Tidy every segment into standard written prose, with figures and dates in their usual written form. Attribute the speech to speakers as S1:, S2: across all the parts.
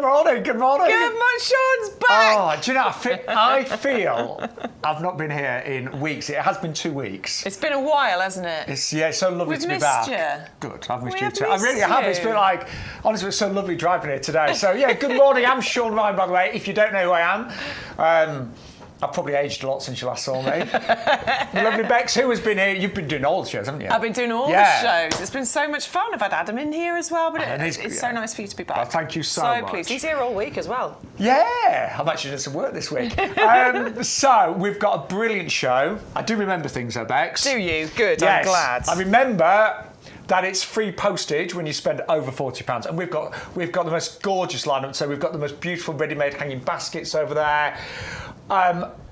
S1: morning.
S2: Good morning, Shaun's back.
S1: Oh, do you know, I feel I've not been here in weeks. It has been 2 weeks.
S2: It's been a while, hasn't it?
S1: It's so lovely to be back.
S2: We've missed you.
S1: Good, I've missed
S2: We
S1: you
S2: have
S1: too. I
S2: missed
S1: really have. It's
S2: you.
S1: been like, honestly, it's so lovely driving here today. So yeah, good morning. I'm Shaun Ryan, by the way. If you don't know who I am. I've probably aged a lot since you last saw me. Lovely Bex, who has been here? You've been doing all the shows, haven't you?
S2: I've been doing all the shows. It's been so much fun. I've had Adam in here as well, but it's so nice for you to be back.
S1: Well, thank you so much.
S2: Pleased. He's here all week as well.
S1: Yeah, I'm actually doing some work this week. So we've got a brilliant show. I do remember things though, Bex.
S2: Do you? Good,
S1: Yes.
S2: I'm glad.
S1: I remember that it's free postage when you spend over £40, and we've got the most gorgeous lineup. So we've got the most beautiful ready-made hanging baskets over there.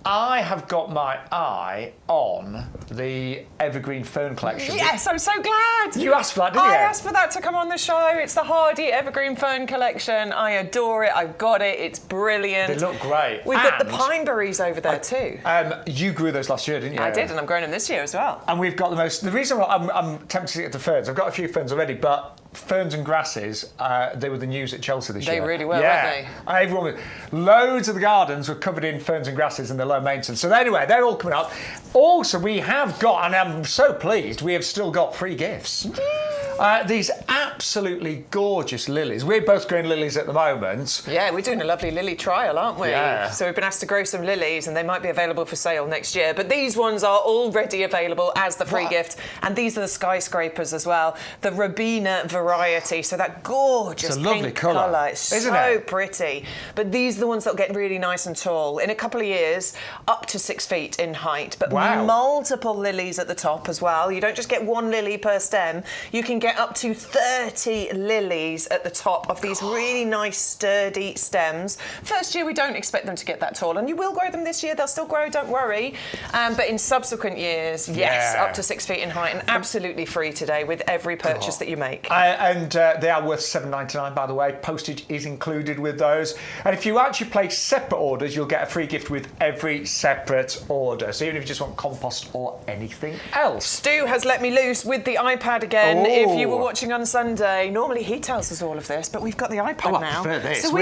S1: I have got my eye on the evergreen fern collection.
S2: Yes, I'm so glad.
S1: You asked for that, didn't you?
S2: I asked for that to come on the show. It's the Hardy Evergreen Fern Collection. I adore it. I've got it. It's brilliant.
S1: They look great.
S2: We've got the pineberries over there too.
S1: You grew those last year, didn't you?
S2: I did, and I'm growing them this year as well.
S1: And we've got the reason why I'm tempted to get the ferns, I've got a few ferns already, but ferns and grasses, they were the news at Chelsea this year.
S2: They really were, weren't they?
S1: Everyone, loads of the gardens were covered in ferns and grasses and they're low maintenance. So anyway, they're all coming up. Also, we have got, and I'm so pleased, we have still got free gifts. These absolutely gorgeous lilies. We're both growing lilies at the moment.
S2: Yeah, we're doing a lovely lily trial, aren't we?
S1: Yeah.
S2: So we've been asked to grow some lilies and they might be available for sale next year. But these ones are already available as the free gift. And these are the skyscrapers as well. The Robina variety. So that gorgeous pink colour. It's so pretty. But these are the ones that will get really nice and tall. In a couple of years, up to 6 feet in height. But multiple lilies at the top as well. You don't just get one lily per stem. You can get up to 30 lilies at the top of these really nice sturdy stems. First year we don't expect them to get that tall, and you will grow them this year. They'll still grow, don't worry. But in subsequent years, yes, up to 6 feet in height, and absolutely free today with every purchase that you make.
S1: They are worth $7.99, by the way. Postage is included with those. And if you actually place separate orders, you'll get a free gift with every separate order. So even if you just want compost or anything else.
S2: Stu has let me loose with the iPad again. If you were watching on Sunday, normally he tells us all of this, but we've got the iPad now.
S1: I prefer this.
S2: So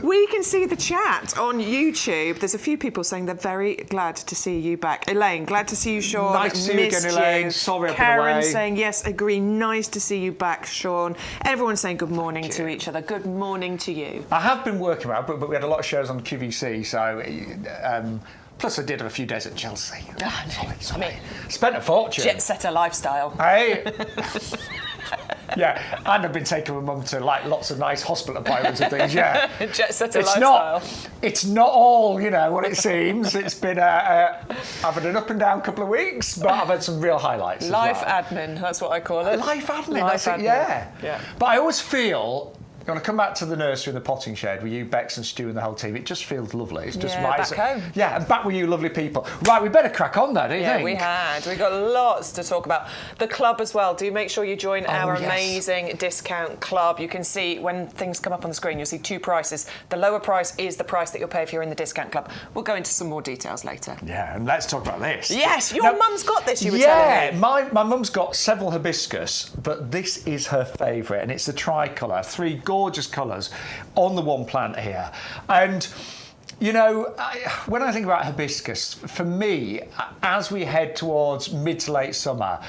S2: we can see the chat on YouTube. There's a few people saying they're very glad to see you back. Elaine, glad to see you, Shaun.
S1: Nice to see you again, Elaine. Sorry I've been away.
S2: Karen saying, yes, agree. Nice to see you back, Shaun. Everyone's saying good morning to each other. Good morning to you.
S1: I have been working out, but we had a lot of shows on QVC, so... plus, I did have a few days at Chelsea.
S2: I mean,
S1: spent a fortune.
S2: Jet setter lifestyle.
S1: Hey. Yeah, and I've been taking my mum to like lots of nice hospital appointments and things. Yeah,
S2: jet setter lifestyle.
S1: It's not all what it seems. It's been I've had an up and down couple of weeks, but I've had some real highlights.
S2: Life admin, that's what I call it.
S1: Life admin.
S2: Life admin.
S1: Yeah. But I always feel. When I come back to the nursery in the potting shed with you, Bex and Stu and the whole team, it just feels lovely. It's just right.
S2: Back home.
S1: Yeah, and back with you lovely people. Right, we better crack on though, don't you think?
S2: We've got lots to talk about. The club as well. Do make sure you join our amazing discount club. You can see when things come up on the screen, you'll see two prices. The lower price is the price that you'll pay if you're in the discount club. We'll go into some more details later.
S1: Yeah, and let's talk about this.
S2: Yes, your mum's got this, you were telling me.
S1: Yeah, my mum's got several hibiscus, but this is her favourite, and it's the tricolour. 3 gorgeous colours on the one plant here. And when I think about hibiscus, for me, as we head towards mid to late summer,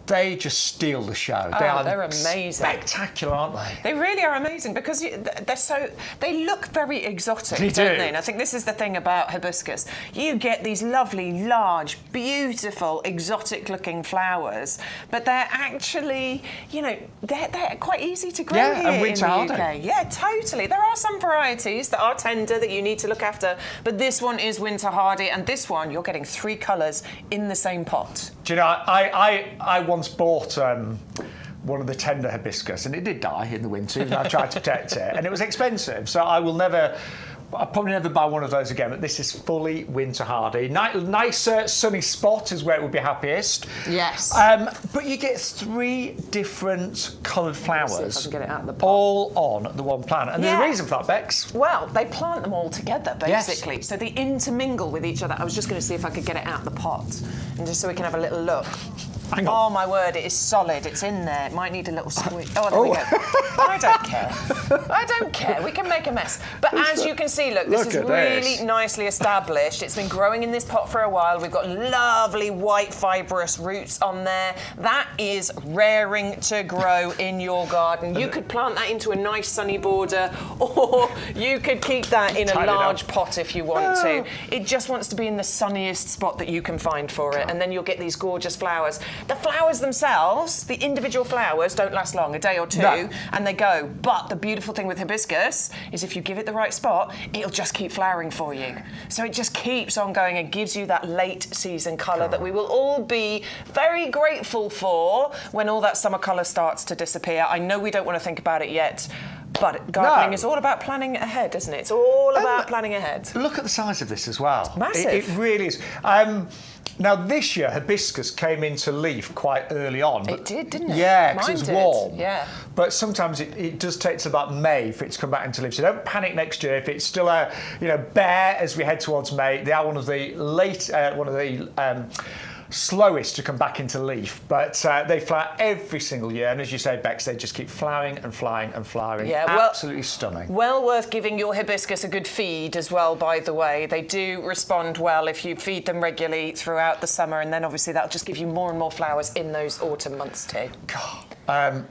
S1: they just steal the show.
S2: They're amazing.
S1: Spectacular, aren't they?
S2: They really are amazing because they look very exotic, don't they? And I think this is the thing about hibiscus. You get these lovely, large, beautiful, exotic-looking flowers, but they're actually, they're quite easy to grow here
S1: and winter
S2: in the UK.
S1: hardy.
S2: Yeah, totally. There are some varieties that are tender that you need to look after, but this one is winter hardy, and this one you're getting 3 colours in the same pot.
S1: Do you know, I once bought one of the tender hibiscus, and it did die in the winter, and I tried to protect it, and it was expensive, so I'll probably never buy one of those again, but this is fully winter hardy. Nicer sunny spot is where it would be happiest.
S2: Yes.
S1: But you get 3 different coloured flowers,
S2: see if I can get it out of the pot.
S1: all on the one plant. And there's a reason for that, Bex.
S2: Well, they plant them all together, basically. So they intermingle with each other. I was just going to see if I could get it out of the pot, and just so we can have a little look.
S1: Hang on.
S2: Oh my word, it is solid. It's in there. It might need a little squeeze. Oh, there we go. I don't care. I don't care. We can make a mess. But as you can see, look, this is really nicely established. It's been growing in this pot for a while. We've got lovely white fibrous roots on there. That is raring to grow in your garden. You could plant that into a nice sunny border, or you could keep that in a large pot if you want to. It just wants to be in the sunniest spot that you can find for it, and then you'll get these gorgeous flowers. The flowers themselves, the individual flowers, don't last long, a day or two, and they go. But the beautiful thing with hibiscus is if you give it the right spot, it'll just keep flowering for you. So it just keeps on going and gives you that late season colour that we will all be very grateful for when all that summer colour starts to disappear. I know we don't want to think about it yet, but gardening is all about planning ahead, isn't it? It's all about planning ahead.
S1: Look at the size of this as well.
S2: Massive.
S1: It really is. Now, this year, hibiscus came into leaf quite early on.
S2: It did, didn't it?
S1: Yeah, because it was warm.
S2: Yeah.
S1: But sometimes it does take to about May for it to come back into leaf. So don't panic next year if it's still bare as we head towards May. They are one of the slowest to come back into leaf, but they flower every single year, and as you say, Bex, they just keep flowering and flowering and flowering. Yeah, absolutely stunning.
S2: Well worth giving your hibiscus a good feed as well, by the way. They do respond well if you feed them regularly throughout the summer, and then obviously that'll just give you more and more flowers in those autumn months too.
S1: God, I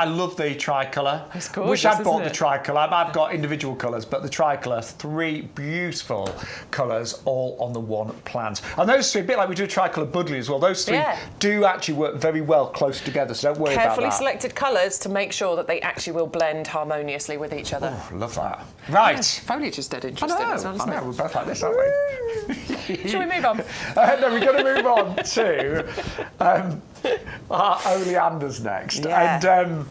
S1: love the tricolour.
S2: It's gorgeous,
S1: Wish I'd bought the tricolour. I've got individual colours, but the tricolour, 3 beautiful colours all on the one plant. And those 3, a bit like we do a tricolour budley as well, those 3 do actually work very well close together, so don't worry about that.
S2: Carefully selected colours to make sure that they actually will blend harmoniously with each other.
S1: Oh, love that. Right.
S2: Yeah, foliage is dead interesting.
S1: I know, we're both like this, aren't we?
S2: Shall we move on?
S1: No, we're going to move on to our oleanders next.
S2: Yeah.
S1: And,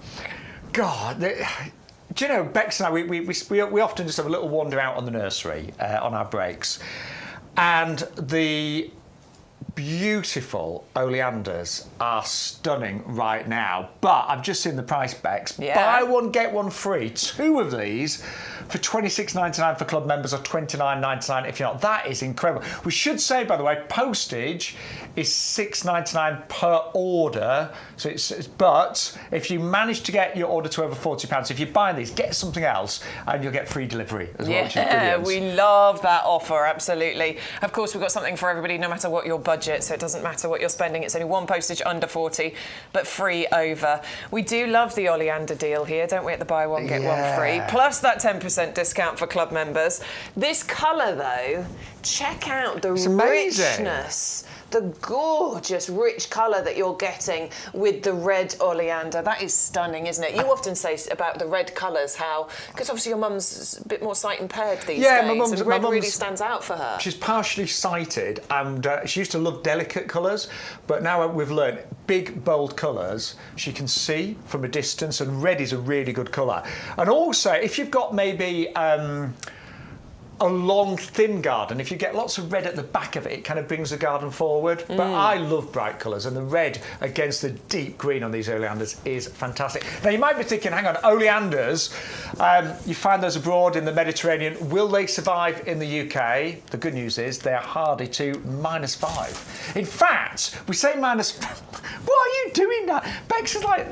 S1: God, do you know, Bex and I, we often just have a little wander out on the nursery on our breaks. And the beautiful oleanders are stunning right now. But I've just seen the price, Bex.
S2: Yeah.
S1: Buy one, get one free. 2 of these for $26.99 for club members or $29.99 if you're not. That is incredible. We should say, by the way, postage is $6.99 per order. So but if you manage to get your order to over £40, if you buy these, get something else and you'll get free delivery as well, which is brilliant.
S2: We love that offer, absolutely. Of course, we've got something for everybody, no matter what your budget, so it doesn't matter what you're spending. It's only 1 postage under 40, but free over. We do love the oleander deal here, don't we, at the buy one, get one free, plus that 10% discount for club members. This colour, though, check out the richness. The gorgeous, rich colour that you're getting with the red oleander. That is stunning, isn't it? You often say about the red colours how, because obviously your mum's a bit more sight impaired these days.
S1: My
S2: and red really stands out for her.
S1: She's partially sighted, and she used to love delicate colours, but now we've learned big, bold colours she can see from a distance, and red is a really good colour. And also, if you've got maybe a long, thin garden, if you get lots of red at the back of it, it kind of brings the garden forward. But I love bright colours, and the red against the deep green on these oleanders is fantastic. Now, you might be thinking, hang on, oleanders, you find those abroad in the Mediterranean. Will they survive in the UK? The good news is they're hardy to -5. In fact, we say minus... What are you doing now? Bex is like...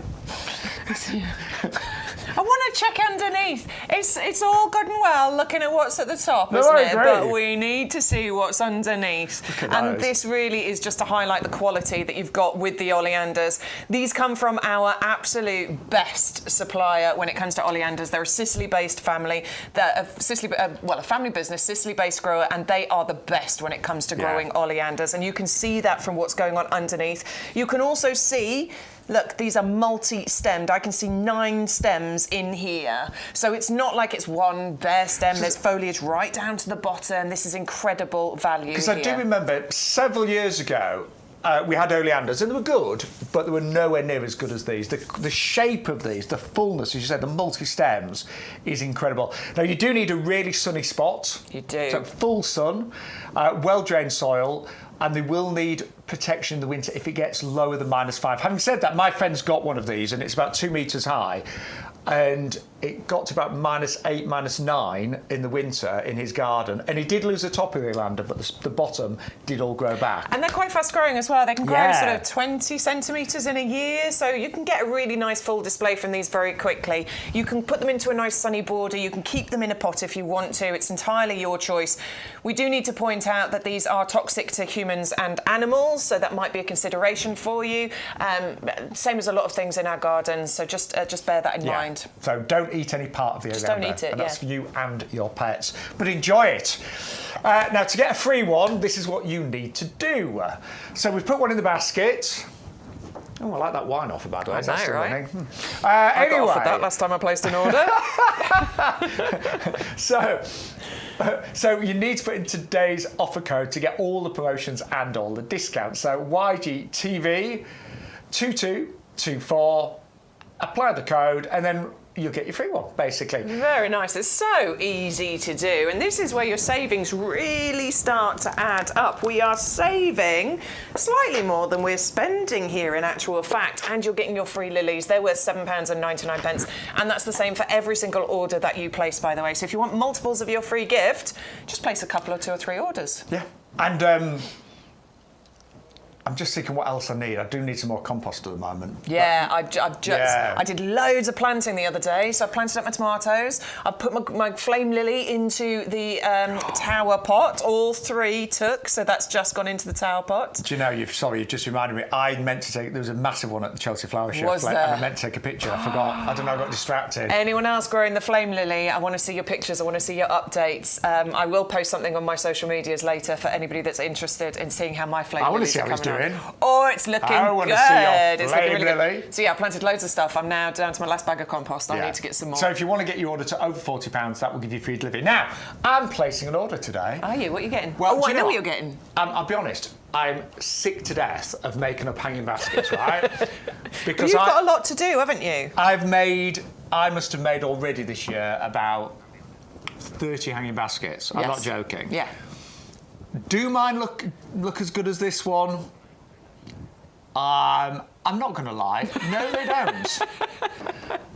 S2: I want to check underneath. It's all good and well looking at what's at the top, isn't it? But we need to see what's underneath. And this really is just to highlight the quality that you've got with the oleanders. These come from our absolute best supplier when it comes to oleanders. They're a Sicily-based family. They're a family business, Sicily-based grower, and they are the best when it comes to growing oleanders. And you can see that from what's going on underneath. You can also see... Look, these are multi-stemmed. I can see 9 stems in here. So it's not like it's one bare stem. There's foliage right down to the bottom. This is incredible value.
S1: Because I do remember several years ago, we had oleanders, and they were good, but they were nowhere near as good as these. The shape of these, the fullness, as you said, the multi-stems is incredible. Now, you do need a really sunny spot.
S2: You do.
S1: So full sun, well-drained soil, and they will need protection in the winter if it gets lower than -5. Having said that, my friend's got one of these, and it's about 2 metres high. and it got to about -8, -9 in the winter in his garden, and he did lose the top of the oleander, but the bottom did all grow back.
S2: And they're quite fast growing as well. They can grow sort of 20 centimetres in a year, so you can get a really nice full display from these very quickly. You can put them into a nice sunny border. You can keep them in a pot if you want to. It's entirely your choice. We do need to point out that these are toxic to humans and animals, so that might be a consideration for you. Same as a lot of things in our gardens, so just bear that in mind.
S1: So don't eat any part of the oleander.
S2: Don't eat it,
S1: and that's for you and your pets. But enjoy it. Now, to get a free one, this is what you need to do. So we've put one in the basket. Oh, I like that wine offer, by the way.
S2: I know, right?
S1: I
S2: got offered that last time I placed an order.
S1: So you need to put in today's offer code to get all the promotions and all the discounts. So YGTV 2224. Apply the code, and then you'll get your free one, basically.
S2: Very nice. It's so easy to do, and this is where your savings really start to add up. We are saving slightly more than we're spending here in actual fact, and you're getting your free lilies. They're worth £7.99, and that's the same for every single order that you place, by the way. So if you want multiples of your free gift, just place a couple or 2 or 3 orders.
S1: Yeah, and I'm just thinking what else I need. I do need some more compost at the moment.
S2: Yeah, I did loads of planting the other day. So I planted up my tomatoes. I put my flame lily into the tower pot. All 3 took, so that's just gone into the tower pot.
S1: Do you know, you've just reminded me, I meant to take, there was a massive one at the Chelsea Flower Show.
S2: Was there?
S1: And I meant to take a picture, I forgot. I don't know, I got distracted.
S2: Anyone else growing the flame lily, I want to see your pictures, I want to see your updates. I will post something on my social medias later for anybody that's interested in seeing how my flame lilies are coming out. Oh, it's looking good.
S1: I want to see your flame
S2: really
S1: lily.
S2: So yeah, I planted loads of stuff. I'm now down to my last bag of compost. I need to get some more.
S1: So if you want to get your order to over £40, that will give you free delivery. Now, I'm placing an order today.
S2: Are you? What are you getting?
S1: Well,
S2: I know what you're getting.
S1: I'll be honest, I'm sick to death of making up hanging baskets, right? Because
S2: you've got a lot to do, haven't you?
S1: I must have made already this year about 30 hanging baskets. I'm not joking.
S2: Yeah.
S1: Do mine look as good as this one? I'm not going to lie. No, they don't.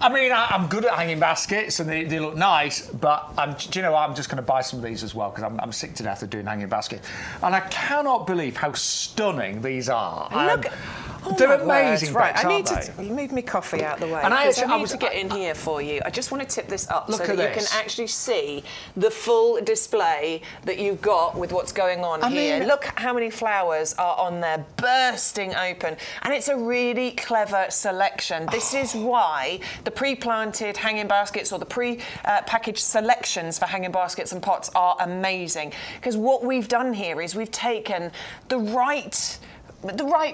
S1: I mean, I'm good at hanging baskets and they look nice, but do you know what? I'm just going to buy some of these as well because I'm sick to death of doing hanging baskets. And I cannot believe how stunning these are.
S2: Look.
S1: They're amazing.
S2: Right,
S1: Bex,
S2: I need to move my coffee out the way.
S1: And I
S2: need to get in here for you. I just want to tip this up so that you can actually see the full display that you've got with what's going on here. Look how many flowers are on there, bursting open. And it's a really clever selection. This is why the pre-planted hanging baskets or the pre-packaged selections for hanging baskets and pots are amazing. Because what we've done here is we've taken the right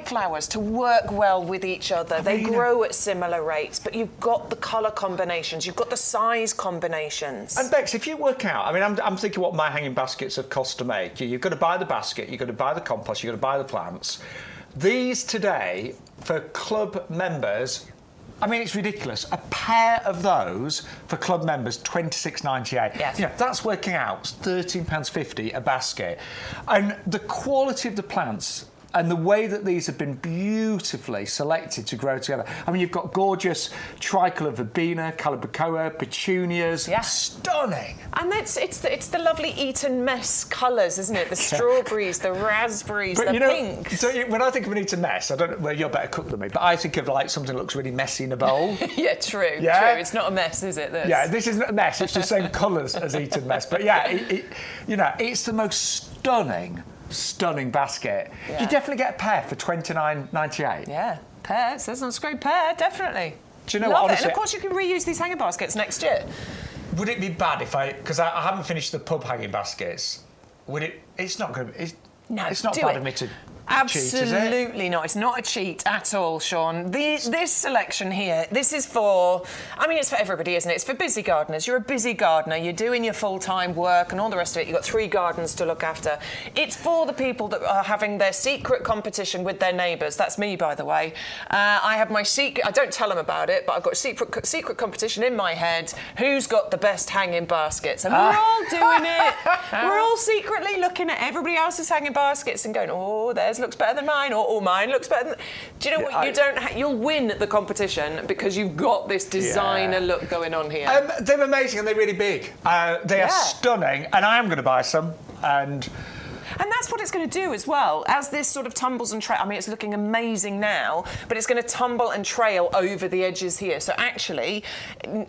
S2: flowers to work well with each other. They grow at similar rates, but you've got the colour combinations, you've got the size combinations.
S1: And Bex, if you work out, I mean, I'm thinking what my hanging baskets have cost to make. You've got to buy the basket, you've got to buy the compost, you've got to buy the plants. These today, for club members, I mean, it's ridiculous. A pair of those for club members, £26.98.
S2: Yes.
S1: You know, that's working out £13.50 a basket. And the quality of the plants and the way that these have been beautifully selected to grow together. I mean, you've got gorgeous tricolour verbena, calibrachoa, petunias.
S2: Yeah.
S1: Stunning.
S2: And it's the lovely Eton mess colours, isn't it? The strawberries, the raspberries, the pinks.
S1: So when I think of an Eton mess, I don't know, well, you're a better cook than me, but I think of like something that looks really messy in a bowl.
S2: Yeah, true. It's not a mess, is it?
S1: Yeah, this isn't a mess. It's the same colours as Eton mess. But yeah, it's the most stunning basket.
S2: Yeah.
S1: You definitely get a pair for £29.98.
S2: Yeah, pair. It says on the screen, pair, definitely.
S1: Do you know
S2: Love
S1: what?
S2: it. And of course you can reuse these hanging baskets next year.
S1: Would it be bad if because I haven't finished the pub hanging baskets? It's not going to be. It's not bad of me to
S2: Absolutely
S1: cheat,
S2: not. It's not a cheat at all, Shaun. This selection here, this is for, I mean, it's for everybody, isn't it? It's for busy gardeners. You're a busy gardener. You're doing your full-time work and all the rest of it. You've got 3 gardens to look after. It's for the people that are having their secret competition with their neighbours. That's me, by the way. I have my secret, I don't tell them about it, but I've got a secret competition in my head. Who's got the best hanging baskets? And we're all doing it. We're all secretly looking at everybody else's hanging baskets and going, oh, there's theirs looks better than mine, or mine looks better than... Do you know what? You don't. You'll win the competition because you've got this designer look going on here.
S1: They're amazing and they're really big. They are stunning, and I am going to buy some.
S2: And that's what it's going to do as well. As this sort of tumbles and trails, I mean, it's looking amazing now, but it's going to tumble and trail over the edges here. So actually,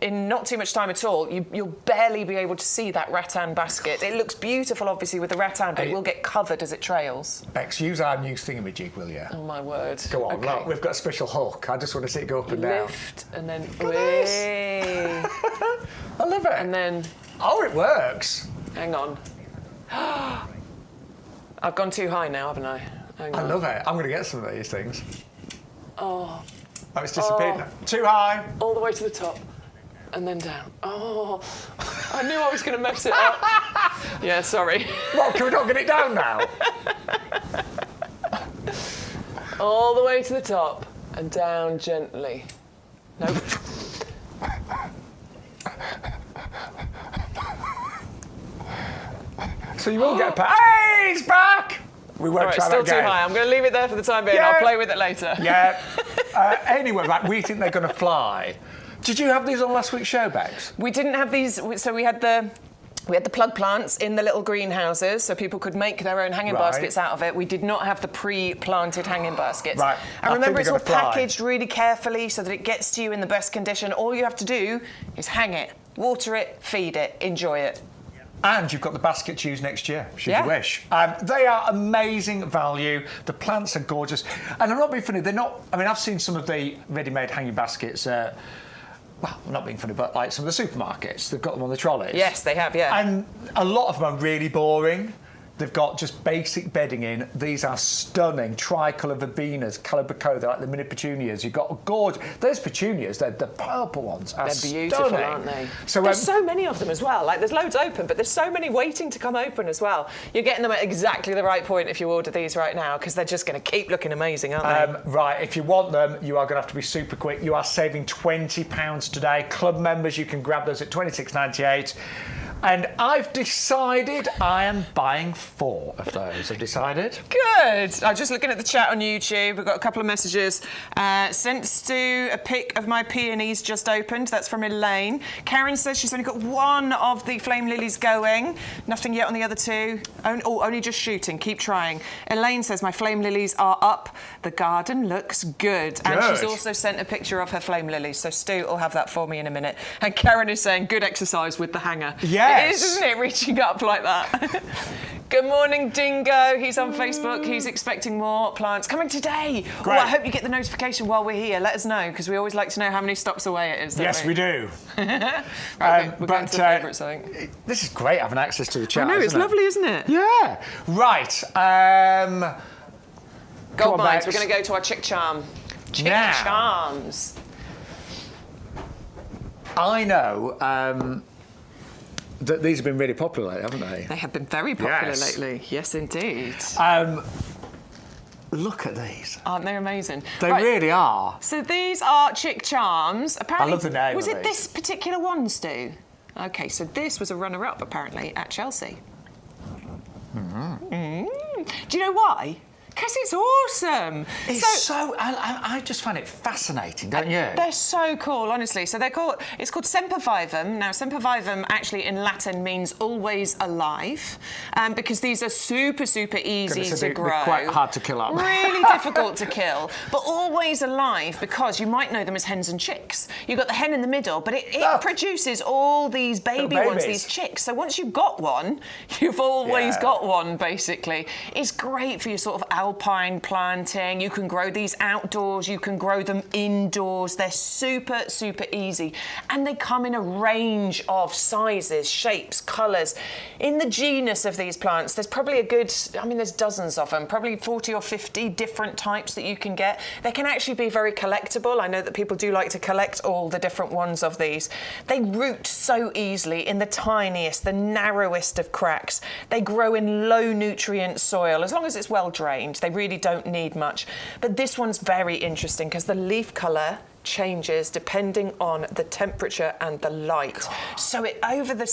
S2: in not too much time at all, you'll barely be able to see that rattan basket. It looks beautiful, obviously, with the rattan, but it will get covered as it trails.
S1: Bex, use our new thingamajig, will you?
S2: Oh, my word.
S1: Go on, look, we've got a special hook. I just want to see it go up and down.
S2: Lift, and then...
S1: I love it.
S2: And then...
S1: Oh, it works.
S2: Hang on. I've gone too high now, haven't I?
S1: I love it. I'm going to get some of these things.
S2: Oh.
S1: Oh, it's disappeared now. Too high.
S2: All the way to the top. And then down. Oh. I knew I was going to mess it up. Yeah, sorry.
S1: What, can we not get it down now?
S2: All the way to the top and down gently. Nope.
S1: So you will get a pack. Hey, it's back! We won't try that
S2: still
S1: again.
S2: Too high. I'm going to leave it there for the time being.
S1: Yeah.
S2: I'll play with it later.
S1: Yeah. Anyway, right, we think they're going to fly. Did you have these on last week's show, Bex?
S2: We didn't have these. So we had the plug plants in the little greenhouses so people could make their own hanging baskets out of it. We did not have the pre-planted hanging baskets.
S1: Right.
S2: And remember, it's all packaged really carefully so that it gets to you in the best condition. All you have to do is hang it, water it, feed it, enjoy it.
S1: And you've got the basket to use next year, should you wish. They are amazing value. The plants are gorgeous. And I'm not being funny, they're not... I mean, I've seen some of the ready-made hanging baskets... well, I'm not being funny, but like some of the supermarkets, they've got them on the trolleys.
S2: Yes, they have, yeah.
S1: And a lot of them are really boring. They've got just basic bedding in. These are stunning tricolour verbenas, calibraco. They're like the mini petunias. You've got a gorgeous... Those petunias, the purple ones, are
S2: They're beautiful,
S1: stunning.
S2: aren't they?
S1: So,
S2: there's so many of them as well. Like, there's loads open, but there's so many waiting to come open as well. You're getting them at exactly the right point if you order these right now, because they're just going to keep looking amazing, aren't they?
S1: Right, if you want them, you are going to have to be super quick. You are saving £20 today. Club members, you can grab those at $26.98. And I've decided I am buying 4 of those. I've decided.
S2: Good. I'm just looking at the chat on YouTube. We've got a couple of messages. Sent Stu a pic of my peonies just opened. That's from Elaine. Karen says she's only got 1 of the flame lilies going. Nothing yet on the other 2. Only just shooting. Keep trying. Elaine says my flame lilies are up. The garden looks good. And she's also sent a picture of her flame lilies. So Stu will have that for me in a minute. And Karen is saying good exercise with the hanger.
S1: Yeah.
S2: It is, isn't it, reaching up like that? Good morning, Dingo. He's on Facebook. He's expecting more plants coming today.
S1: Great.
S2: Oh, I hope you get the notification while we're here. Let us know, because we always like to know how many stops away it is. Don't
S1: Yes, we do.
S2: Right, we're going to the favourites, I think.
S1: This is great having access to the chat.
S2: I know, it's lovely, isn't it?
S1: Yeah. Right.
S2: Gold mines. We're going to go to our chick charm. Chick charms.
S1: I know. That these have been really popular lately, haven't they?
S2: They have been very popular lately. Yes, indeed.
S1: Look at these.
S2: Aren't they amazing?
S1: They really are.
S2: So these are chick charms. Apparently,
S1: I love the name
S2: Was
S1: of
S2: it
S1: these.
S2: this particular one, Stu? OK, so this was a runner-up, apparently, at Chelsea. Do you know why? Because it's awesome.
S1: It's so I just find it fascinating, don't you?
S2: They're so cool, honestly. So it's called sempervivum. Now, sempervivum actually in Latin means always alive, because these are super, super easy to grow.
S1: They're quite hard to kill up.
S2: Really difficult to kill, but always alive because you might know them as hens and chicks. You've got the hen in the middle, but it produces all these baby ones, these chicks. So once you've got one, you've always got one, basically. It's great for your sort of alpine planting. You can grow these outdoors, you can grow them indoors. They're super, super easy. And they come in a range of sizes, shapes, colours. In the genus of these plants, there's probably there's dozens of them, probably 40 or 50 different types that you can get. They can actually be very collectible. I know that people do like to collect all the different ones of these. They root so easily in the tiniest, the narrowest of cracks. They grow in low nutrient soil. As long as it's well drained, they really don't need much. But this one's very interesting because the leaf colour changes depending on the temperature and the light. So over the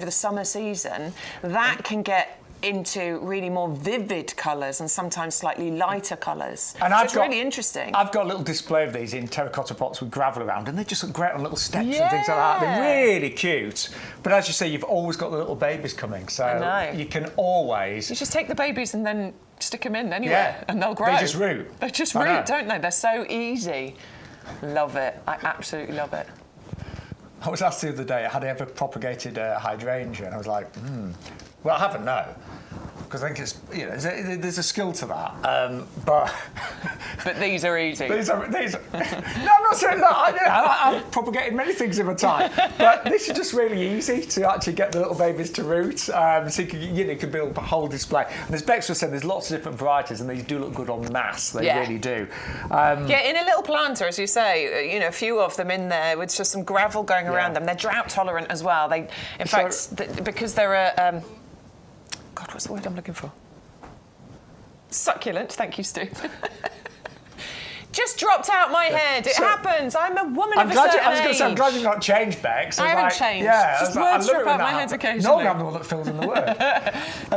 S2: summer season, that can get into really more vivid colours and sometimes slightly lighter colours.
S1: And
S2: so it's really interesting.
S1: I've got a little display of these in terracotta pots with gravel around, and they just look great on little steps and things like that. They're really cute. But as you say, you've always got the little babies coming, so you can always...
S2: You just take the babies and then stick them in anywhere, and they'll grow.
S1: They just root.
S2: They just root, don't they? They're so easy. Love it. I absolutely love it.
S1: I was asked the other day, had I ever propagated a hydrangea? And I was like, well, I haven't, no. Because I think it's, you know, there's a skill to that. But
S2: these are easy.
S1: No, I'm not saying that. I've propagated many things in my time. But this is just really easy to actually get the little babies to root. So you can build a whole display. And as Bex was saying, there's lots of different varieties, and these do look good on mass. They really do.
S2: In a little planter, as you say, a few of them in there with just some gravel going around them. They're drought tolerant as well. They, in fact, because they're a... God, what's the word I'm looking for? Succulent. Thank you, Stu. Just dropped out my head. It happens. I'm a woman of a certain age.
S1: I was going to say, I'm glad you've not changed, Bex.
S2: I haven't changed.
S1: Yeah,
S2: just words drop out my head occasionally.
S1: Normally I'm the one that fills in the word.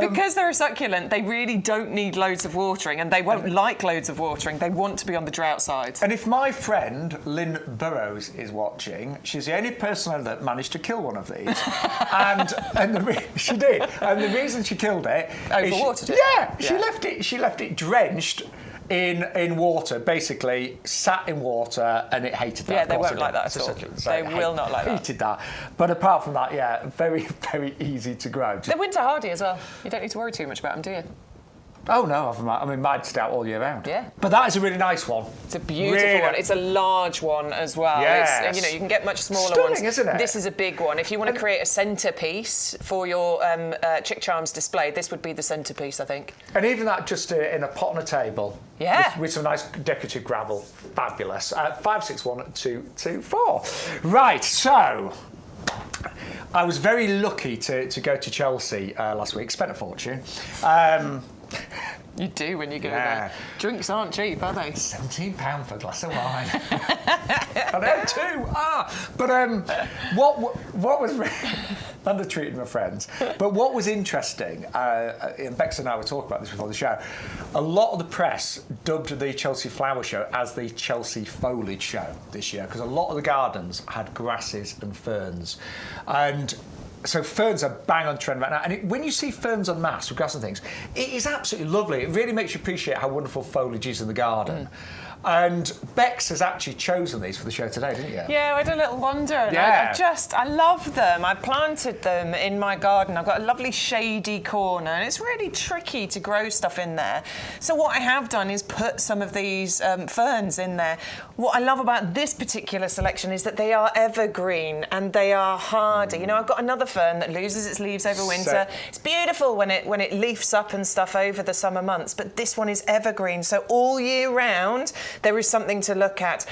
S2: Because they're a succulent, they really don't need loads of watering, and they won't like loads of watering. They want to be on the drought side.
S1: And if my friend Lynn Burrows is watching, she's the only person that managed to kill one of these. She did. And the reason she killed it...
S2: Overwatered it?
S1: Yeah. She left it drenched in water, basically sat in water, and it hated that.
S2: Yeah, they won't like that at all. They will not like that.
S1: Hated that. But apart from that, very, very easy to grow.
S2: They're winter hardy as well. You don't need to worry too much about them, do you?
S1: Oh no, I mean mine'd stay out all year round.
S2: Yeah.
S1: But that is a really nice one.
S2: It's a beautiful one. It's a large one as well.
S1: Yes.
S2: It's, you can get much smaller
S1: Stunning,
S2: ones.
S1: Isn't it?
S2: This is a big one. If you want to create a centrepiece for your chick charms display, this would be the centrepiece, I think.
S1: And even that just in a pot on a table.
S2: Yeah.
S1: With some nice decorative gravel. Fabulous. 561224. Right, so... I was very lucky to go to Chelsea last week. Spent a fortune.
S2: You do when you go there. Drinks aren't cheap, are they?
S1: £17 for a glass of wine. And I had two. But what was... Under treating my friends. But what was interesting, and Bex and I were talking about this before the show, a lot of the press dubbed the Chelsea Flower Show as the Chelsea Foliage Show this year, because a lot of the gardens had grasses and ferns. And so ferns are bang on trend right now. And when you see ferns en masse with grass and things, it is absolutely lovely. It really makes you appreciate how wonderful foliage is in the garden. And Bex has actually chosen these for the show today, didn't you?
S2: Yeah, I had a little wander. And I love them. I planted them in my garden. I've got a lovely shady corner, and it's really tricky to grow stuff in there. So what I have done is put some of these ferns in there. What I love about this particular selection is that they are evergreen and they are hardy. I've got another fern that loses its leaves over winter. It's beautiful when it leaves up and stuff over the summer months, but this one is evergreen, so all year round there is something to look at.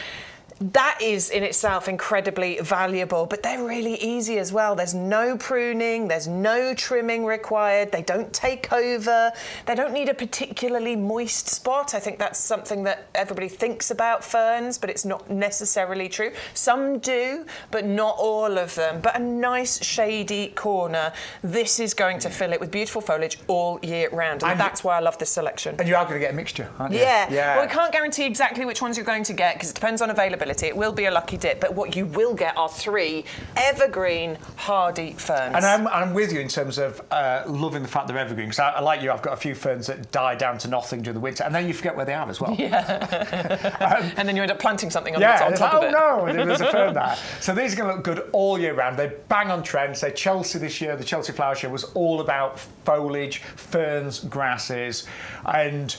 S2: That is in itself incredibly valuable, but they're really easy as well. There's no pruning, there's no trimming required, they don't take over, they don't need a particularly moist spot. I think that's something that everybody thinks about ferns, but it's not necessarily true. Some do, but not all of them. But a nice shady corner, this is going to fill it with beautiful foliage all year round, and that's why I love this selection.
S1: And you are going to get a mixture, aren't you?
S2: Yeah. Well, we can't guarantee exactly which ones you're going to get, because it depends on availability. It will be a lucky dip, but what you will get are 3 evergreen hardy ferns.
S1: And I'm with you in terms of loving the fact they're evergreen, because I like you, I've got a few ferns that die down to nothing during the winter, and then you forget where they are as well.
S2: Yeah. And then you end up planting something on top of it.
S1: Oh no, there's a fern there. So these are going to look good all year round. They bang on trend. So Chelsea this year, the Chelsea Flower Show was all about foliage, ferns, grasses, and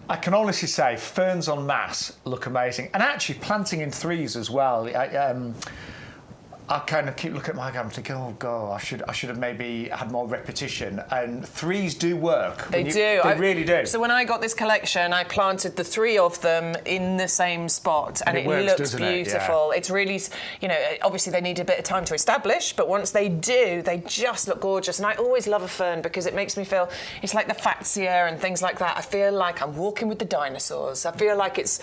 S1: I can honestly say ferns en masse look amazing, and actually planting in 3s as well. I kind of keep looking at my garden thinking, oh God, I should have maybe had more repetition. And 3s do work.
S2: They do.
S1: They really do.
S2: So when I got this collection, I planted the 3 of them in the same spot, and it
S1: works,
S2: looks beautiful. It's really, obviously they need a bit of time to establish, but once they do, they just look gorgeous. And I always love a fern because it makes me feel, it's like the Fatsia and things like that. I feel like I'm walking with the dinosaurs. I feel like it's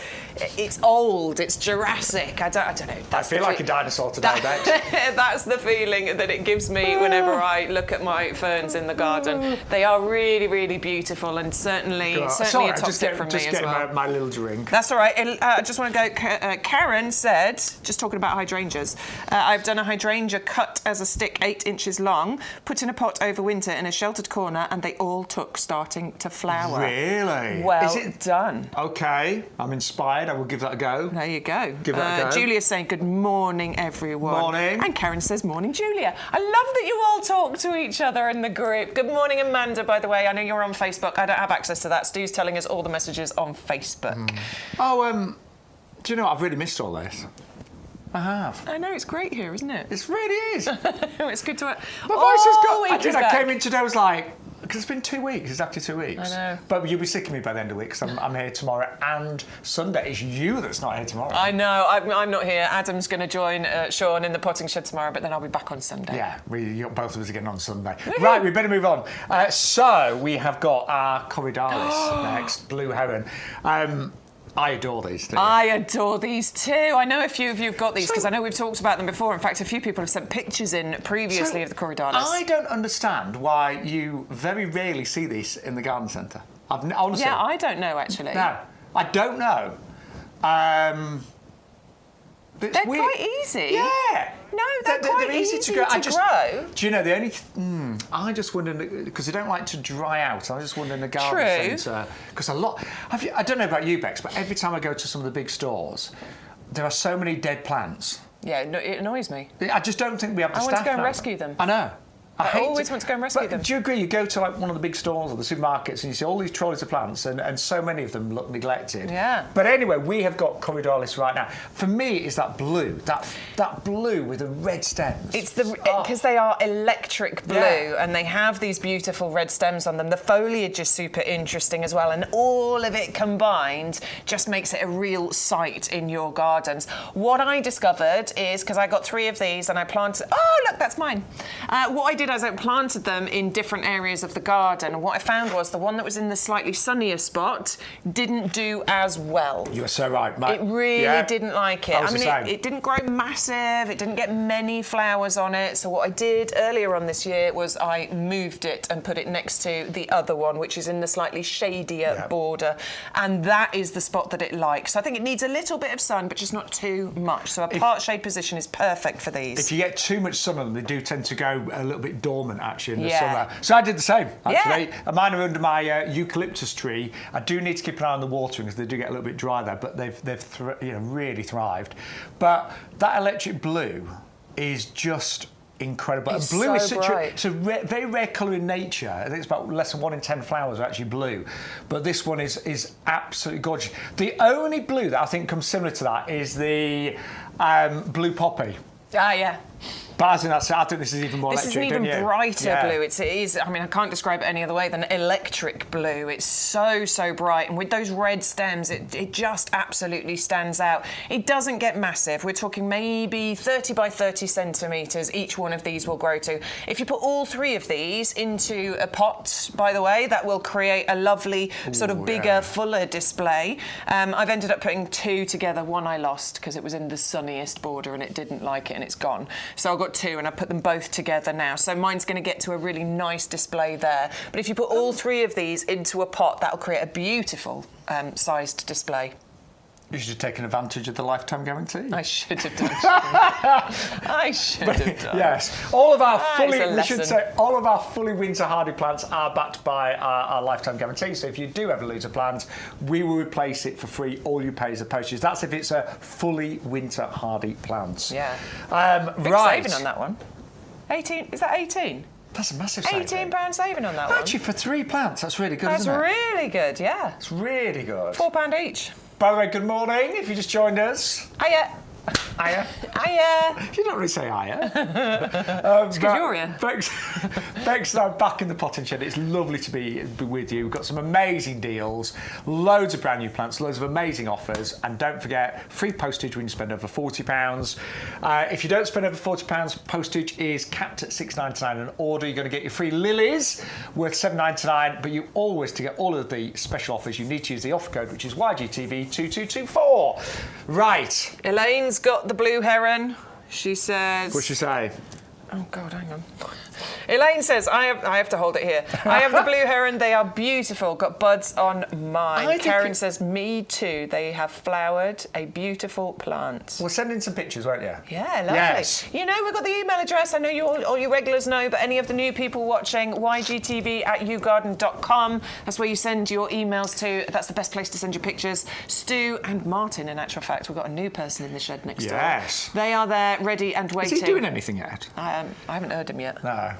S2: old, it's Jurassic. I don't know.
S1: I feel like a dinosaur today, Bex.
S2: That's the feeling that it gives me whenever I look at my ferns in the garden. They are really, really beautiful, and certainly a top tip from me as well.
S1: Just get my little drink.
S2: That's all right. I just want to go. Karen said, just talking about hydrangeas, I've done a hydrangea cut as a stick 8 inches long, put in a pot over winter in a sheltered corner, and they all took starting to flower.
S1: Really?
S2: Well done.
S1: Okay, I'm inspired. I will give that a go.
S2: There you go.
S1: Give that a go.
S2: Julia's saying good morning, everyone.
S1: Morning.
S2: And Karen says morning, Julia. I love that you all talk to each other in the group. Good morning, Amanda, by the way. I know you're on Facebook. I don't have access to that. Stu's telling us all the messages on Facebook.
S1: Oh, do you know what? I've really missed all this. I have.
S2: I know, it's great here, isn't it?
S1: It really is.
S2: It's good to...
S1: My voice has got... I came in today, I was like... Because it's been 2 weeks, exactly 2 weeks.
S2: I know.
S1: But you'll be sick of me by the end of the week, because I'm here tomorrow and Sunday. It's you that's not here tomorrow.
S2: I know, I'm not here. Adam's going to join Shaun in the potting shed tomorrow, but then I'll be back on Sunday.
S1: Yeah, both of us again on Sunday. Right, we better move on. So we have got our Corydalis next, blue heron. I adore these too.
S2: I adore these too. I know a few of you have got these because I know we've talked about them before. In fact, a few people have sent pictures in previously of the Corydalis.
S1: I don't understand why you very rarely see these in the garden centre. Honestly.
S2: Yeah, I don't know actually.
S1: No, I don't know.
S2: They're quite easy.
S1: Yeah.
S2: No, they're quite easy to grow.
S1: Do you know, the only... I just wonder, because they don't like to dry out, I just wonder in the garden centre... Because a lot... I don't know about you, Bex, but every time I go to some of the big stores, there are so many dead plants.
S2: Yeah, it annoys me.
S1: I just don't think we have the staff.
S2: I want to go and rescue them.
S1: I know.
S2: I always want to go and rescue them.
S1: Do you agree? You go to like one of the big stores or the supermarkets and you see all these trolleys of plants and so many of them look neglected.
S2: Yeah.
S1: But anyway, we have got Corydalis right now. For me, it's that blue, that blue with the red stems.
S2: It's because they are electric blue and they have these beautiful red stems on them. The foliage is super interesting as well, and all of it combined just makes it a real sight in your gardens. What I discovered is, because I got 3 of these and I planted... Oh, look, that's mine. What I did is I planted them in different areas of the garden, and what I found was the one that was in the slightly sunnier spot didn't do as well.
S1: You're so right, mate.
S2: It really didn't like it.
S1: I mean,
S2: it didn't grow massive, it didn't get many flowers on it, so what I did earlier on this year was I moved it and put it next to the other one, which is in the slightly shadier border, and that is the spot that it likes. So I think it needs a little bit of sun, but just not too much, so a part shade position is perfect for these.
S1: If you get too much sun on them, they do tend to go a little bit dormant actually in the summer. So I did the same actually. Mine are under my eucalyptus tree. I do need to keep an eye on the watering because they do get a little bit dry there, but they've really thrived. But that electric blue is just incredible.
S2: It's
S1: blue is
S2: so
S1: such a very rare colour in nature. I think it's about less than 1 in 10 flowers are actually blue, but this one is absolutely gorgeous. The only blue that I think comes similar to that is the blue poppy.
S2: Ah, yeah.
S1: But I think this is even more electric.
S2: This is an even brighter blue. It is. I mean, I can't describe it any other way than electric blue. It's so bright, and with those red stems, it just absolutely stands out. It doesn't get massive. We're talking maybe 30 by 30 centimetres. Each one of these will grow to. If you put all 3 of these into a pot, by the way, that will create a lovely sort of bigger, fuller display. I've ended up putting 2 together. One I lost because it was in the sunniest border and it didn't like it, and it's gone. So I've got 2 and I put them both together now. So mine's going to get to a really nice display there. But if you put all 3 of these into a pot, that'll create a beautiful sized display.
S1: You should have taken advantage of the lifetime guarantee.
S2: I should have done. I should have done.
S1: Yes, all of our fully winter hardy plants are backed by our lifetime guarantee. So if you do ever lose a plant, we will replace it for free. All you pay is the postage. That's if it's a fully winter hardy plant.
S2: Yeah. Big
S1: right.
S2: saving on that one. 18. Is that 18?
S1: That's a massive saving.
S2: £18 saving on that one.
S1: Actually, for 3 plants, that's really good, isn't it?
S2: That's really good. Yeah.
S1: It's really good.
S2: £4 each.
S1: By the way, good morning, if you just joined us.
S2: Hiya.
S1: Hiya.
S2: Hiya.
S1: You don't really say hiya.
S2: It's because you're here.
S1: Bex and I are back in the potting shed. It's lovely to be with you. We've got some amazing deals, loads of brand new plants, loads of amazing offers, and don't forget, free postage when you spend over £40. If you don't spend over £40, postage is capped at $6.99 an order. You're going to get your free lilies worth $7.99, but you always, to get all of the special offers, you need to use the offer code, which is YGTV2224. Right.
S2: Elaine's got the blue heron. She says...
S1: What's she say?
S2: Oh, God, hang on. Elaine says, I have to hold it here. I have the blue heron. They are beautiful. Got buds on mine. Karen says, me too. They have flowered a beautiful plant.
S1: We'll send in some pictures, won't you?
S2: Yeah, lovely.
S1: Yes.
S2: You know, we've got the email address. I know all your regulars know, but any of the new people watching, ygtv@yougarden.com. That's where you send your emails to. That's the best place to send your pictures. Stu and Martin, in actual fact. We've got a new person in the shed next door.
S1: Yes.
S2: They are there, ready and waiting.
S1: Is he doing anything yet?
S2: I haven't heard him yet.
S1: No.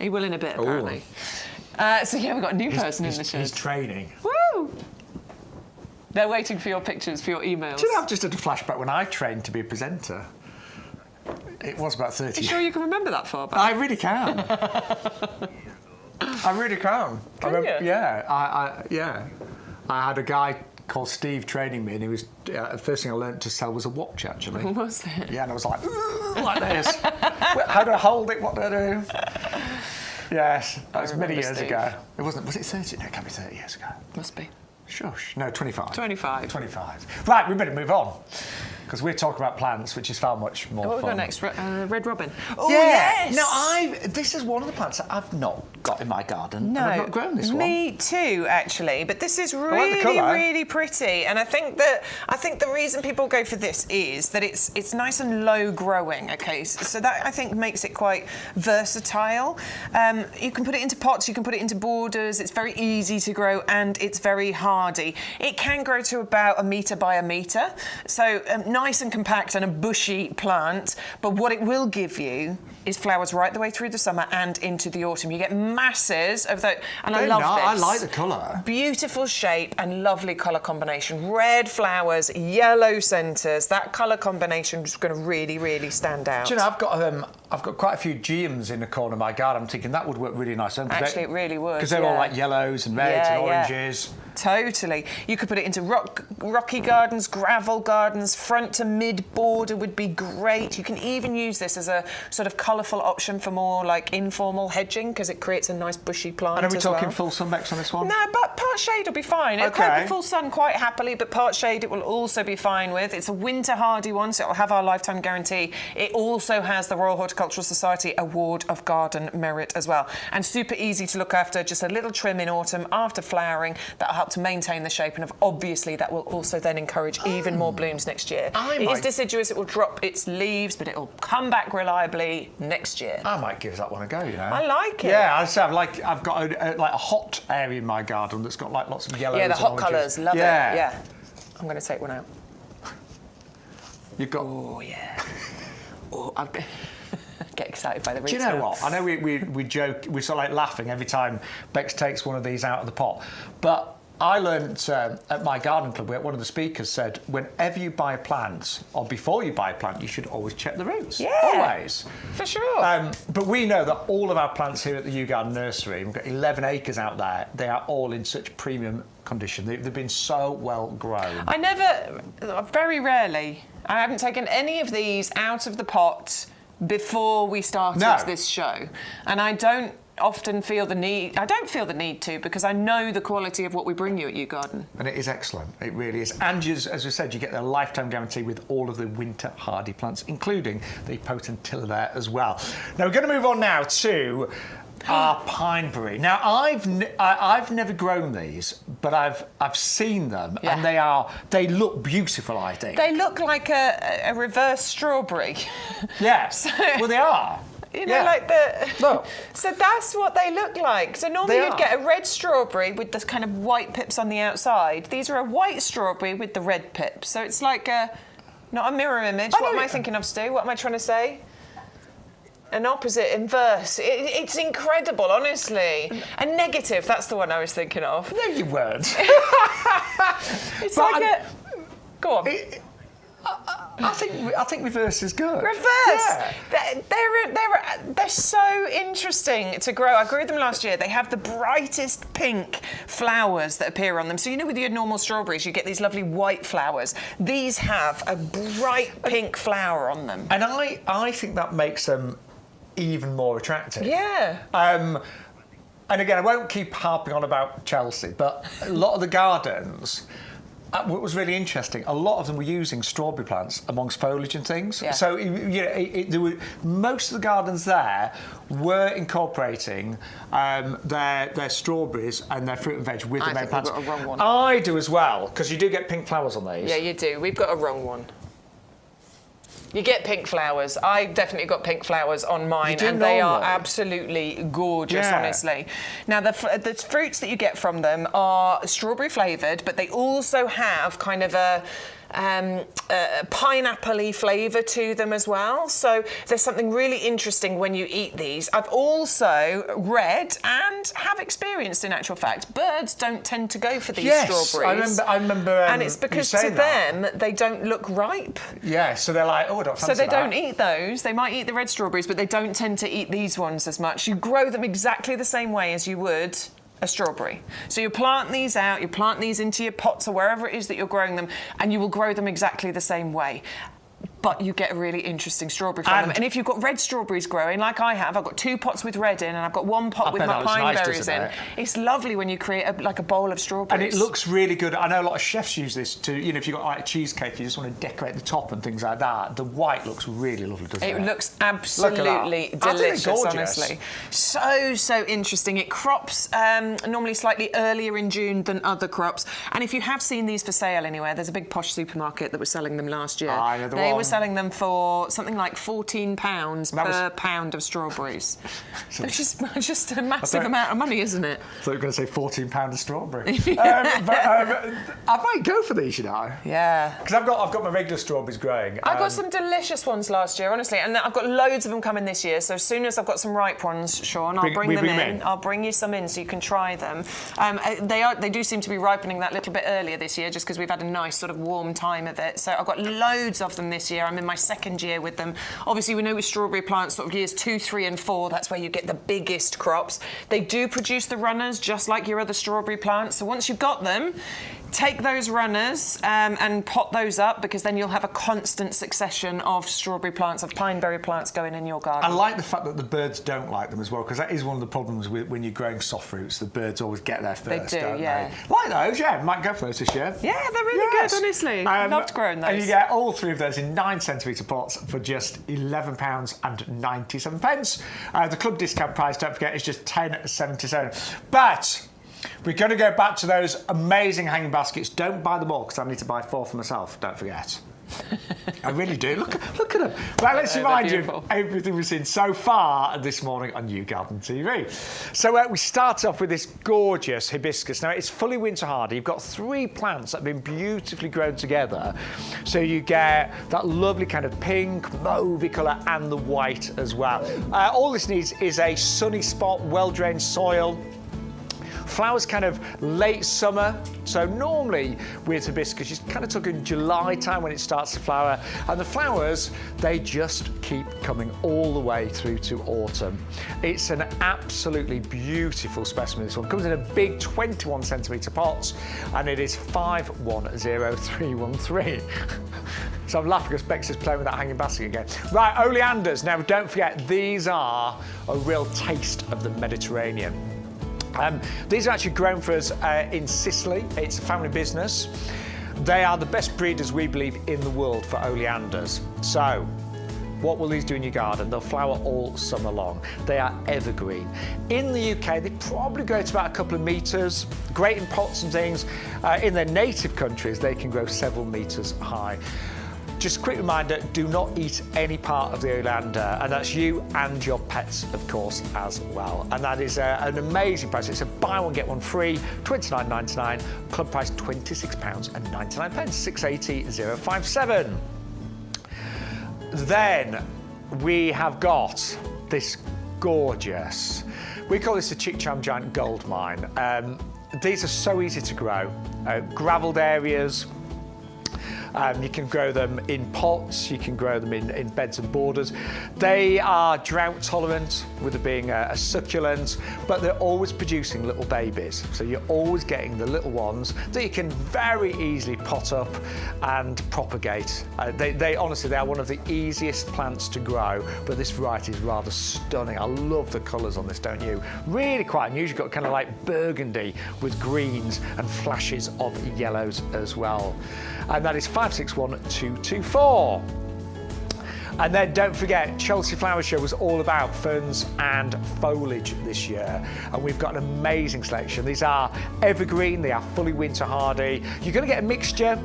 S2: He will in a bit, apparently. So, yeah, we've got a new person in the shed.
S1: He's training.
S2: Woo! They're waiting for your pictures, for your emails.
S1: Do you know, I've just had a flashback when I trained to be a presenter. It was about 30 years.
S2: Are you sure you can remember that far back?
S1: I really can. I really can. Yeah. I had a guy called Steve training me, and he was the first thing I learned to sell was a watch, actually.
S2: Was it?
S1: Yeah, and I was like this. How do I hold it? What do I do? Yes, that was many years ago. It wasn't. Was it 30? No, it can't be 30 years ago.
S2: Must be.
S1: Shush. No, 25.
S2: 25.
S1: 25. Right, we better move on. Because we're talking about plants, which is far much more
S2: What
S1: fun.
S2: have we got next? Red robin. Oh,
S1: yeah.
S2: yes!
S1: No, this is one of the plants that I've not got in my garden.
S2: No,
S1: and I've not grown this one.
S2: Me too, actually. But this is really,
S1: like the colour.
S2: really pretty. And I think the reason people go for this is that it's nice and low growing. Okay, so that I think makes it quite versatile. You can put it into pots, you can put it into borders. It's very easy to grow and it's very hardy. It can grow to about 1 metre by 1 metre. So nice and compact and a bushy plant. But what it will give you is flowers right the way through the summer and into the autumn. You get masses of that, and I love this.
S1: I like the colour.
S2: Beautiful shape and lovely colour combination. Red flowers, yellow centres. That colour combination is going to really, really stand out.
S1: Do you know, I've got quite a few geums in the corner of my garden. I'm thinking that would work really nice.
S2: Actually, it really would.
S1: Because they're all like yellows and reds and oranges.
S2: Yeah. Totally. You could put it into rocky gardens, gravel gardens, front to mid border would be great. You can even use this as a sort of colourful option for more like informal hedging because it creates a nice bushy plant.
S1: And are we talking
S2: well.
S1: full sun Bex on this one?
S2: No, but part shade will be fine. It'll cope with full sun quite happily, but part shade it will also be fine with. It's a winter hardy one, so it'll have our lifetime guarantee. It also has the Royal Horticultural Society Award of Garden Merit as well. And super easy to look after, just a little trim in autumn after flowering. That'll help to maintain the shape, and obviously that will also then encourage even more blooms next year. It is deciduous, it will drop its leaves, but it'll come back reliably next year.
S1: I might give that one a go, you know.
S2: I like it.
S1: Yeah, I've got a hot area in my garden that's got like lots of yellows.
S2: Yeah, the hot
S1: oranges.
S2: colours, love it. Yeah. I'm going to take one out.
S1: You've got...
S2: Oh, yeah. I've been... Get excited by the roots.
S1: Do you know what? I know we joke, we're sort of like laughing every time Bex takes one of these out of the pot, but I learned at my garden club, one of the speakers said, whenever you buy plants, or before you buy a plant, you should always check the roots.
S2: Yeah.
S1: Always.
S2: For sure.
S1: But we know that all of our plants here at the YouGarden nursery, we've got 11 acres out there, they are all in such premium condition. They've been so well grown.
S2: Very rarely, I haven't taken any of these out of the pot before we started this show. And I don't often feel the need. I don't feel the need to because I know the quality of what we bring you at YouGarden. And
S1: it is excellent. It really is. And as we said, you get the lifetime guarantee with all of the winter hardy plants, including the potentilla there as well. Now we're going to move on now to our pineberry. Now I've never grown these, but I've seen them, and they look beautiful. I think
S2: they look like a reverse strawberry.
S1: Yes. Well, they are.
S2: You know, like Look. So that's what they look like. So normally you'd get a red strawberry with the kind of white pips on the outside. These are a white strawberry with the red pips. So it's like not a mirror image. What am I thinking of, Stu? What am I trying to say? An opposite, inverse. It's incredible, honestly. A negative, that's the one I was thinking of.
S1: No, you weren't.
S2: It's like a... Go on.
S1: I think reverse is good.
S2: Reverse. Yeah. They're so interesting to grow. I grew them last year. They have the brightest pink flowers that appear on them. So you know with your normal strawberries, you get these lovely white flowers. These have a bright pink flower on them.
S1: And I think that makes them even more attractive.
S2: Yeah.
S1: And again, I won't keep harping on about Chelsea, but a lot of the gardens what was really interesting, a lot of them were using strawberry plants amongst foliage and things.
S2: Yeah.
S1: So there were, most of the gardens there were incorporating their strawberries and their fruit and veg with the main plants.
S2: I think we've got a wrong one.
S1: I do as well, because you do get pink flowers on these.
S2: Yeah, you do. We've got a wrong one. You get pink flowers. I definitely got pink flowers on mine, and they are absolutely gorgeous, honestly. Now, the fruits that you get from them are strawberry flavoured, but they also have kind of a pineapple-y flavour to them as well. So there's something really interesting when you eat these. I've also read and have experienced, in actual fact, birds don't tend to go for these strawberries.
S1: I remember.
S2: And it's because to them, they don't look ripe.
S1: Yeah, so they're like, oh, I don't fancy
S2: that. So they don't eat those. They might eat the red strawberries, but they don't tend to eat these ones as much. You grow them exactly the same way as you would a strawberry. So you plant these out, you plant these into your pots or wherever it is that you're growing them, and you will grow them exactly the same way. But you get a really interesting strawberry from them. And if you've got red strawberries growing, like I have, I've got 2 pots with red in, and I've got 1 pot with my pine berries in. It's lovely when you create like a bowl of strawberries.
S1: And it looks really good. I know a lot of chefs use this to, if you've got like a cheesecake, you just want to decorate the top and things like that. The white looks really lovely, doesn't it?
S2: It looks absolutely delicious, honestly. So interesting. It crops normally slightly earlier in June than other crops. And if you have seen these for sale anywhere, there's a big posh supermarket that was selling them last year.
S1: I know the one.
S2: They were selling them for something like £14 per pound of strawberries, which is just a massive amount of money, isn't it?
S1: I thought you were going to say £14 of strawberry. I might go for these,
S2: Yeah.
S1: Because I've got my regular strawberries growing.
S2: I got some delicious ones last year, honestly, and I've got loads of them coming this year. So as soon as I've got some ripe ones, Shaun, I'll bring them in. I'll bring you some in so you can try them. They do seem to be ripening that little bit earlier this year, just because we've had a nice sort of warm time of it. So I've got loads of them this year. I'm in my second year with them. Obviously, we know with strawberry plants, sort of years 2, 3 and 4, that's where you get the biggest crops. They do produce the runners just like your other strawberry plants. So once you've got them, take those runners and pot those up, because then you'll have a constant succession of strawberry plants, of pineberry plants going in your garden.
S1: I like the fact that the birds don't like them as well, because that is one of the problems when you're growing soft fruits. The birds always get there first, don't they? Like those, yeah. Might go for those this year.
S2: Yeah, they're really good, honestly. Loved growing those.
S1: And you get all 3 of those in 9cm pots for just £11.97. The club discount price, don't forget, is just £10.77. But we're going to go back to those amazing hanging baskets. Don't buy them all, because I need to buy 4 for myself, don't forget. I really do. Look at them. Right, let's remind you of everything we've seen so far this morning on YouGarden TV. So we start off with this gorgeous hibiscus. Now, it's fully winter hardy. You've got 3 plants that have been beautifully grown together. So you get that lovely kind of pink, mauvey colour and the white as well. All this needs is a sunny spot, well-drained soil. Flowers kind of late summer, so normally with hibiscus you're kind of talking July time when it starts to flower, and the flowers, they just keep coming all the way through to autumn. It's an absolutely beautiful specimen, this one. Comes in a big 21cm pot, and it is 510313. So I'm laughing because Bex is playing with that hanging basket again. Right, oleanders. Now don't forget, these are a real taste of the Mediterranean. These are actually grown for us in Sicily. It's a family business. They are the best breeders, we believe, in the world for oleanders. So, what will these do in your garden? They'll flower all summer long. They are evergreen. In the UK, they probably grow to about a couple of metres, great in pots and things. In their native countries, they can grow several metres high. Just a quick reminder, do not eat any part of the oleander, and that's you and your pets, of course, as well. And that is an amazing price. It's a buy one, get one free, £29.99, club price £26.99, £680,057. Then we have got this gorgeous, we call this a Chick Cham Giant Gold Mine. These are so easy to grow, gravelled areas. You can grow them in pots, you can grow them in beds and borders. They are drought tolerant, with it being a succulent, but they're always producing little babies. So you're always getting the little ones that you can very easily pot up and propagate. They honestly, they are one of the easiest plants to grow, but this variety is rather stunning. I love the colours on this, don't you? Really quite unusual. Got kind of like burgundy with greens and flashes of yellows as well. And that is 561224. And then don't forget, Chelsea Flower Show was all about ferns and foliage this year. And we've got an amazing selection. These are evergreen, they are fully winter hardy. You're going to get a mixture.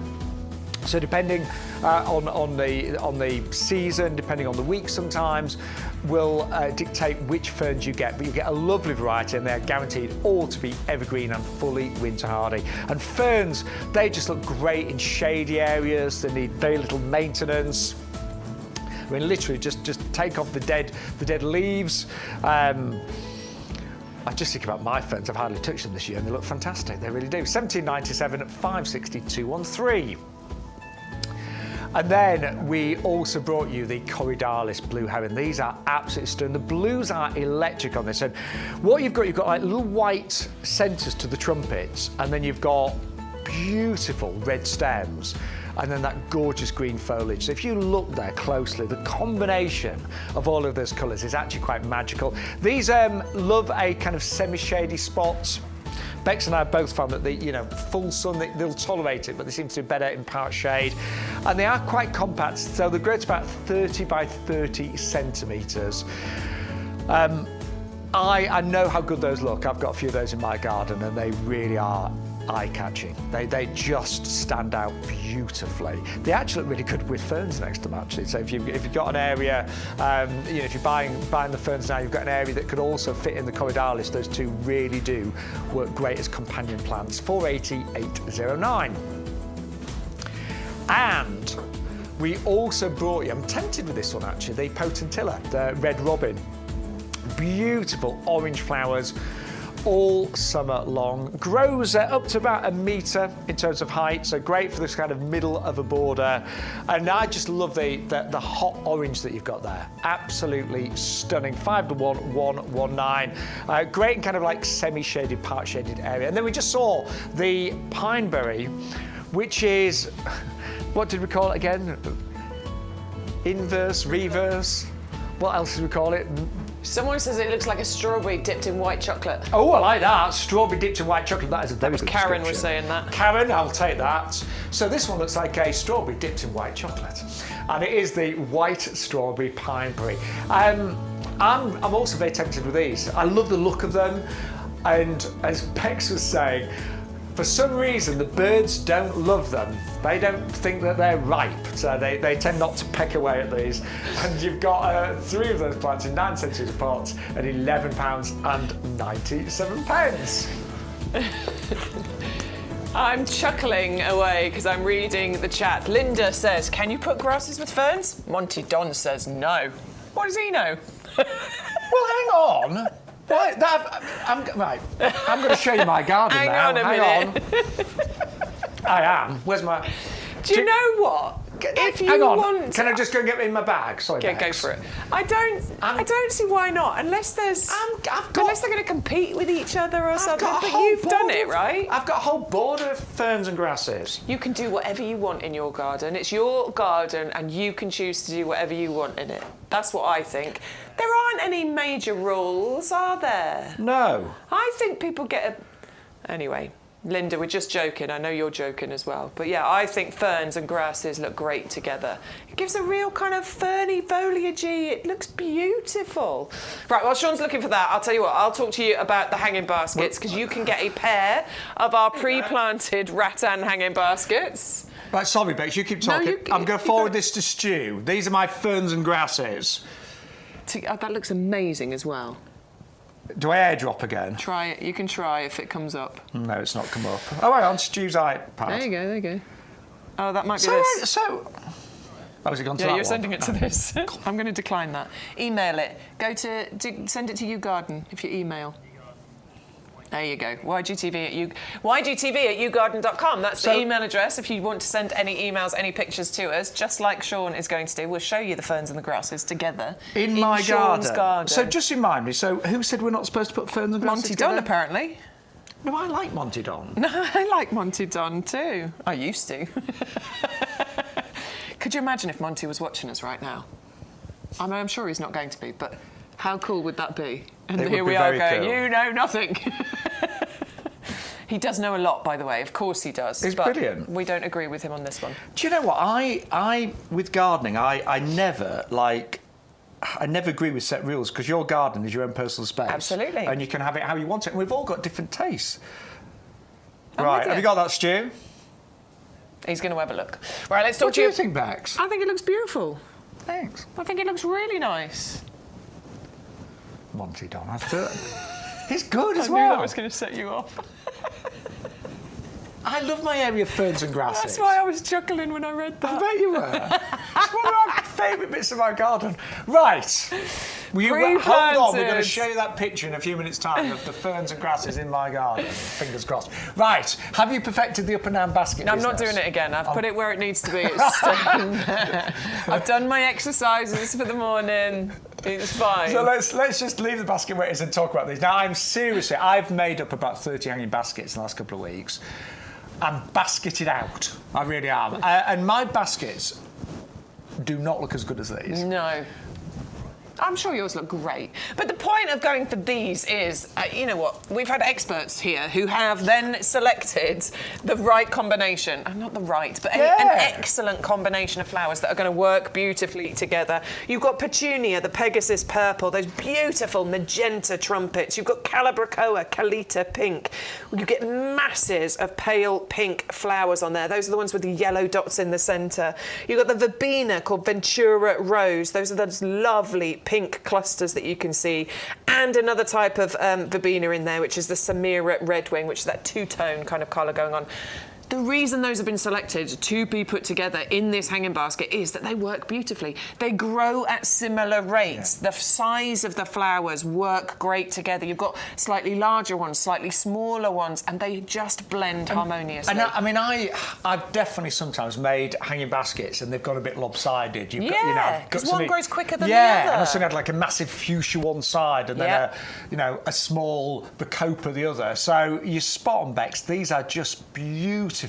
S1: So depending on the season, depending on the week sometimes, will dictate which ferns you get. But you get a lovely variety and they're guaranteed all to be evergreen and fully winter hardy. And ferns, they just look great in shady areas. They need very little maintenance. I mean, literally, just take off the dead leaves. I just think about my ferns. I've hardly touched them this year, and they look fantastic. They really do. 1797 at 56213. And then we also brought you the Coriodalis Blue Heron. These are absolutely stunning. The blues are electric on this. And what you've got like little white centres to the trumpets, and then you've got beautiful red stems, and then that gorgeous green foliage. So if you look there closely, the combination of all of those colours is actually quite magical. These love a kind of semi-shady spots. Bex and I both found that the full sun, they'll tolerate it, but they seem to do better in part shade. And they are quite compact, so they grow to about 30 by 30 centimetres. I know how good those look. I've got a few of those in my garden, and they really are eye-catching. They just stand out beautifully. They actually look really good with ferns next to them, actually. So if you've got an area, if you're buying the ferns now, you've got an area that could also fit in the Coriodalis. Those two really do work great as companion plants. 480,809. And we also brought you, I'm tempted with this one actually, the Potentilla, the Red Robin. Beautiful orange flowers all summer long. Grows up to about 1 metre in terms of height, so great for this kind of middle of a border. And I just love the hot orange that you've got there. Absolutely stunning. 5-1-119. Great in kind of like semi-shaded, part-shaded area. And then we just saw the pineberry, which is, what did we call it again? Inverse, reverse? What else did we call it?
S2: Someone says it looks like a strawberry dipped in white chocolate.
S1: Oh, I like that. Strawberry dipped in white chocolate. That is a very good
S2: Karen
S1: description.
S2: was saying that.
S1: Karen, I'll take that. So this one looks like a strawberry dipped in white chocolate. And it is the white strawberry pineberry. I'm also very tempted with these. I love the look of them. And as Bex was saying, for some reason, the birds don't love them. They don't think that they're ripe, so they tend not to peck away at these. And you've got 3 of those plants in 9 centimetre pots at £11.97.
S2: I'm chuckling away because I'm reading the chat. Linda says, can you put grasses with ferns? Monty Don says no. What does he know?
S1: Well, hang on. Right, I'm going to show you my garden
S2: Hang
S1: now.
S2: on a minute.
S1: I am. Where's my...
S2: Do you know what? If you
S1: hang on.
S2: want...
S1: Can I just go and get me in my bag? Sorry,
S2: Yeah,
S1: Bex.
S2: go for it. I don't see why not, unless there's... unless they're going to compete with each other or something. But you've done it, right?
S1: I've got a whole border of ferns and grasses.
S2: You can do whatever you want in your garden. It's your garden and you can choose to do whatever you want in it. That's what I think. There aren't any major rules, are there?
S1: No.
S2: I think people get a... Anyway, Linda, we're just joking. I know you're joking as well. But yeah, I think ferns and grasses look great together. It gives a real kind of ferny foliagey. It looks beautiful. Right, while Shaun's looking for that, I'll tell you what, I'll talk to you about the hanging baskets because you can get a pair of our pre-planted rattan hanging baskets.
S1: Right, sorry, Bex, you keep talking. I'm going to forward this to Stu. These are my ferns and grasses.
S2: That looks amazing as well.
S1: Do I airdrop again?
S2: Try it. You can try if it comes up.
S1: No, it's not come up. Oh, hang on, Stu's iPad.
S2: There you go, there you go. Oh, that might be this.
S1: Oh, has it gone to that
S2: you're
S1: one?
S2: sending it to this. I'm going to decline that. Email it. Send it to YouGarden if you email. There you go. YGTV@yougarden.com. That's the email address if you want to send any emails, any pictures to us, just like Shaun is going to do. We'll show you the ferns and the grasses together
S1: in my
S2: Shaun's garden.
S1: So just remind me, so who said we're not supposed to put ferns and grasses together?
S2: Monty Don, apparently.
S1: No, I like Monty Don.
S2: No, I like Monty Don too. I used to. Could you imagine if Monty was watching us right now? I mean, I'm sure he's not going to be, but how cool would that be? And here we are going, cool. You know nothing. He does know a lot, by the way. Of course he does.
S1: He's brilliant.
S2: We don't agree with him on this one.
S1: Do you know what? I with gardening, I never agree with set rules, because your garden is your own personal space.
S2: Absolutely.
S1: And you can have it how you want it. And we've all got different tastes.
S2: I'm
S1: right, have you got that, Stu?
S2: He's going to have a look. Right, let's talk
S1: what
S2: to you.
S1: What do you think, Bex?
S2: I think it looks beautiful.
S1: Thanks.
S2: I think it looks really nice.
S1: Monty Don, he's good as
S2: well. I knew that was going to set you off.
S1: I love my area of ferns and grasses.
S2: That's why I was chuckling when I read that.
S1: I bet you were. It's one of my favourite bits of my garden. Right. Hold on, we're going to show you that picture in a few minutes' time of the ferns and grasses in my garden. Fingers crossed. Right. Have you perfected the up and down basket
S2: No,
S1: business?
S2: I'm not doing it again. I've put it where it needs to be. I've done my exercises for the morning. It's fine.
S1: So let's just leave the basket where it is and talk about these. Now, I've made up about 30 hanging baskets in the last couple of weeks. I'm basketed out. I really am. And my baskets do not look as good as these.
S2: No. I'm sure yours look great. But the point of going for these is, you know what, we've had experts here who have then selected the right combination. Not the right, but an excellent combination of flowers that are going to work beautifully together. You've got petunia, the Pegasus purple, those beautiful magenta trumpets. You've got calabracoa, calita pink. You get masses of pale pink flowers on there. Those are the ones with the yellow dots in the centre. You've got the verbena called Ventura rose. Those are those lovely pink clusters that you can see, and another type of verbena in there, which is the Samira redwing, which is that two-tone kind of colour going on. The reason those have been selected to be put together in this hanging basket is that they work beautifully. They grow at similar rates. Yeah. The size of the flowers work great together. You've got slightly larger ones, slightly smaller ones, and they just blend harmoniously.
S1: And I've definitely sometimes made hanging baskets and they've got a bit lopsided.
S2: Because one grows quicker than the other.
S1: Yeah, and I suddenly had like a massive fuchsia one side and then a small bacopa the other. So you're spot on, Bex. These are just beautiful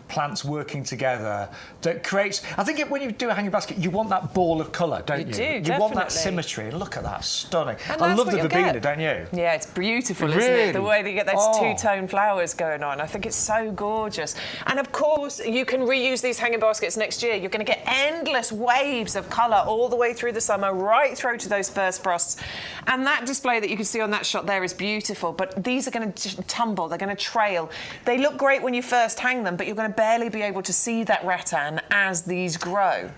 S1: plants working together that creates. I think when you do a hanging basket, you want that ball of colour, don't you?
S2: You do,
S1: You want that symmetry. And look at that, stunning.
S2: And
S1: I love the verbena, don't you?
S2: Yeah, it's beautiful, isn't it? The way they get those two-tone flowers going on. I think it's so gorgeous. And of course, you can reuse these hanging baskets next year. You're going to get endless waves of colour all the way through the summer, right through to those first frosts. And that display that you can see on that shot there is beautiful, but these are going to tumble, they're going to trail. They look great when you first hang them, but you're going to barely be able to see that rattan as these grow.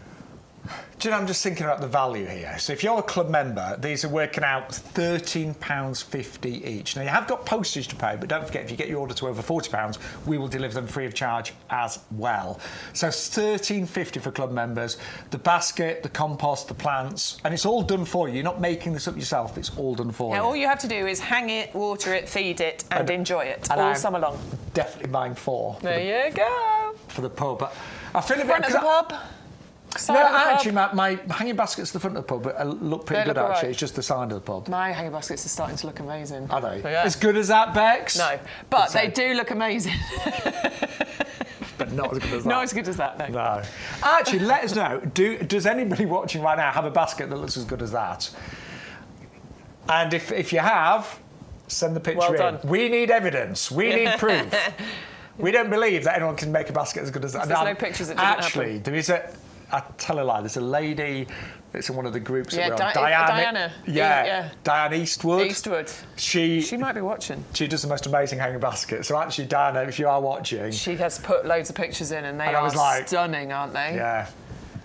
S1: Do you know, I'm just thinking about the value here. So if you're a club member, these are working out £13.50 each. Now, you have got postage to pay, but don't forget, if you get your order to over £40, we will deliver them free of charge as well. So it's £13.50 for club members. The basket, the compost, the plants, and it's all done for you. You're not making this up yourself. It's all done for you.
S2: All you have to do is hang it, water it, feed it, and enjoy it all summer long.
S1: Definitely buying 4.
S2: There you go.
S1: For the pub. But I feel a bit...
S2: Front of the pub.
S1: Actually, my hanging baskets at the front of the pub look pretty good, actually. Right. It's just the side of the pub.
S2: My hanging baskets are starting to look amazing.
S1: Are they? Yeah. As good as that, Bex?
S2: No, but they do look amazing.
S1: But not as good as that.
S2: Not as good as that, no.
S1: No. Actually, let us know. Does anybody watching right now have a basket that looks as good as that? And if you have, send the picture in. We need evidence. We need proof. We don't believe that anyone can make a basket as good as that.
S2: There's no pictures. It didn't
S1: actually,
S2: happen.
S1: There is I tell a lie. There's a lady that's in one of the groups that we're on.
S2: Diana.
S1: Yeah. Diana Eastwood. She
S2: might be watching.
S1: She does the most amazing hanging baskets. So actually, Diana, if you are watching,
S2: she has put loads of pictures in, and they are stunning, aren't they?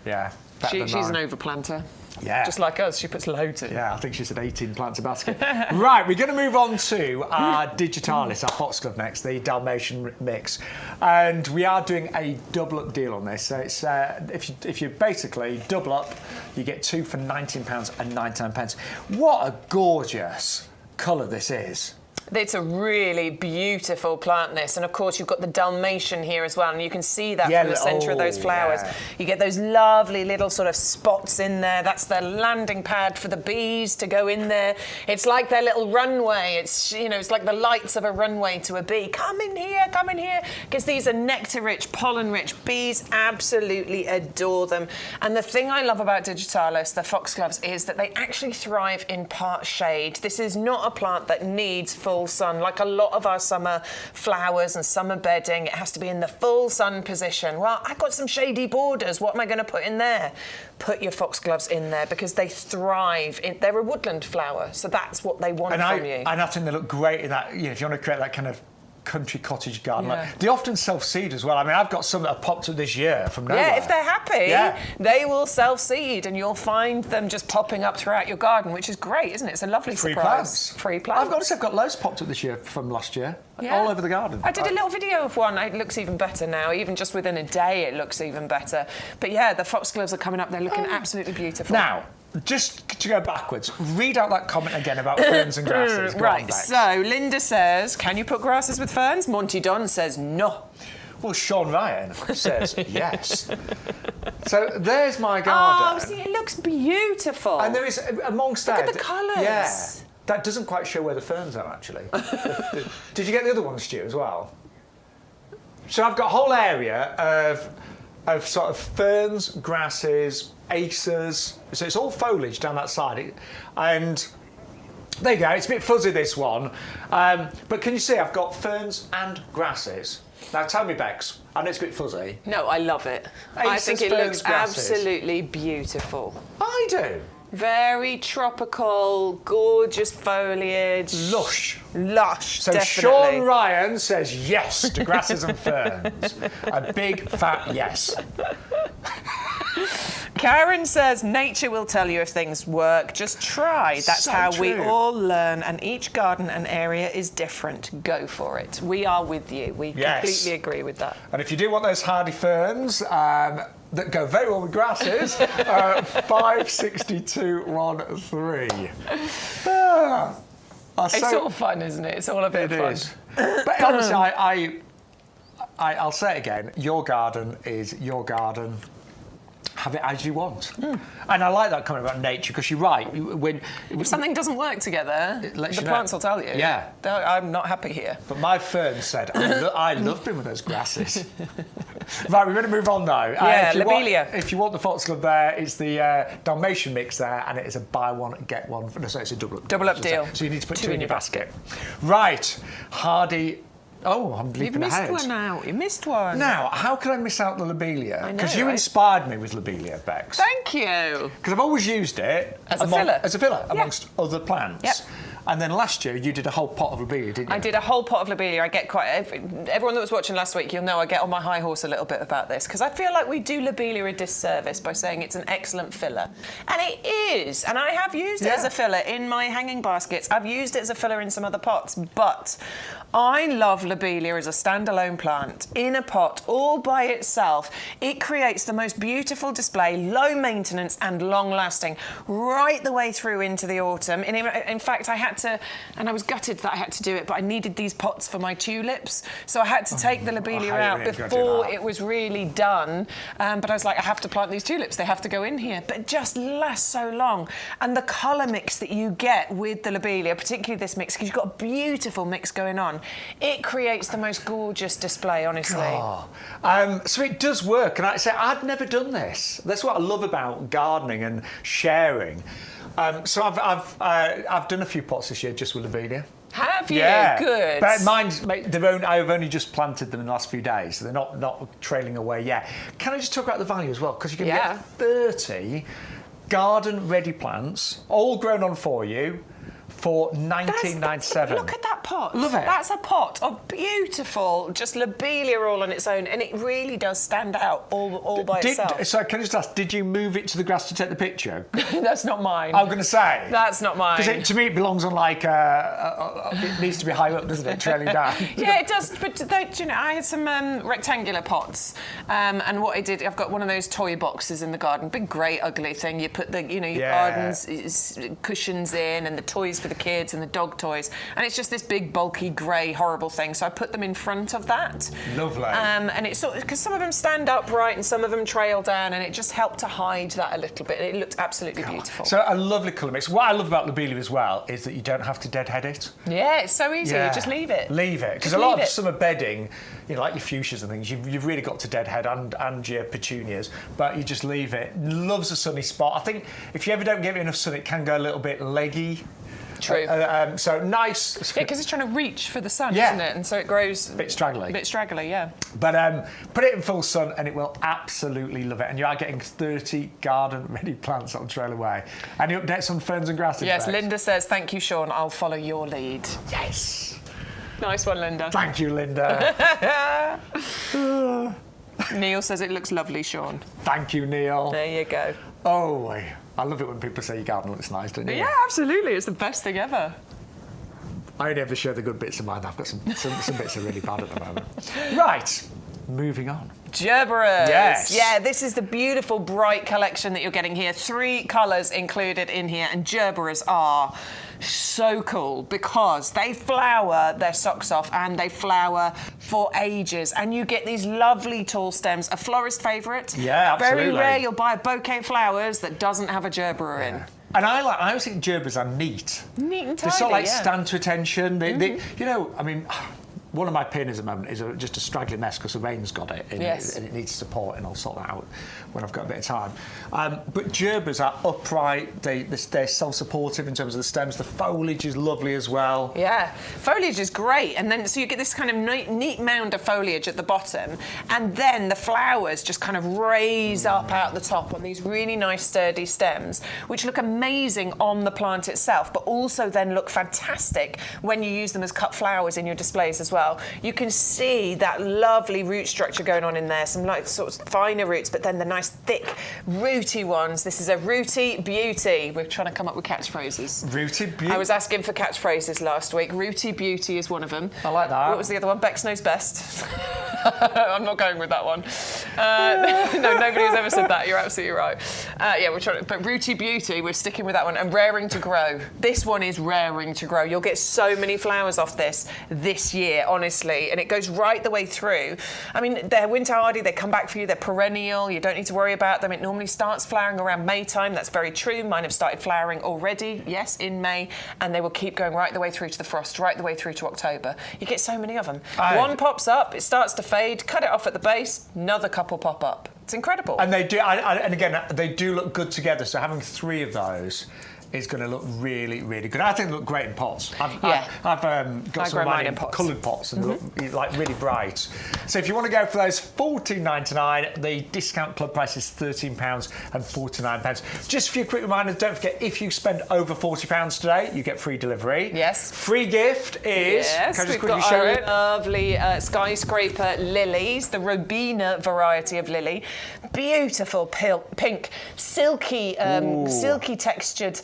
S1: Yeah.
S2: She's an overplanter.
S1: Yeah.
S2: Just like us, she puts loads in.
S1: Yeah, I think she said 18 plants a basket. Right, we're going to move on to our Digitalis, our foxglove next, the Dalmatian mix. And we are doing a double-up deal on this. So it's if you basically double up, you get 2 for £19.99. What a gorgeous colour this is.
S2: It's a really beautiful plant, this. And of course, you've got the Dalmatian here as well. And you can see that from the centre of those flowers.
S1: Yeah.
S2: You get those lovely little sort of spots in there. That's the landing pad for the bees to go in there. It's like their little runway. It's, you know, it's like the lights of a runway to a bee. Come in here, come in here. Because these are nectar-rich, pollen-rich. Bees absolutely adore them. And the thing I love about digitalis, the foxgloves, is that they actually thrive in part shade. This is not a plant that needs full sun. Like a lot of our summer flowers and summer bedding, it has to be in the full sun position. Well, I've got some shady borders. What am I going to put in there? Put your foxgloves in there because they thrive. They're a woodland flower, so that's what they want from you.
S1: And I think they look great in that, you know, if you want to create that kind of country cottage garden.
S2: Yeah.
S1: Like, they often self-seed as well. I mean, I've got some that have popped up this year from nowhere.
S2: Yeah, if they're happy, they will self-seed and you'll find them just popping up throughout your garden, which is great, isn't it? It's a lovely surprise. Free plants.
S1: I've got to say, I've got loads popped up this year from last year. Yeah. All over the garden.
S2: I did a little video of one. It looks even better now. Even just within a day, it looks even better. But yeah, the foxgloves are coming up. They're looking absolutely beautiful.
S1: Now, just to go backwards, read out that comment again about ferns and grasses.
S2: Right, so Linda says, can you put grasses with ferns? Monty Don says no.
S1: Well, Shaun Ryan says yes. So there's my garden.
S2: Oh, see, it looks beautiful.
S1: And there is, amongst that...
S2: Look at the colours.
S1: Yeah. That doesn't quite show where the ferns are, actually. Did you get the other one, Stu, as well? So I've got a whole area of sort of ferns, grasses, acers. So it's all foliage down that side. And there you go. It's a bit fuzzy, this one. But can you see I've got ferns and grasses? Now tell me, Bex, I know it's a bit fuzzy.
S2: No, I love it. I think it looks absolutely beautiful.
S1: I do.
S2: Very tropical, gorgeous foliage.
S1: Lush.
S2: Lush,
S1: so
S2: definitely.
S1: Shaun Ryan says yes to grasses and ferns. A big, fat yes.
S2: Karen says, nature will tell you if things work. Just try. That's
S1: so
S2: how
S1: true.
S2: we all learn, and each garden and area is different. Go for it. We are with you. We completely agree with that.
S1: And if you do want those hardy ferns that go very well with grasses, 56213.
S2: It's all fun, isn't it? It's all a bit fun.
S1: It is. But honestly, I'll say it again. Your garden is your garden. Have it as you want. And I like that comment about nature, because you're right.
S2: If something doesn't work together, the plants will tell you.
S1: Yeah.
S2: I'm not happy here.
S1: But my fern said, I love being with those grasses. Right, we're going to move on now.
S2: Yeah, lobelia.
S1: If you want the foxglove there, it's the Dalmatian mix there, and it is a buy one, get one. No, sorry, it's a double up.
S2: Double up deal.
S1: So you need to put two in your basket. Right, hardy. Oh, I'm leaping ahead.
S2: You missed one now. You missed one.
S1: Now, how could I miss out the lobelia?
S2: I know,
S1: Because you inspired me with lobelia, Bex.
S2: Thank you.
S1: Because I've always used it
S2: as a filler.
S1: As a filler, amongst other plants.
S2: Yep.
S1: And then last year, you did a whole pot of lobelia, didn't you?
S2: I did a whole pot of lobelia. I get quite... Everyone that was watching last week, you'll know I get on my high horse a little bit about this, because I feel like we do lobelia a disservice by saying it's an excellent filler. And it is. And I have used it as a filler in my hanging baskets. I've used it as a filler in some other pots. But I love lobelia as a standalone plant in a pot all by itself. It creates the most beautiful display, low maintenance and long lasting, right the way through into the autumn. And in fact, I had to, and I was gutted that I had to do it, but I needed these pots for my tulips. So I had to take the lobelia out before it was really done. But I was like, I have to plant these tulips. They have to go in here. But it just lasts so long. And the colour mix that you get with the lobelia, particularly this mix, because you've got a beautiful mix going on, it creates the most gorgeous display, honestly.
S1: Oh. So it does work. And I say, I'd never done this. That's what I love about gardening and sharing. So I've done a few pots this year just with lobelia.
S2: Have you?
S1: Yeah.
S2: Good.
S1: But I've only just planted them in the last few days, so they're not trailing away yet. Can I just talk about the value as well? Because you can get 30 garden-ready plants, all grown on for you, for $19.97.
S2: Look at that pot.
S1: Love it.
S2: That's a pot of beautiful, just lobelia all on its own, and it really does stand out all by itself.
S1: So can I just ask, did you move it to the grass to take the picture?
S2: That's not mine.
S1: I'm going to say.
S2: That's not mine.
S1: Because to me it belongs on like, it needs to be high up, doesn't it, trailing down?
S2: Yeah, it does, but you know, I had some rectangular pots, and what I did, I've got one of those toy boxes in the garden, big grey ugly thing. You put the, your garden's cushions in and the toys for the the kids and the dog toys. And it's just this big, bulky, grey, horrible thing. So I put them in front of that.
S1: Lovely.
S2: And it's sort of, because some of them stand upright and some of them trail down, and it just helped to hide that a little bit. It looked absolutely beautiful.
S1: So a lovely colour mix. What I love about lobelia as well is that you don't have to deadhead it.
S2: Yeah, it's so easy. You just leave it.
S1: Leave it. Because a lot of summer bedding, you know, like your fuchsias and things, you've really got to deadhead and your petunias, but you just leave it. Loves a sunny spot. I think if you ever don't give it enough sun, it can go a little bit leggy.
S2: True.
S1: So nice.
S2: Yeah, because it's trying to reach for the sun, isn't it? And so it grows...
S1: A bit straggly.
S2: A bit straggly, yeah.
S1: But put it in full sun and it will absolutely love it. And you are getting 30 garden-ready plants on Trail Away. Any updates on ferns and grasses?
S2: Yes,
S1: Bex?
S2: Linda says, thank you, Shaun. I'll follow your lead.
S1: Yes.
S2: Nice one, Linda.
S1: Thank you, Linda.
S2: Neil says it looks lovely, Shaun.
S1: Thank you, Neil.
S2: There you go.
S1: Oh, I love it when people say your garden looks nice, don't you?
S2: Yeah, absolutely. It's the best thing ever.
S1: I only ever show the good bits of mine. I've got some bits that are really bad at the moment. Right, moving on.
S2: Gerberas.
S1: Yes.
S2: Yeah, this is the beautiful, bright collection that you're getting here. 3 colours included in here, and Gerberas are so cool because they flower their socks off and they flower for ages, and you get these lovely tall stems. A florist favourite.
S1: Yeah, absolutely.
S2: Very rare you'll buy a bouquet of flowers that doesn't have a gerbera in.
S1: And I always think gerbers are neat.
S2: Neat and tidy,
S1: They sort of like stand to attention. They, you know, I mean, one of my peonies at the moment is just a straggly mess because the rain's got it, and it needs support, and I'll sort that out when I've got a bit of time. But gerbers are upright. They're self-supportive in terms of the stems. The foliage is lovely as well.
S2: Yeah, foliage is great, and then so you get this kind of neat mound of foliage at the bottom, and then the flowers just kind of raise up out the top on these really nice sturdy stems, which look amazing on the plant itself, but also then look fantastic when you use them as cut flowers in your displays as well. You can see that lovely root structure going on in there, some like sort of finer roots, but then the nice thick rooty ones. This is a rooty beauty. We're trying to come up with catchphrases.
S1: Rooty beauty.
S2: I was asking for catchphrases last week. Rooty beauty is one of them.
S1: I like that.
S2: What was the other one? Bex knows best. I'm not going with that one. No, nobody has ever said that. You're absolutely right. Yeah, we're trying to, but rooty beauty, we're sticking with that one. And raring to grow. This one is raring to grow. You'll get so many flowers off this year, honestly, and it goes right the way through. I mean, they're winter hardy, they come back for you, they're perennial, you don't need to worry about them. It normally starts flowering around May time, that's very true. Mine have started flowering already, yes, in May, and they will keep going right the way through to the frost, right the way through to October. You get so many of them. One pops up, it starts to fade, cut it off at the base, another couple pop up. It's incredible.
S1: And they do, and again, they do look good together, so having 3 of those is going to look really, really good. I think they look great in pots. I've got some of mine in coloured pots and they look like really bright. So if you want to go for those, $14.99. The discount club price is £13.49. Just a few quick reminders. Don't forget, if you spend over £40 today, you get free delivery.
S2: Yes.
S1: Free gift is.
S2: Yes,
S1: can I just
S2: we've
S1: quickly
S2: got
S1: show
S2: our
S1: you?
S2: lovely skyscraper lilies, the Robina variety of lily. Beautiful pink, silky textured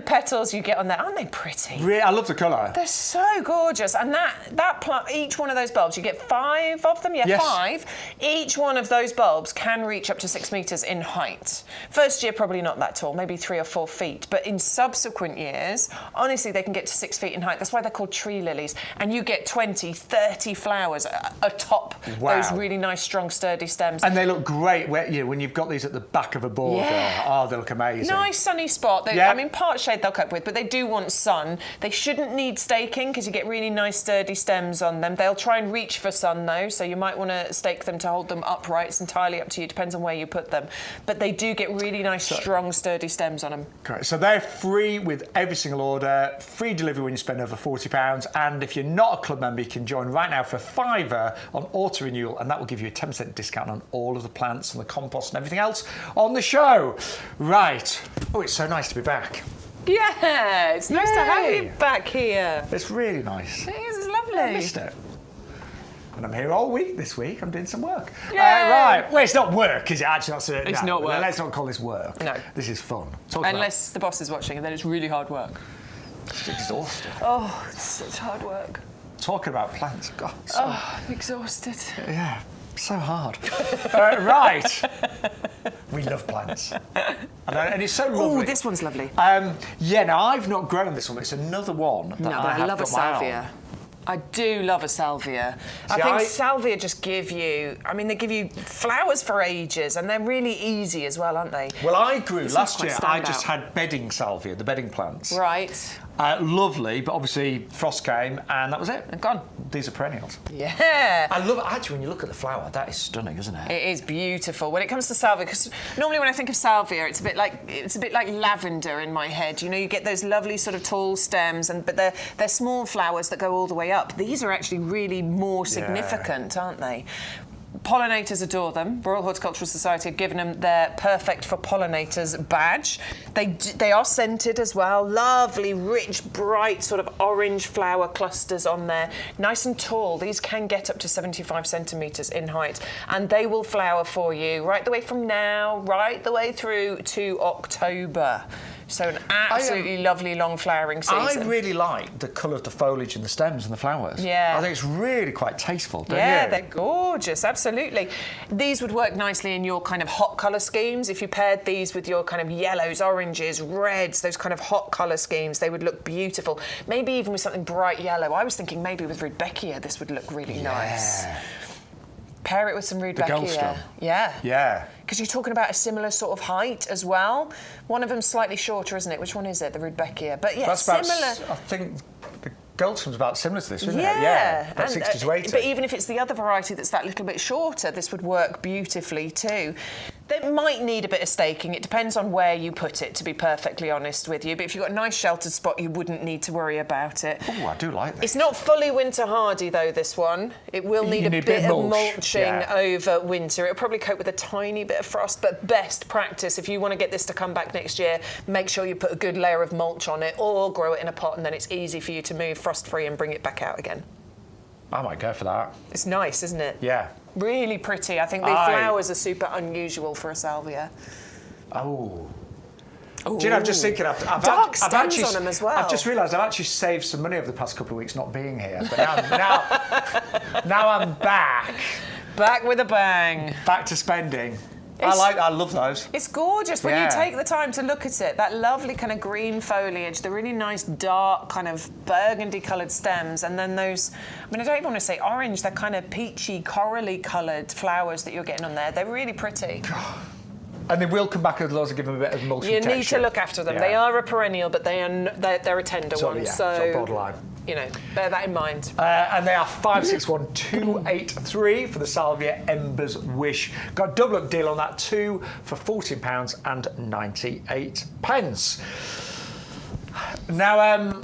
S2: petals you get on there. Aren't they pretty?
S1: Really, I love the colour.
S2: They're so gorgeous. And that plant, each one of those bulbs, you get 5 of them. Yeah, yes. 5. Each one of those bulbs can reach up to 6 metres in height. First year, probably not that tall, maybe 3 or 4 feet. But in subsequent years, honestly, they can get to 6 feet in height. That's why they're called tree lilies. And you get 20, 30 flowers atop those really nice, strong, sturdy stems.
S1: And they look great when you've got these at the back of a border. Yeah. Oh, they look amazing.
S2: Nice sunny spot. I mean, part shade they'll cope with, but they do want sun. They shouldn't need staking because you get really nice sturdy stems on them. They'll try and reach for sun though, so you might want to stake them to hold them upright. It's entirely up to you, depends on where you put them. But they do get really nice, strong, sturdy stems on them. Correct.
S1: So they're free with every single order, free delivery when you spend over £40, and if you're not a club member, you can join right now for £5 on auto renewal, and that will give you a 10% discount on all of the plants and the compost and everything else on the show. Right. Oh, it's so nice to be back.
S2: Yeah, it's nice to have you back here.
S1: It's really nice.
S2: It is, it's lovely.
S1: I missed it. And I'm here all week this week. I'm doing some work. Right. Well, it's not work, is it? Actually,
S2: it's not work.
S1: Let's not call this work.
S2: No.
S1: This is fun.
S2: Unless the boss is watching, and then it's really hard work.
S1: It's exhausting.
S2: Oh, it's such hard work.
S1: Talking about plants, God.
S2: I'm exhausted.
S1: Yeah. So hard. Right. We love plants. And it's so lovely.
S2: Oh, this one's lovely.
S1: Yeah, now I've not grown this one, but it's another one that
S2: I love a salvia. I do love a salvia. I think salvia just give you, I mean, they give you flowers for ages, and they're really easy as well, aren't they?
S1: Well, I grew last year, I just had bedding salvia, the bedding plants.
S2: Right.
S1: Lovely, but obviously frost came and that was it.
S2: And gone.
S1: These are perennials.
S2: Yeah.
S1: I love it. Actually, when you look at the flower, that is stunning, isn't it?
S2: It is beautiful. When it comes to salvia, because normally when I think of salvia, it's a bit like lavender in my head. You know, you get those lovely sort of tall stems, but they're small flowers that go all the way up. These are actually really more significant, aren't they? Pollinators adore them. Royal Horticultural Society have given them their Perfect for Pollinators badge. They are scented as well. Lovely, rich, bright sort of orange flower clusters on there. Nice and tall. These can get up to 75 centimetres in height. And they will flower for you right the way from now, right the way through to October. So an absolutely lovely long flowering season.
S1: I really like the colour of the foliage and the stems and the flowers.
S2: Yeah.
S1: I think it's really quite tasteful, don't you?
S2: Yeah, they're gorgeous, absolutely. These would work nicely in your kind of hot colour schemes. If you paired these with your kind of yellows, oranges, reds, those kind of hot colour schemes, they would look beautiful. Maybe even with something bright yellow. I was thinking maybe with Rudbeckia this would look really nice. Pair it with some Rudbeckia.
S1: Yeah. Yeah.
S2: Because you're talking about a similar sort of height as well. One of them's slightly shorter, isn't it? Which one is it? The Rudbeckia. But yeah,
S1: that's
S2: similar.
S1: I think the Goldson's about similar to this, isn't it?
S2: Yeah.
S1: About 60 to 80.
S2: But even if it's the other variety that's that little bit shorter, this would work beautifully too. They might need a bit of staking. It depends on where you put it, to be perfectly honest with you. But if you've got a nice sheltered spot, you wouldn't need to worry about it.
S1: Oh, I do like this.
S2: It's not fully winter hardy, though, this one. It will need a bit of mulching over winter. It'll probably cope with a tiny bit of frost, but best practice, if you want to get this to come back next year, make sure you put a good layer of mulch on it or grow it in a pot, and then it's easy for you to move frost-free and bring it back out again.
S1: I might go for that.
S2: It's nice, isn't it?
S1: Yeah.
S2: Really pretty. I think the flowers are super unusual for a salvia.
S1: Oh. Do you know, I'm just thinking, I've
S2: stems on them as well.
S1: I've just realised I've actually saved some money over the past couple of weeks not being here. But now I'm back.
S2: Back with a bang.
S1: Back to spending. I love those.
S2: It's gorgeous when you take the time to look at it. That lovely kind of green foliage, the really nice dark kind of burgundy coloured stems, and then those, I mean, I don't even want to say orange, they're kind of peachy, corally coloured flowers that you're getting on there. They're really pretty.
S1: And they will come back as long as I give them a bit of mulching texture.
S2: You need to look after them. Yeah. They are a perennial, but they're a tender one.
S1: Yeah,
S2: so
S1: sort of borderline.
S2: You know, bear that in mind.
S1: And they are 561283 for the Salvia Embers Wish. Got a double up deal on that too for £14.98. Now,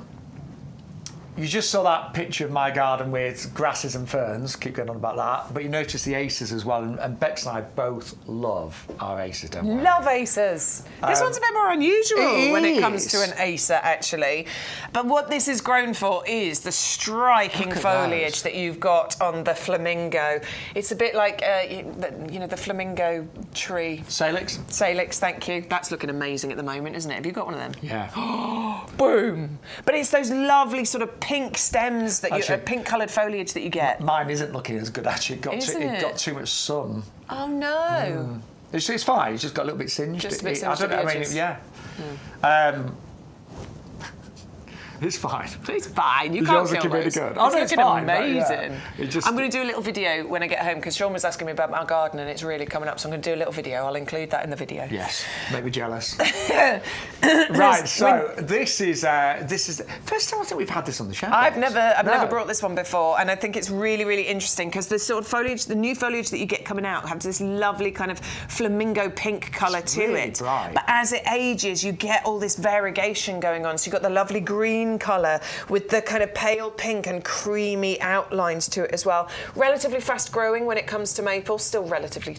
S1: you just saw that picture of my garden with grasses and ferns. Keep going on about that. But you notice the acers as well. And Bex and I both love our acers, don't we?
S2: Love acers. This one's a bit more unusual when it comes to an acer, actually. But what this is grown for is the striking foliage that you've got on the flamingo. It's a bit like, the flamingo tree.
S1: Salix?
S2: Salix, thank you. That's looking amazing at the moment, isn't it? Have you got one of them?
S1: Yeah.
S2: Boom! But it's those lovely sort of pink stems that pink coloured foliage that you get.
S1: Mine isn't looking as good, actually. It got too much sun.
S2: Oh, no.
S1: It's fine. It's just got a little bit singed.
S2: Just a bit singed.
S1: It's fine.
S2: It's fine. You can't feel
S1: really good.
S2: It's looking amazing.
S1: Yeah.
S2: I'm going to do a little video when I get home because Shaun was asking me about my garden and it's really coming up. So I'm going to do a little video. I'll include that in the video.
S1: Yes. Make me jealous. Right. So this is the first time I think we've had this on the show.
S2: I've never brought this one before, and I think it's really, really interesting because the sort of foliage, the new foliage that you get coming out, has this lovely kind of flamingo pink colour to it.
S1: Bright.
S2: But as it ages, you get all this variegation going on. So you've got the lovely green colour with the kind of pale pink and creamy outlines to it as well. Relatively fast growing when it comes to maple, still relatively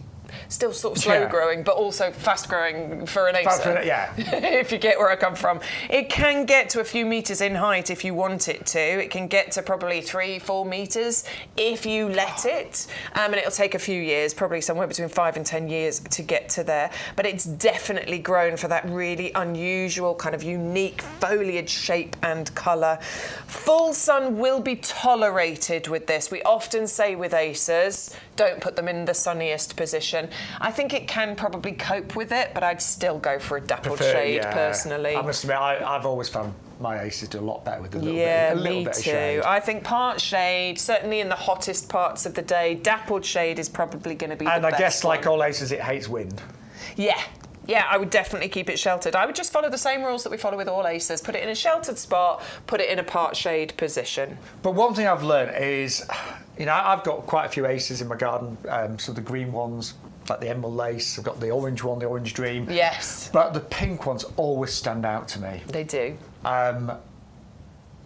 S2: still sort of slow growing, but also fast growing for an acer.
S1: Yeah.
S2: If you get where I come from. It can get to a few metres in height if you want it to. It can get to probably 3-4 metres if you let it. And it'll take a few years, probably somewhere between 5 and 10 years to get to there. But it's definitely grown for that really unusual, kind of unique foliage shape and colour. Full sun will be tolerated with this. We often say with acers, don't put them in the sunniest position. I think it can probably cope with it, but I'd still go for a dappled shade personally.
S1: I must admit, I've always found my acers do a lot better with a little bit of shade.
S2: Me too. I think part shade, certainly in the hottest parts of the day, dappled shade is probably going to be the best.
S1: And I guess, like all acers, it hates wind.
S2: Yeah, I would definitely keep it sheltered. I would just follow the same rules that we follow with all acers. Put it in a sheltered spot, put it in a part shade position.
S1: But one thing I've learned is, you know, I've got quite a few acers in my garden, so the green ones, like the emerald lace, I've got the orange one, the orange dream.
S2: Yes.
S1: But the pink ones always stand out to me.
S2: They do.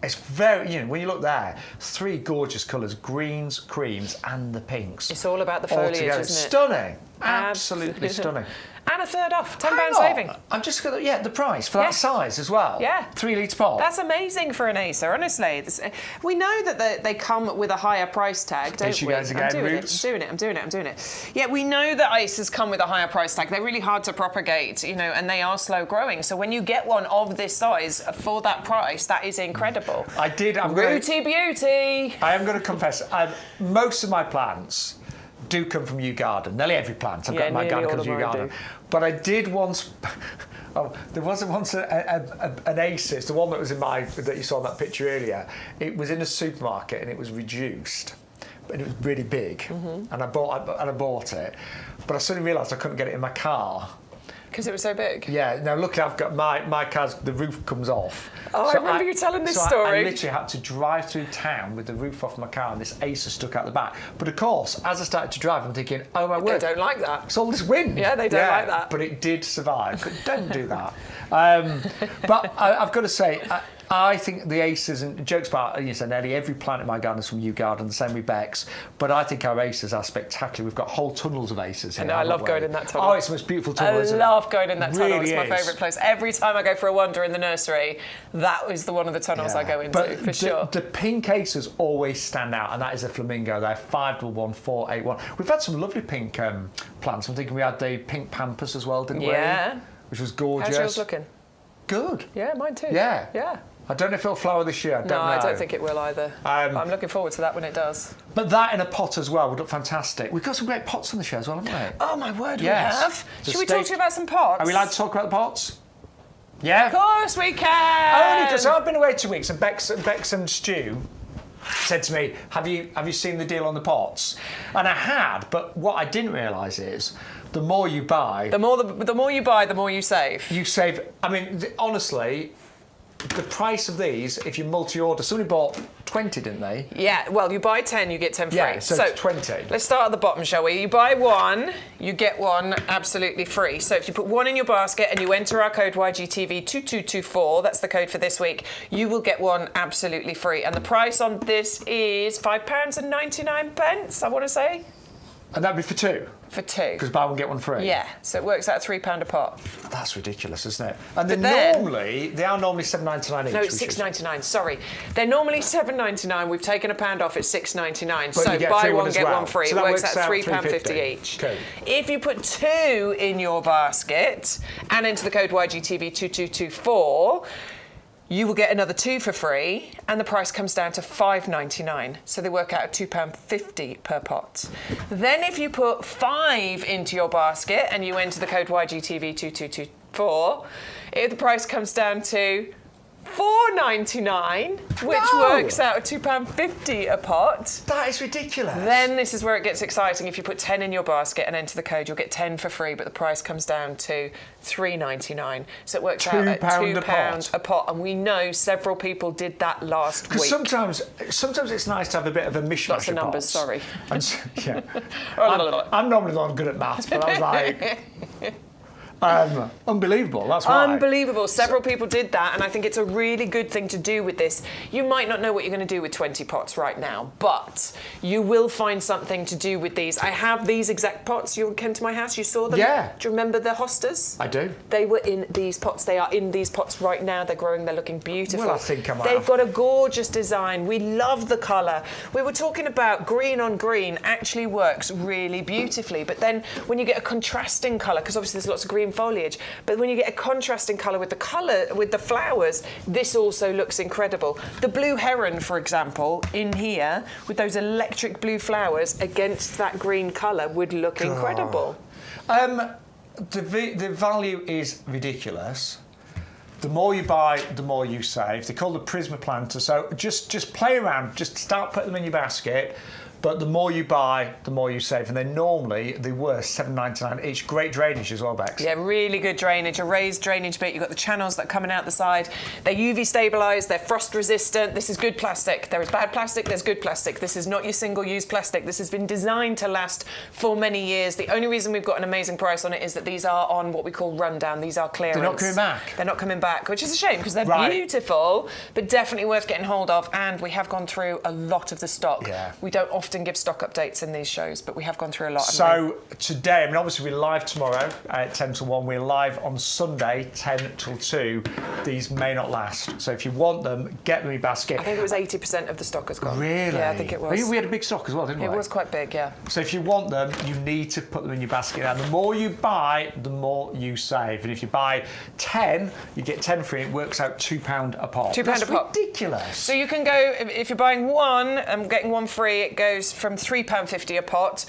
S1: It's very, you know, when you look there, 3 gorgeous colours, greens, creams and the pinks.
S2: It's all about the foliage, isn't it?
S1: Stunning. Absolutely stunning.
S2: And a third off, £10 saving.
S1: I'm just going to, the price for that size as well.
S2: Yeah.
S1: 3 litre pot.
S2: That's amazing for an acer, honestly. We know that they come with a higher price tag, don't we? I'm doing it. Yeah, we know that acers come with a higher price tag. They're really hard to propagate, you know, and they are slow growing. So when you get one of this size for that price, that is incredible. Beauty.
S1: I am going to confess, most of my plants do come from YouGarden. Nearly every plant I've got in my garden comes from YouGarden. But I did once. There wasn't once an acer. It's the one that was that you saw in that picture earlier. It was in a supermarket and it was reduced, and it was really big. And I bought it, but I suddenly realised I couldn't get it in my car.
S2: Because it was so big?
S1: Yeah, now luckily I've got my car's, the roof comes off.
S2: Oh, so I remember you telling this story.
S1: I literally had to drive through town with the roof off my car and this acer stuck out the back. But of course, as I started to drive, I'm thinking, oh my word.
S2: They don't like that.
S1: It's all this wind.
S2: Yeah, they don't like that.
S1: But it did survive. But don't do that. But I've got to say, I think the acers, and jokes apart, you know, nearly every plant in my garden is from YouGarden, the same with Bex, but I think our acers are spectacular. We've got whole tunnels of acers here.
S2: And I love going in that tunnel.
S1: Oh, it's the most beautiful tunnel, isn't it?
S2: I love going in that tunnel.
S1: Really
S2: it's my favourite place. Every time I go for a wander in the nursery, that is one of the tunnels I go into, for sure.
S1: The pink acers always stand out, and that is a flamingo. They're 511, 481. We've had some lovely pink plants. I'm thinking we had the pink pampas as well, didn't we?
S2: Yeah.
S1: Which was gorgeous.
S2: How's yours looking?
S1: Good.
S2: Yeah, mine too.
S1: Yeah.
S2: Yeah.
S1: I don't know if it'll flower this year. I don't know.
S2: I don't think it will either. I'm looking forward to that when it does.
S1: But that in a pot as well would look fantastic. We've got some great pots on the show as well, haven't we?
S2: Oh my word, we have. Should we talk to you about some pots?
S1: Are we allowed to talk about the pots? Yeah.
S2: Of course we can.
S1: Only because I've been away 2 weeks, and Bex and Stu said to me, "Have you seen the deal on the pots?" And I had, but what I didn't realise is, the more you buy,
S2: the more you buy, the more you save.
S1: You save. I mean, honestly, the price of these, if you multi-order, somebody bought 20, didn't they?
S2: Yeah, well, you buy 10, you get 10 free.
S1: Yeah, so 20.
S2: Let's start at the bottom, shall we? You buy one, you get one absolutely free. So if you put one in your basket and you enter our code YGTV2224, that's the code for this week, you will get one absolutely free. And the price on this is £5.99, I want to say.
S1: And that'd be for 2?
S2: For 2.
S1: Because buy one, get one free?
S2: Yeah, so it works out £3 a pot.
S1: That's ridiculous, isn't it? And they are normally $7.99 each.
S2: No, it's £6.99, sorry. They're normally £7.99. We've taken £1 off, it's £6.99.
S1: But
S2: so buy one, get one free.
S1: So
S2: it works out £3.50 each.
S1: Okay.
S2: If you put 2 in your basket and enter the code YGTV2224, you will get another 2 for free, and the price comes down to £5.99. So they work out at £2.50 per pot. Then if you put 5 into your basket and you enter the code YGTV2224, the price comes down to £4.99, which works out at £2.50 a pot.
S1: That is ridiculous.
S2: Then this is where it gets exciting. If you put 10 in your basket and enter the code, you'll get 10 for free, but the price comes down to £3.99. So it works out at £2 a pot. And we know several people did that last week.
S1: Because sometimes it's nice to have a bit of a mishmash.
S2: Lots of numbers, sorry.
S1: And, yeah. I'm normally not good at maths, but I was like... Unbelievable, that's right.
S2: Unbelievable. Several people did that, and I think it's a really good thing to do with this. You might not know what you're going to do with 20 pots right now, but you will find something to do with these. I have these exact pots. You came to my house, you saw them?
S1: Yeah.
S2: Do you remember the hostas?
S1: I do.
S2: They were in these pots. They are in these pots right now. They're growing, they're looking beautiful.
S1: Well, I think I might
S2: They've
S1: have.
S2: got a gorgeous design. We love the colour. We were talking about green on green actually works really beautifully, but then when you get a contrasting colour, because obviously there's lots of green foliage, but when you get a contrasting colour with the flowers, this also looks incredible. The blue heron, for example, in here with those electric blue flowers against that green colour would look incredible.
S1: The value is ridiculous. The more you buy, the more you save. They're called the Prisma planter, so just play around, just start putting them in your basket. But the more you buy, the more you save. And they were $7.99 each. Great drainage as well, Bex.
S2: Yeah, really good drainage. A raised drainage bit. You've got the channels that are coming out the side. They're UV stabilised. They're frost resistant. This is good plastic. There is bad plastic. There's good plastic. This is not your single-use plastic. This has been designed to last for many years. The only reason we've got an amazing price on it is that these are on what we call rundown. These are clearance.
S1: They're not coming back.
S2: They're not coming back, which is a shame because they're beautiful, but definitely worth getting hold of. And we have gone through a lot of the stock.
S1: Yeah.
S2: We don't often give stock updates in these shows, but we have gone through a lot.
S1: So today, I mean, obviously we're live tomorrow at 10 till 1. We're live on Sunday, 10 till 2. These may not last. So if you want them, get them in your basket.
S2: I think it was 80% of the stock has gone.
S1: Really?
S2: Yeah, I think it was.
S1: We had a big stock as well, didn't we?
S2: It was quite big, yeah.
S1: So if you want them, you need to put them in your basket. Now, the more you buy, the more you save. And if you buy 10, you get 10 free. It works out £2 a pop.
S2: £2 a pop.
S1: Ridiculous.
S2: So you can go, if you're buying one and getting one free, it goes from £3.50 a pot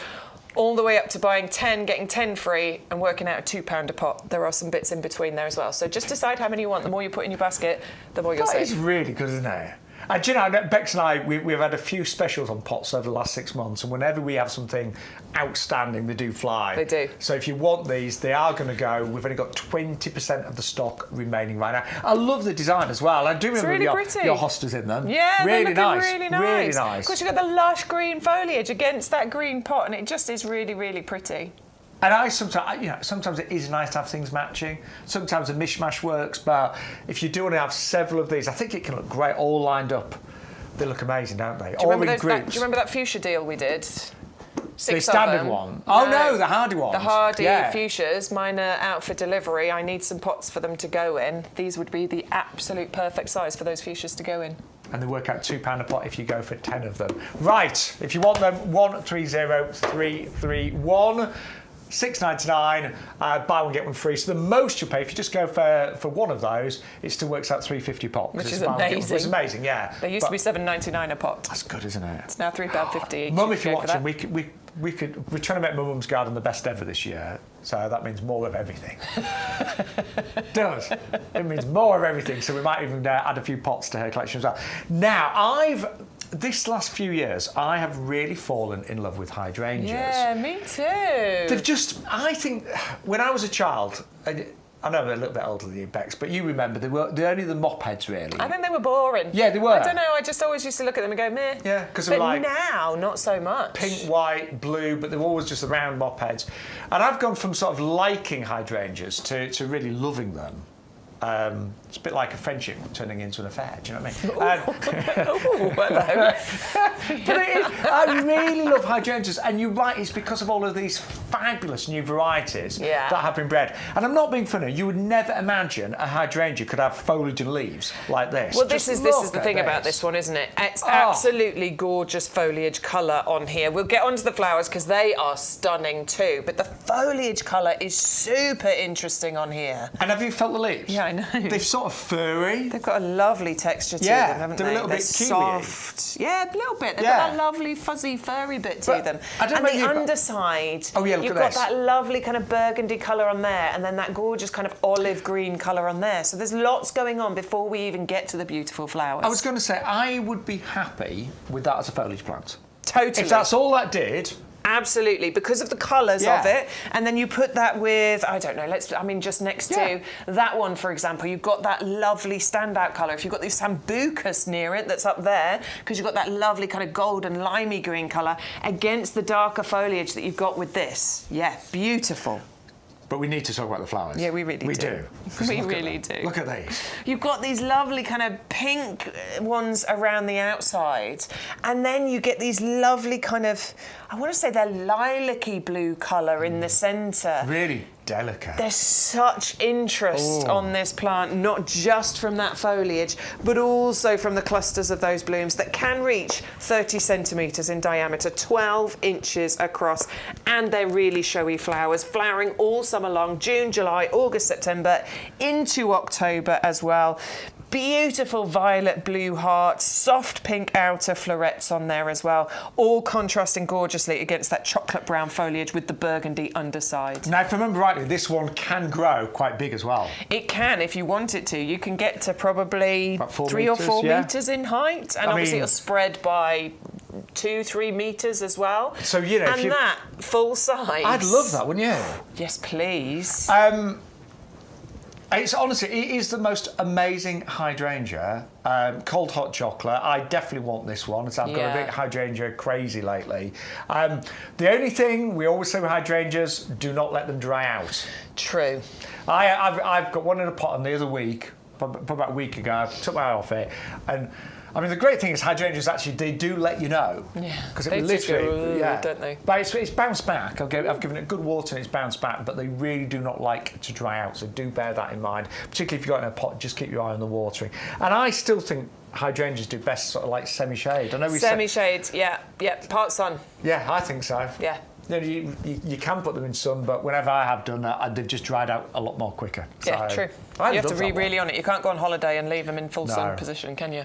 S2: all the way up to buying 10, getting 10 free and working out at £2 a pot. There are some bits in between there as well. So just decide how many you want. The more you put in your basket, the more you'll save.
S1: That is really good, isn't it? And do you know, Bex and I, we've had a few specials on pots over the last 6 months, and whenever we have something outstanding, they do fly.
S2: They do.
S1: So if you want these, they are going to go. We've only got 20% of the stock remaining right now. I love the design as well. I do remember
S2: really
S1: your hostas in them.
S2: Yeah,
S1: really
S2: they're looking
S1: nice.
S2: really nice.
S1: Really nice.
S2: Of course, you've got the lush green foliage against that green pot, and it just is really, really pretty.
S1: And sometimes it is nice to have things matching. Sometimes a mishmash works, but if you do want to have several of these, I think it can look great all lined up. They look amazing, don't they?
S2: Do you remember that fuchsia deal we did?
S1: The standard one. Oh no, the hardy ones.
S2: The hardy fuchsias. Mine are out for delivery. I need some pots for them to go in. These would be the absolute perfect size for those fuchsias to go in.
S1: And they work out £2 a pot if you go for 10 of them. Right, if you want them, 130331. $6.99, buy one get one free. So the most you pay if you just go for one of those, it still works out $3.50 a pot.
S2: Which is amazing.
S1: It's amazing, yeah.
S2: They used to be $7.99 a pot.
S1: That's good, isn't it?
S2: It's now £3.50 each.
S1: Mum, if you're watching, we're trying to make my mum's garden the best ever this year. So that means more of everything. It does. It means more of everything. So we might even add a few pots to her collection as well. Now, this last few years, I have really fallen in love with hydrangeas.
S2: Yeah, me too.
S1: I think, when I was a child, I know I'm a little bit older than you, Bex, but you remember, they're only the mop heads, really.
S2: I think they were boring.
S1: Yeah, they were.
S2: I don't know, I just always used to look at them and go, meh.
S1: Yeah, because
S2: they were like... But now, not so much.
S1: Pink, white, blue, but they were always just the round mop heads. And I've gone from sort of liking hydrangeas to really loving them. It's a bit like a friendship turning into an affair, do you know what I mean?
S2: Hello.
S1: But I really love hydrangeas, and you're right, it's because of all of these fabulous new varieties that have been bred. And I'm not being funny, you would never imagine a hydrangea could have foliage and leaves like this.
S2: Well, this is the thing about this one, isn't it? It's absolutely gorgeous foliage colour on here. We'll get onto the flowers because they are stunning too, but the foliage colour is super interesting on here.
S1: And have you felt the leaves?
S2: Yeah, I know.
S1: They've sort of furry.
S2: They've got a lovely texture to them, haven't they?
S1: They're a little bit
S2: soft. Yeah, a little bit. They've got that lovely fuzzy furry bit to them.
S1: I don't
S2: and the underside, you've got that lovely kind of burgundy colour on there, and then that gorgeous kind of olive green colour on there. So there's lots going on before we even get to the beautiful flowers.
S1: I was going to say, I would be happy with that as a foliage plant.
S2: Totally.
S1: If that's all that did...
S2: Absolutely, because of the colours of it, and then you put that with, I don't know, just next to that one, for example, you've got that lovely standout colour. If you've got the sambucus near it that's up there, because you've got that lovely kind of golden limey green colour against the darker foliage that you've got with this. Yeah, beautiful.
S1: But we need to talk about the flowers.
S2: Yeah, we really do. We really do.
S1: Look at these.
S2: You've got these lovely kind of pink ones around the outside, and then you get these lovely kind of, I want to say they're lilac-y blue colour in the centre.
S1: Really delicate.
S2: There's such interest on this plant, not just from that foliage, but also from the clusters of those blooms that can reach 30 centimetres in diameter, 12 inches across, and they're really showy flowers, flowering all summer long, June, July, August, September, into October as well. Beautiful violet blue hearts, soft pink outer florets on there as well, all contrasting gorgeously against that chocolate brown foliage with the burgundy underside.
S1: Now, if I remember rightly, this one can grow quite big as well.
S2: It can, if you want it to. You can get to probably
S1: about
S2: 3 or 4 metres in height, and obviously it'll spread by 2-3 metres as well.
S1: So, you know,
S2: and that full size.
S1: I'd love that, wouldn't you?
S2: Yes, please.
S1: It's honestly, it is the most amazing hydrangea. Cold hot chocolate. I definitely want this one. So I've got a bit hydrangea crazy lately. The only thing we always say with hydrangeas: do not let them dry out.
S2: True.
S1: I've got one in a pot on the other week, about a week ago. I took my eye off it, and I mean the great thing is hydrangeas actually they do let you know.
S2: Yeah.
S1: Because it literally,
S2: don't they?
S1: But it's bounced back. I've given it good water and it's bounced back, but they really do not like to dry out. So do bear that in mind. Particularly if you've got it in a pot, just keep your eye on the watering. And I still think hydrangeas do best sort of like semi-shade. I know we
S2: semi-shade, yeah, part sun.
S1: Yeah, I think so.
S2: Yeah.
S1: You can put them in sun, but whenever I have done that, they've just dried out a lot more quicker.
S2: Yeah, true. You have to be really on it. You can't go on holiday and leave them in full sun position, can you?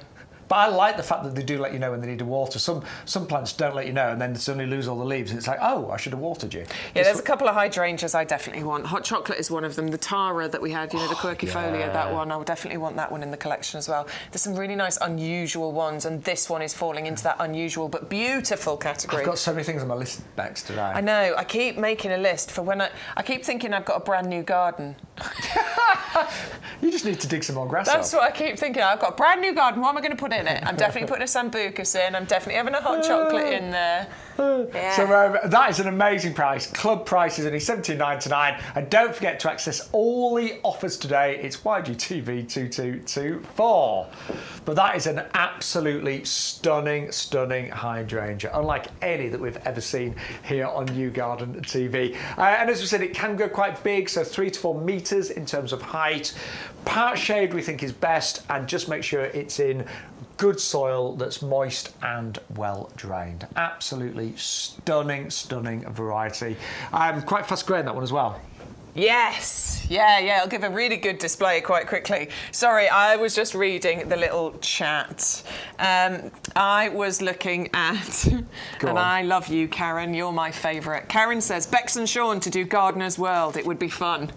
S1: But I like the fact that they do let you know when they need to water. Some plants don't let you know and then suddenly lose all the leaves and it's like, oh, I should have watered you.
S2: Yeah, there's a couple of hydrangeas I definitely want. Hot chocolate is one of them. The Tara that we had, you know, the quercifolia, that one, I would definitely want that one in the collection as well. There's some really nice unusual ones and this one is falling into that unusual but beautiful category.
S1: I've got so many things on my list next today.
S2: I know. I keep making a list for when I keep thinking I've got a brand new garden.
S1: You just need to dig some more grass
S2: That's
S1: up.
S2: what I keep thinking. I've got a brand new garden. What am I going to put in it? I'm definitely putting a sambucus in. I'm definitely having a hot chocolate in there. Yeah.
S1: So that is an amazing price. Club price is only $17.99. And don't forget to access all the offers today. It's YGTV 2224. But that is an absolutely stunning, stunning hydrangea, unlike any that we've ever seen here on YouGarden TV. And as we said, it can go quite big, so 3 to 4 metres in terms of height. Part shade we think is best, and just make sure it's in good soil that's moist and well drained. Absolutely stunning, stunning variety. Quite fast growing, that one as well.
S2: Yes, yeah, it'll give a really good display quite quickly. Sorry, I was just reading the little chat. I was looking at, and I love you, Karen, you're my favourite. Karen says, Bex and Shaun to do Gardener's World, it would be fun.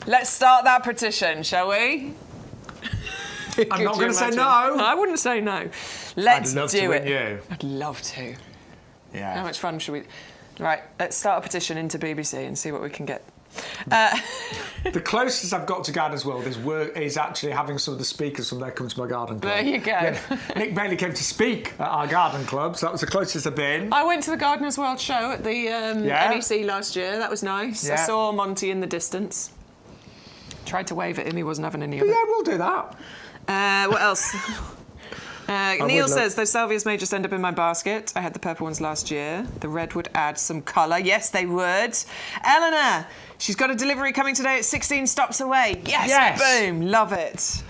S2: Let's start that petition, shall we?
S1: I'm not going to say no.
S2: I wouldn't say no. Let's
S1: I'd love
S2: do
S1: to
S2: it.
S1: win you.
S2: I'd love to.
S1: Yeah.
S2: How much fun should we... Right, let's start a petition into BBC and see what we can get.
S1: The closest I've got to Gardener's World is actually having some of the speakers from there come to my garden club.
S2: There you go.
S1: Yeah. Nick Bailey came to speak at our garden club, so that was the closest I've been.
S2: I went to the Gardener's World show at the NEC last year. That was nice.
S1: Yeah.
S2: I saw Monty in the distance. Tried to wave at him. He wasn't having any of it.
S1: Yeah, we'll do that.
S2: What else? Neil says, those salvias may just end up in my basket. I had the purple ones last year. The red would add some colour. Yes, they would. Eleanor, she's got a delivery coming today at 16 stops away. Yes. Boom. Love it.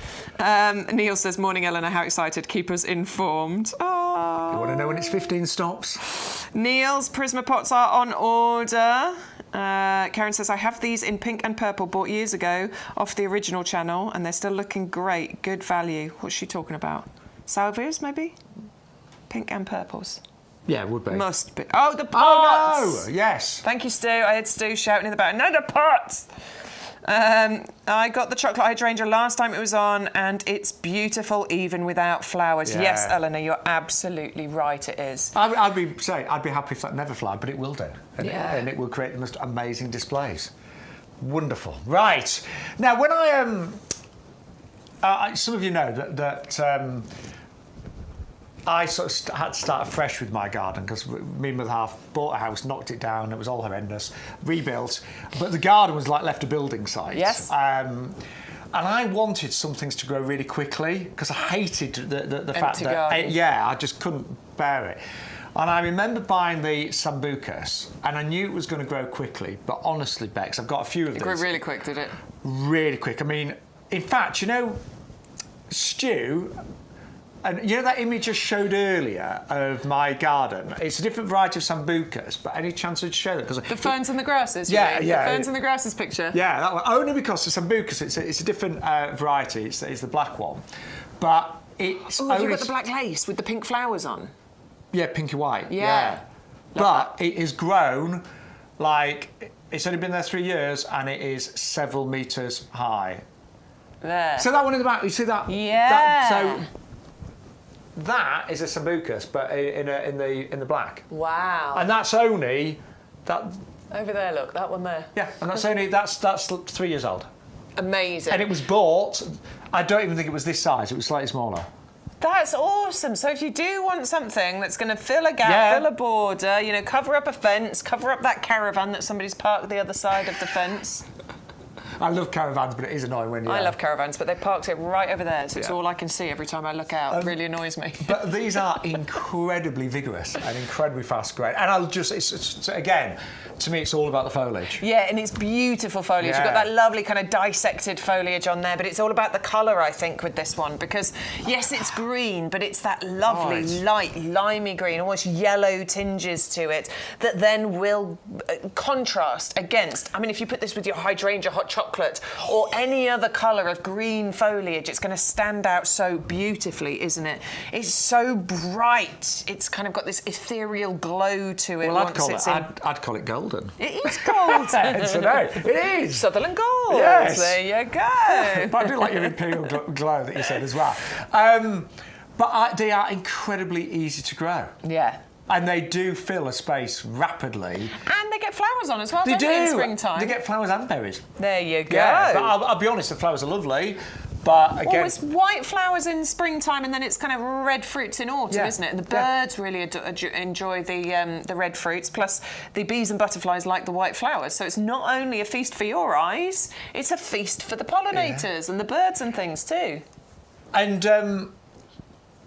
S2: Neil says, morning, Eleanor. How excited. Keep us informed. Oh.
S1: You want to know when it's 15 stops?
S2: Neil's Prisma pots are on order. Karen says, I have these in pink and purple, bought years ago off the original channel, and they're still looking great. Good value. What's she talking about? Salvias, maybe? Pink and purples.
S1: Yeah, it would be.
S2: Must be. Oh, the pots!
S1: Oh, yes.
S2: Thank you, Stu. I had Stu shouting in the back, no, the pots! I got the chocolate hydrangea last time it was on, and it's beautiful even without flowers.
S1: Yeah.
S2: Yes, Eleanor, you're absolutely right, it is.
S1: I'd be happy if that never flowered, but it will do. And it will create the most amazing displays. Wonderful. Right. Now, when I some of you know that I sort of had to start afresh with my garden because me and my half bought a house, knocked it down, it was all horrendous, rebuilt. But the garden was like left a building site.
S2: Yes.
S1: And I wanted some things to grow really quickly because I hated the fact that I just couldn't bear it. And I remember buying the Sambucus, and I knew it was going to grow quickly. But honestly, Bex, I've got a few of these.
S2: It grew really quick, did it?
S1: Really quick. I mean, in fact, you know, Stu, and you know that image I showed earlier of my garden? It's a different variety of Sambucus, but any chance I'd show that?
S2: The ferns and the grasses,
S1: yeah.
S2: The ferns and the grasses picture?
S1: Yeah, that one. Only because the Sambucus, it's a different variety. It's the black one. But it's
S2: have you got the black lace with the pink flowers on?
S1: Yeah, pinky white.
S2: Yeah.
S1: But it has grown, like, it's only been there 3 years, and it is several metres high.
S2: There.
S1: So that one in the back, you see that?
S2: Yeah.
S1: So that is a Sambucus, but in the black.
S2: Wow.
S1: And that's only that.
S2: Over there, look, that one there.
S1: Yeah, and that's 3 years old.
S2: Amazing.
S1: And it was bought. I don't even think it was this size. It was slightly smaller.
S2: That's awesome. So if you do want something that's going to fill a gap, fill a border, you know, cover up a fence, cover up that caravan that somebody's parked the other side of the fence.
S1: I love caravans, but it is annoying when you...
S2: I love caravans, but they parked it right over there, so it's all I can see every time I look out. It really annoys me.
S1: But these are incredibly vigorous and incredibly fast growing. And I'll just, it's again, to me, it's all about the foliage.
S2: Yeah, and it's beautiful foliage.
S1: Yeah.
S2: You've got that lovely kind of dissected foliage on there, but it's all about the colour, I think, with this one, because, yes, it's green, but it's that lovely, light, limey green, almost yellow tinges to it, that then will contrast against... I mean, if you put this with your hydrangea hot chocolate or any other colour of green foliage, it's going to stand out so beautifully, isn't it? It's so bright. It's kind of got this ethereal glow to it.
S1: Well, I'd call it golden.
S2: It is golden.
S1: So no, it is.
S2: Sutherland Gold.
S1: Yes.
S2: There you go.
S1: But I do like your imperial glow that you said as well. But they are incredibly easy to grow.
S2: Yeah.
S1: And they do fill a space rapidly.
S2: And they get flowers on as well,
S1: They
S2: don't
S1: do.
S2: they, in springtime?
S1: They get flowers and berries.
S2: There you go.
S1: Yeah, but I'll be honest, the flowers are lovely. But again...
S2: Well, it's white flowers in springtime and then it's kind of red fruits in autumn, isn't it? And the birds really enjoy the red fruits, plus the bees and butterflies like the white flowers. So it's not only a feast for your eyes, it's a feast for the pollinators and the birds and things too.
S1: And...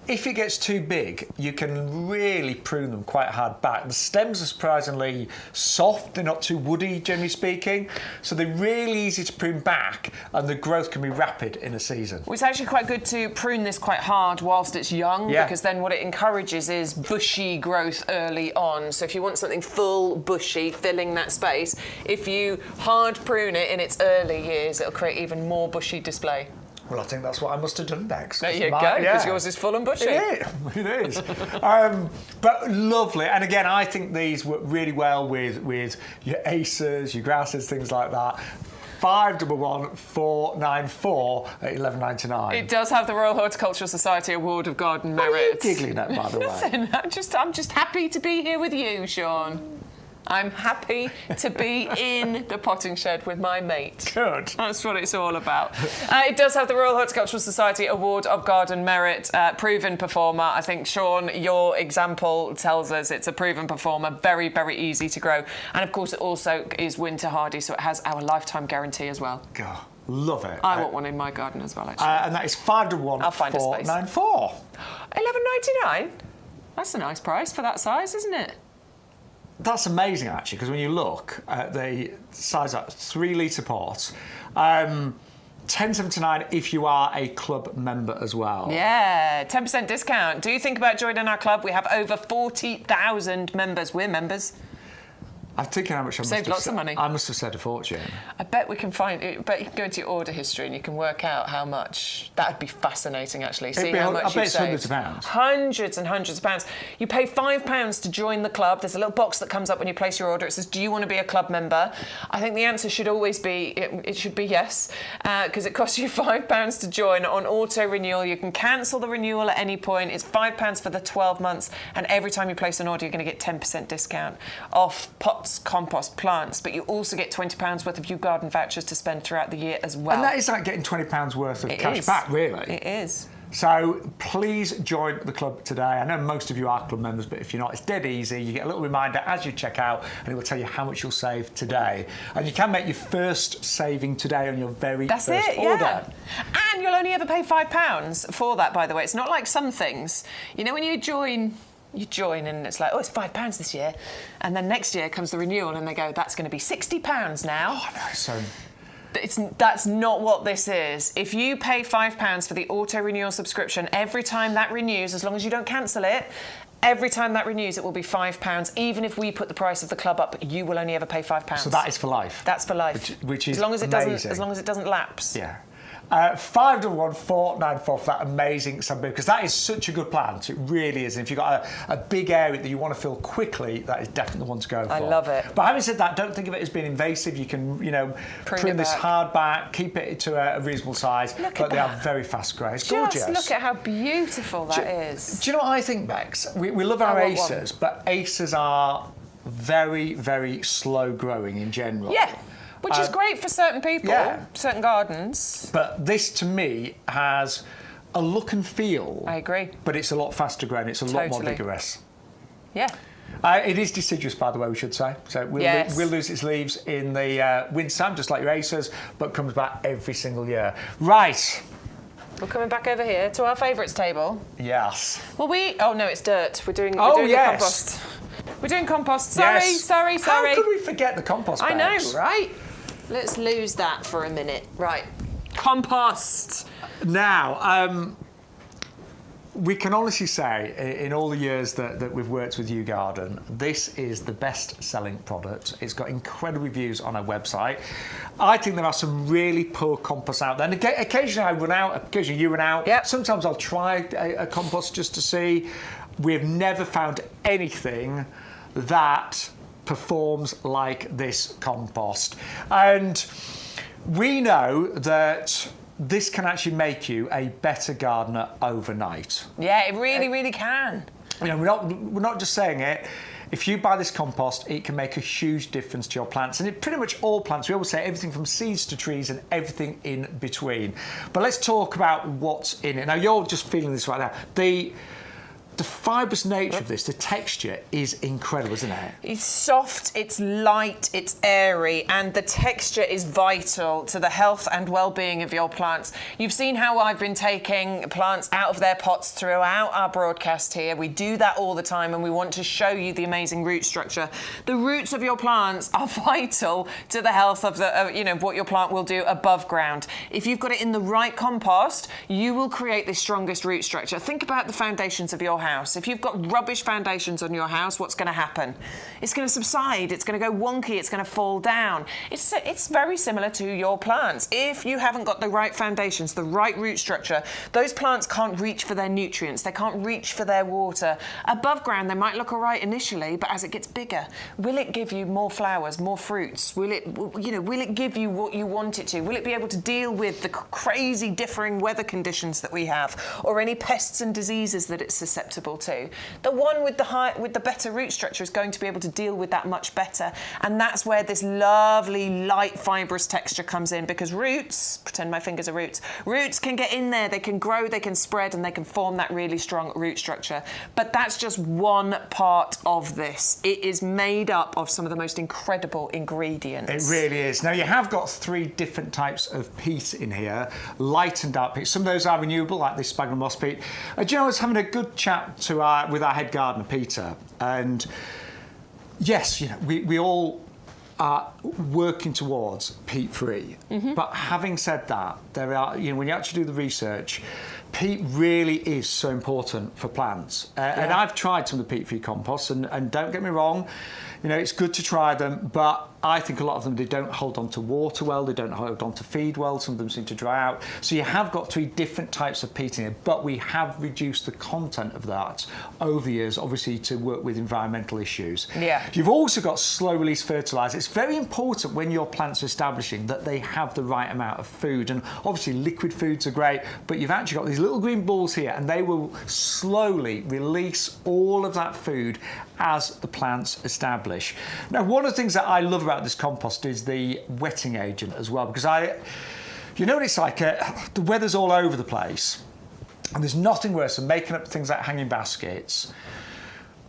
S1: if it gets too big, you can really prune them quite hard back. The stems are surprisingly soft, they're not too woody, generally speaking, so they're really easy to prune back, and the growth can be rapid in a season.
S2: Well, it's actually quite good to prune this quite hard whilst it's young, because then what it encourages is bushy growth early on. So if you want something full, bushy, filling that space, if you hard prune it in its early years, it'll create even more bushy display.
S1: Well, I think that's what I must have done next.
S2: There you go, because yours is full and bushy.
S1: It is. But lovely. And again, I think these work really well with your acers, your grasses, things like that. 511 494 at $11.99.
S2: It does have the Royal Horticultural Society Award of Garden Merit.
S1: What are you giggling at, by the way?
S2: Listen, I'm just happy to be here with you, Shaun. I'm happy to be in the potting shed with my mate.
S1: Good.
S2: That's what it's all about. It does have the Royal Horticultural Society Award of Garden Merit, proven performer. I think, Shaun, your example tells us it's a proven performer, very, very easy to grow. And, of course, it also is winter hardy, so it has our lifetime guarantee as well.
S1: God, love it.
S2: I want one in my garden as well, actually.
S1: And that is 511
S2: I'll find a space.
S1: 494.
S2: $11.99? That's a nice price for that size, isn't it?
S1: That's amazing, actually, because when you look at the size of 3 litre pot, $10.79 if you are a club member as well.
S2: Yeah, 10% discount. Do you think about joining our club? We have over 40,000 members. We're members.
S1: I'm thinking how much I
S2: saved lots of money.
S1: I must have said a fortune.
S2: I bet we can find it. But you can go into your order history and you can work out how much. That would be fascinating, actually. See how much you've saved.
S1: Hundreds of pounds.
S2: Hundreds and hundreds of pounds. You pay £5 to join the club. There's a little box that comes up when you place your order. It says, "Do you want to be a club member?" I think the answer should always be it should be yes, because it costs you £5 to join on auto renewal. You can cancel the renewal at any point. It's £5 for the 12 months, and every time you place an order, you're going to get 10% discount off pots, compost, plants, but you also get £20 worth of YouGarden vouchers to spend throughout the year as well.
S1: And that is like getting £20 worth of cash back, really.
S2: It is.
S1: So please join the club today. I know most of you are club members, but if you're not, it's dead easy. You get a little reminder as you check out, and it will tell you how much you'll save today. And you can make your first saving today on your very first order.
S2: Yeah. And you'll only ever pay £5 for that, by the way. It's not like some things. You know, when you join and it's like, oh, it's £5 this year. And then next year comes the renewal and they go, that's going to be £60 now.
S1: Oh, no, so...
S2: That's not what this is. If you pay £5 for the auto-renewal subscription, every time that renews, as long as you don't cancel it, every time that renews, it will be £5. Even if we put the price of the club up, you will only ever pay £5.
S1: So that is for life?
S2: That's for life.
S1: Which is
S2: as long as it
S1: amazing.
S2: As long as it doesn't lapse.
S1: Yeah. 511-494 for that amazing Sambuca, because that is such a good plant. It really is. And if you've got a big area that you want to fill quickly, that is definitely the one to go for.
S2: I love it.
S1: But having said that, don't think of it as being invasive. You can, you know, prune this hard back, keep it to a reasonable size, but they are very fast growing. It's gorgeous.
S2: Just look at how beautiful that is.
S1: Do you know what I think, Bex? We love our acers, but acers are very, very slow growing in general.
S2: Yeah. Which is great for certain people, certain gardens.
S1: But this, to me, has a look and feel.
S2: I agree.
S1: But it's a lot faster growing. It's a lot more vigorous.
S2: Yeah.
S1: It is deciduous, by the way, we should say. So we'll lose its leaves in the winter time, just like your acers, but comes back every single year. Right.
S2: We're coming back over here to our favourites table.
S1: Yes.
S2: Well, oh, no, it's dirt. We're doing the compost. We're doing compost. Sorry.
S1: How could we forget the compost bags?
S2: I know, right? Let's lose that for a minute. Right. Compost.
S1: Now, we can honestly say, in all the years that we've worked with YouGarden, this is the best-selling product. It's got incredible reviews on our website. I think there are some really poor composts out there. And occasionally I run out, occasionally you run out.
S2: Yep.
S1: Sometimes I'll try a compost just to see. We've never found anything that performs like this compost. And we know that this can actually make you a better gardener overnight.
S2: Yeah, it really, really can.
S1: You know, we're not just saying it. If you buy this compost, it can make a huge difference to your plants. And pretty much all plants, we always say everything from seeds to trees and everything in between. But let's talk about what's in it. Now, you're just feeling this right now. The fibrous nature of this, the texture is incredible, isn't it?
S2: It's soft, it's light, it's airy, and the texture is vital to the health and well-being of your plants. You've seen how I've been taking plants out of their pots throughout our broadcast here. We do that all the time, and we want to show you the amazing root structure. The roots of your plants are vital to the health of what your plant will do above ground. If you've got it in the right compost, you will create the strongest root structure. Think about the foundations of your house. If you've got rubbish foundations on your house, what's going to happen? It's going to subside, it's going to go wonky, it's going to fall down. It's very similar to your plants. If you haven't got the right foundations, the right root structure, those plants can't reach for their nutrients, they can't reach for their water. Above ground, they might look all right initially, but as it gets bigger, will it give you more flowers, more fruits? Will it give you what you want it to? Will it be able to deal with the crazy differing weather conditions that we have, or any pests and diseases that it's susceptible to? The one with the better root structure is going to be able to deal with that much better, and that's where this lovely light fibrous texture comes in, because roots, pretend my fingers are roots can get in there, they can grow, they can spread, and they can form that really strong root structure. But that's just one part of this. It is made up of some of the most incredible ingredients.
S1: It really is. Now, you have got 3 different types of peat in here, light and dark peat. Some of those are renewable, like this sphagnum moss peat. Do you know, I was having a good chat with our head gardener, Peter, and yes, you know, we all are working towards peat-free. But having said that, there are, you know, when you actually do the research, peat really is so important for plants. And I've tried some of the peat-free composts, and don't get me wrong, you know, it's good to try them, but I think a lot of them, they don't hold on to water well, they don't hold on to feed well, some of them seem to dry out. So you have got 3 different types of peat in here, but we have reduced the content of that over the years, obviously to work with environmental issues.
S2: Yeah.
S1: You've also got slow release fertiliser. It's very important when your plants are establishing that they have the right amount of food, and obviously liquid foods are great, but you've actually got these little green balls here, and they will slowly release all of that food as the plants establish. Now, one of the things that I love about this compost is the wetting agent as well, because you know what it's like, the weather's all over the place, And there's nothing worse than making up things like hanging baskets.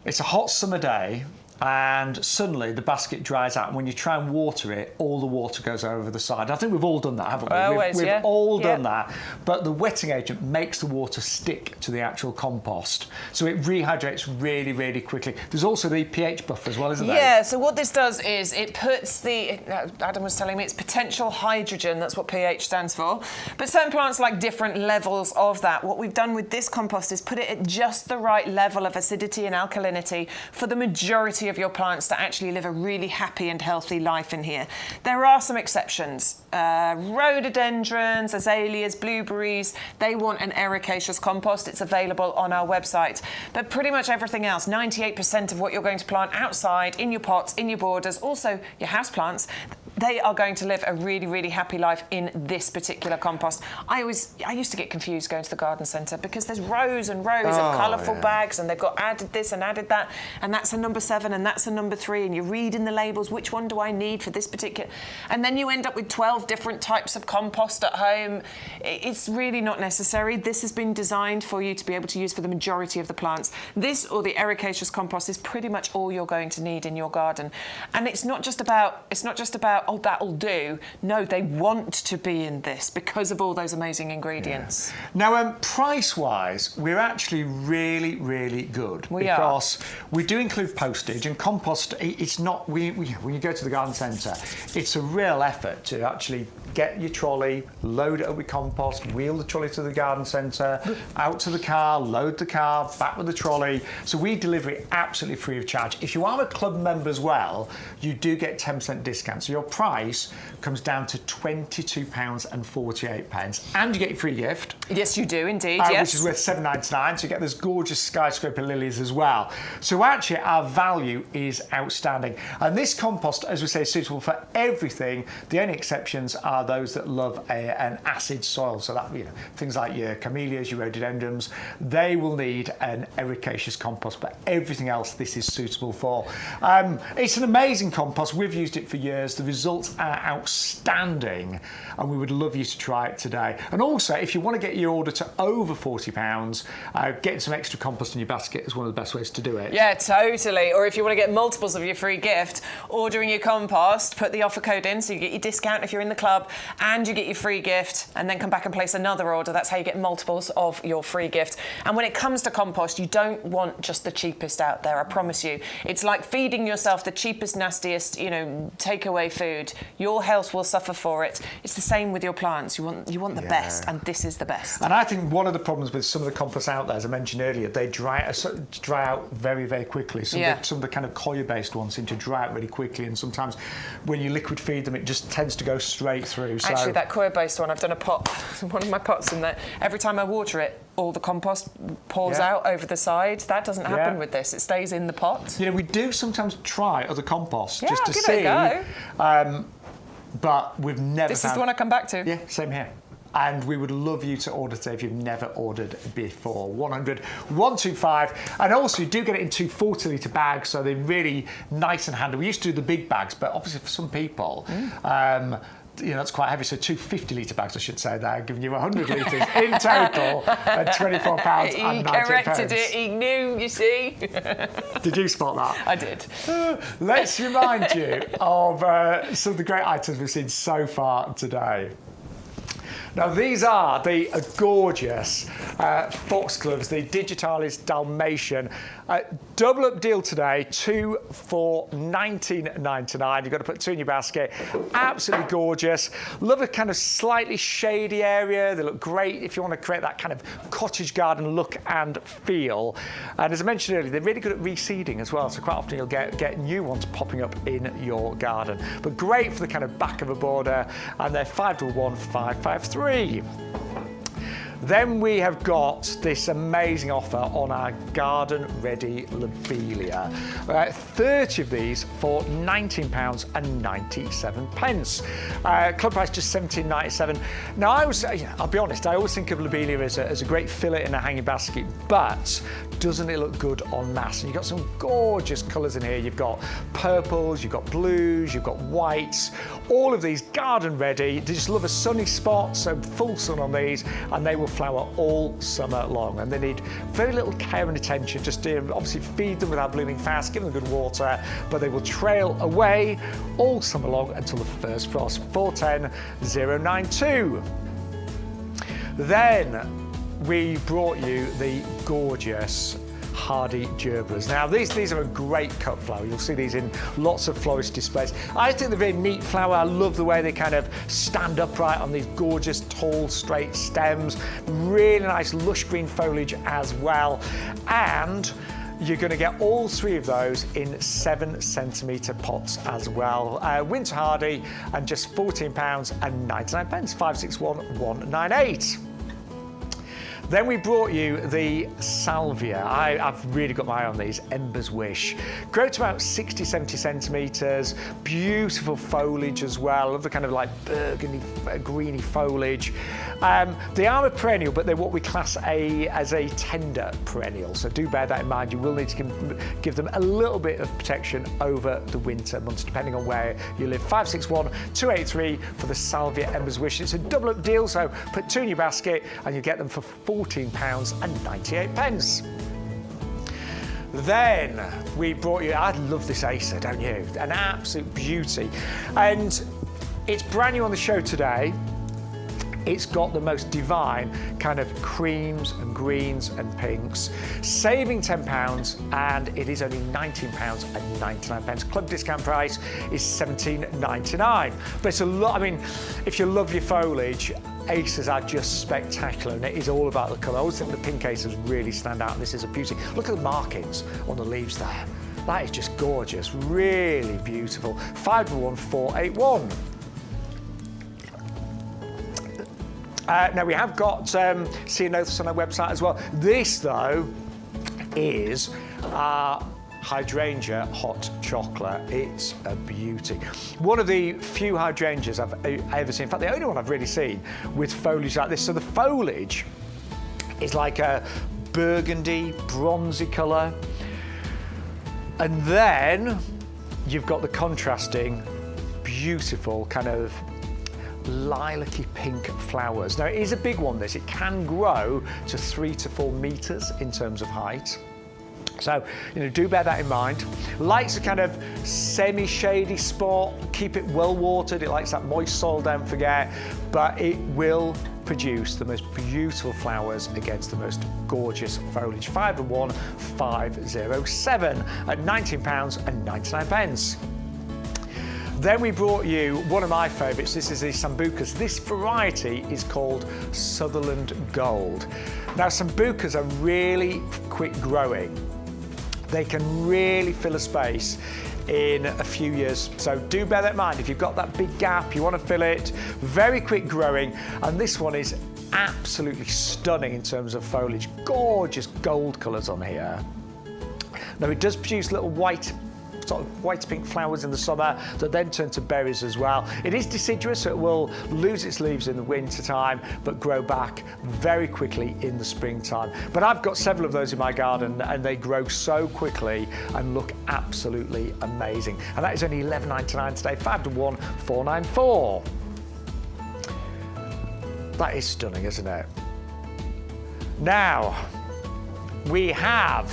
S1: It's a hot summer day, and suddenly the basket dries out, and when you try and water it, all the water goes over the side. I think we've all done that, haven't we?
S2: Always,
S1: we've
S2: yeah.
S1: all done that, but the wetting agent makes the water stick to the actual compost, so it rehydrates really, really quickly. There's also the pH buffer as well, isn't there?
S2: Yeah, so what this does is it puts the, Adam was telling me, it's potential hydrogen, that's what pH stands for, but certain plants like different levels of that. What we've done with this compost is put it at just the right level of acidity and alkalinity for the majority of your plants to actually live a really happy and healthy life in here. There are some exceptions. Rhododendrons, azaleas, blueberries, they want an ericaceous compost. It's available on our website. But pretty much everything else, 98% of what you're going to plant outside, in your pots, in your borders, also your house plants, they are going to live a really, really happy life in this particular compost. I used to get confused going to the garden centre because there's rows and rows of colourful bags, and they've got added this and added that, and that's a number 7 and that's a number 3, and you're reading the labels, which one do I need for this particular, and then you end up with 12 different types of compost at home. It's really not necessary. This has been designed for you to be able to use for the majority of the plants. This or the ericaceous compost is pretty much all you're going to need in your garden. And it's not just about oh, that'll do. No, they want to be in this because of all those amazing ingredients.
S1: Yeah. Now, price-wise, we're actually really, really good because we do include postage, and compost, it's not, when you go to the garden centre, it's a real effort to actually get your trolley, load it up with compost, wheel the trolley to the garden centre, out to the car, load the car, back with the trolley. So we deliver it absolutely free of charge. If you are a club member as well, you do get 10% discount. So your price comes down to £22.48, and you get your free gift.
S2: Yes, you do indeed. Yes,
S1: which is worth £7.99. So you get those gorgeous skyscraper lilies as well. So actually, our value is outstanding. And this compost, as we say, is suitable for everything. The only exceptions are those that love an acid soil. So that, things like your camellias, your rhododendrons, they will need an ericaceous compost. But everything else, this is suitable for. It's an amazing compost. We've used it for years. The results are outstanding, and we would love you to try it today. And also, if you want to get your order to over £40, getting some extra compost in your basket is one of the best ways to do it.
S2: Yeah, totally. Or if you want to get multiples of your free gift, ordering your compost, put the offer code in so you get your discount if you're in the club, and you get your free gift, and then come back and place another order. That's how you get multiples of your free gift. And when it comes to compost, you don't want just the cheapest out there, I promise you. It's like feeding yourself the cheapest, nastiest, takeaway food. Your health will suffer for it. It's the same with your plants. You want the best, and this is the best.
S1: And I think one of the problems with some of the compost out there, as I mentioned earlier, they dry out very, very quickly. Some of the kind of coir-based ones seem to dry out really quickly, and sometimes when you liquid feed them, it just tends to go straight through.
S2: Actually, that coir-based one, I've done one of my pots in there. Every time I water it, all the compost pours out over the side. That doesn't happen with this. It stays in the pot.
S1: We do sometimes try other composts just to
S2: give
S1: see.
S2: It a go.
S1: But we've never
S2: This is the one I come back to.
S1: Yeah, same here. And we would love you to order today if you've never ordered before. 100 125. And also, you do get it in 2 40-litre bags, so they're really nice and handy. We used to do the big bags, but obviously for some people, that's quite heavy. So 2 50-litre bags, I should say, there, giving you 100 litres in total at £24.90.
S2: He corrected it. He knew, you see.
S1: Did you spot that?
S2: I did.
S1: Let's remind you of some of the great items we've seen so far today. Now, these are the gorgeous foxgloves, the Digitalis Dalmatian. Double up deal today, 2 for £19.99. You've got to put 2 in your basket. Absolutely gorgeous. Love a kind of slightly shady area. They look great if you want to create that kind of cottage garden look and feel. And as I mentioned earlier, they're really good at reseeding as well. So quite often you'll get new ones popping up in your garden. But great for the kind of back of a border. And they're 511553. Then we have got this amazing offer on our garden-ready lobelia. 30 of these for £19.97. Club price just £17.97. Now, I'll be honest, I always think of lobelia as a great fillet in a hanging basket, but doesn't it look good en masse? And you've got some gorgeous colours in here. You've got purples, you've got blues, you've got whites, all of these garden-ready. They just love a sunny spot, so full sun on these, and they will flower all summer long, and they need very little care and attention. Just obviously feed them without blooming fast, give them good water, but they will trail away all summer long until the first frost. 410092. Then we brought you the gorgeous hardy gerberas. Now these are a great cut flower. You'll see these in lots of florist displays. I think they're a very neat flower. I love the way they kind of stand upright on these gorgeous tall straight stems. Really nice lush green foliage as well, and you're going to get all three of those in 7cm pots as well. Winter hardy, and just £14.99, 561198. Then we brought you the salvia. I've really got my eye on these, Ember's Wish. Grow to about 60, 70 centimetres, beautiful foliage as well. I love the kind of like burgundy, greeny foliage. They are a perennial, but they're what we class as a tender perennial. So do bear that in mind. You will need to give them a little bit of protection over the winter months, depending on where you live. 561283 for the salvia Ember's Wish. It's a double up deal, so put two in your basket and you get them for £14.98. Then we brought you, I love this Acer, don't you? An absolute beauty. And it's brand new on the show today. It's got the most divine kind of creams and greens and pinks, saving £10, and it is only £19.99. Club discount price is £17.99. But it's a lot. I mean, if you love your foliage, Acers are just spectacular, and it is all about the colour. I always think the pink Acers really stand out, and this is a beauty. Look at the markings on the leaves there. That is just gorgeous, really beautiful. 511481. Now we have got ceanothus on our website as well. This though is our hydrangea hot chocolate. It's a beauty. One of the few hydrangeas I've ever seen, in fact the only one I've really seen with foliage like this. So the foliage is like a burgundy, bronzy colour, and then you've got the contrasting beautiful kind of lilac-y pink flowers. Now it is a big one, this. It can grow to 3 to 4 metres in terms of height. So, do bear that in mind. Likes a kind of semi-shady spot, keep it well watered. It likes that moist soil, don't forget, but it will produce the most beautiful flowers against the most gorgeous foliage. 511507 at £19.99. Then we brought you one of my favourites. This is the Sambucas. This variety is called Sutherland Gold. Now, Sambucas are really quick growing. They can really fill a space in a few years. So do bear that in mind. If you've got that big gap, you want to fill it, very quick growing. And this one is absolutely stunning in terms of foliage. Gorgeous gold colours on here. Now, it does produce little white sort of white pink flowers in the summer that then turn to berries as well. It is deciduous, so it will lose its leaves in the winter time but grow back very quickly in the springtime. But I've got several of those in my garden and they grow so quickly and look absolutely amazing. And that is only £11.99 today, 511494. That is stunning, isn't it? Now, we have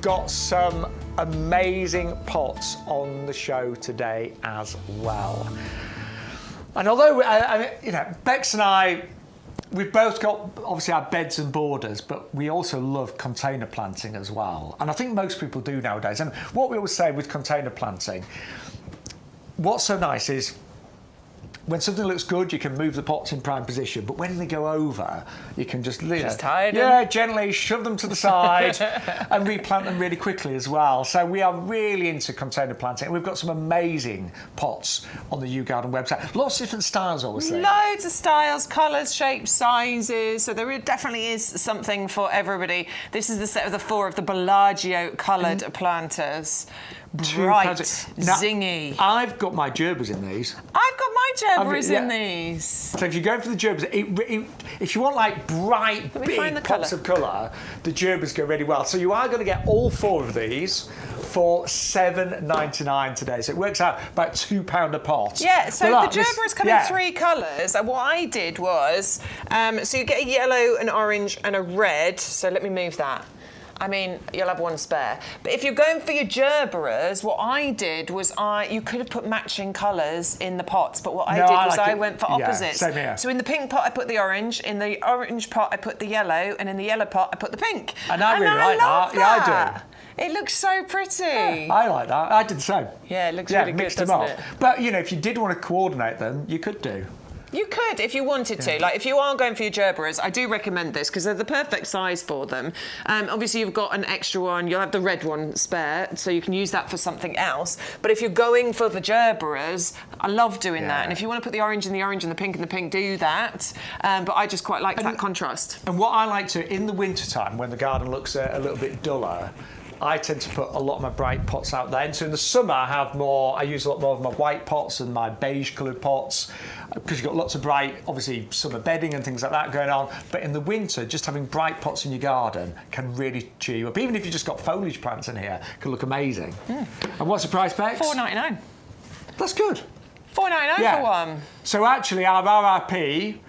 S1: got some amazing pots on the show today as well. And although, Bex and I, we've both got obviously our beds and borders, but we also love container planting as well. And I think most people do nowadays. And what we always say with container planting, what's so nice is when something looks good, you can move the pots in prime position, but when they go over, you can just
S2: hide them.
S1: Gently shove them to the side and replant them really quickly as well. So we are really into container planting. We've got some amazing pots on the YouGarden website. Lots of different styles, obviously.
S2: Loads of styles, colours, shapes, sizes. So there definitely is something for everybody. This is the set of the 4 of the Bellagio coloured planters. Bright, zingy.
S1: I've got my gerbers in these.
S2: I've got my gerbers in these.
S1: So if you're going for the gerbers, if you want like bright, big pops of colour, the gerbers go really well. So you are going to get all 4 of these for $7.99 today. So it works out about £2 a pot.
S2: Yeah, so
S1: But
S2: the gerberas come in 3 colours. And what I did was, so you get a yellow, an orange and a red. So let me move that. I mean, you'll have one spare. But if you're going for your gerberas, what I did was you could have put matching colours in the pots, but what I did was I went for opposites.
S1: Same here.
S2: So in the pink pot, I put the orange. In the orange pot, I put the yellow. And in the yellow pot, I put the pink.
S1: And I really like that. Yeah, I do.
S2: It looks so pretty.
S1: Yeah, I like that. I did the same.
S2: Yeah, it looks really good, doesn't it?
S1: But, you know, if you did want to coordinate them, you could do.
S2: You could, if you wanted to. Like, if you are going for your gerberas, I do recommend this because they're the perfect size for them. Obviously, you've got an extra one. You'll have the red one spare, so you can use that for something else. But if you're going for the gerberas, I love doing that. And if you want to put the orange in the orange and the pink in the pink, do that. But I just quite like that contrast.
S1: And what I like to, in the wintertime, when the garden looks a little bit duller, I tend to put a lot of my bright pots out there. And so in the summer, I use a lot more of my white pots and my beige coloured pots because you've got lots of bright, obviously, summer bedding and things like that going on. But in the winter, just having bright pots in your garden can really cheer you up. Even if you've just got foliage plants in here, it can look amazing. And what's the price, Bex?
S2: $4.99.
S1: That's good.
S2: $4.99 for one.
S1: So actually, our RRP,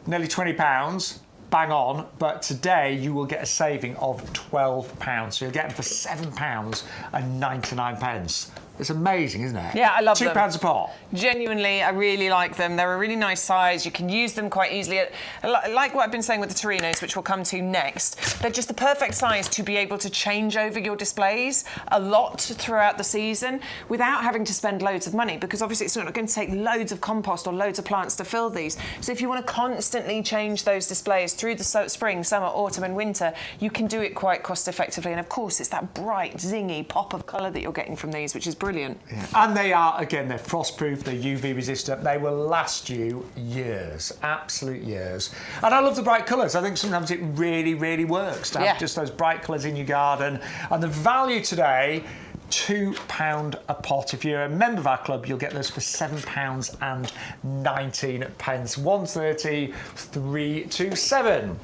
S1: nearly £20. Bang on, but today you will get a saving of £12. So you'll get them for £7.99. It's amazing, isn't it?
S2: Yeah, I love them.
S1: £2 a pot.
S2: Genuinely, I really like them. They're a really nice size. You can use them quite easily. Like what I've been saying with the perrenials, which we'll come to next, they're just the perfect size to be able to change over your displays a lot throughout the season without having to spend loads of money, because obviously it's not going to take loads of compost or loads of plants to fill these. So if you want to constantly change those displays through the spring, summer, autumn and winter, you can do it quite cost effectively. And of course, it's that bright, zingy pop of colour that you're getting from these, which is brilliant.
S1: Yeah. And they are, again, they're frost-proof, they're UV resistant, they will last you years, absolute years. And I love the bright colours. I think sometimes it really, really works to have just those bright colours in your garden. And the value today, £2 a pot. If you're a member of our club, you'll get those for £7.19. 130 327.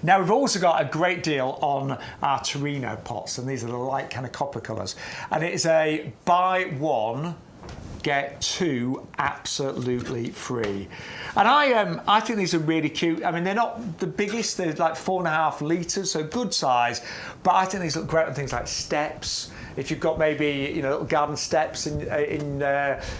S1: Now, we've also got a great deal on our Torino pots, and these are the light kind of copper colours. And it is a buy one, get two absolutely free. And I think these are really cute. I mean, they're not the biggest, they're like 4.5 litres, so good size. But I think these look great on things like steps. If you've got maybe, you know, little garden steps in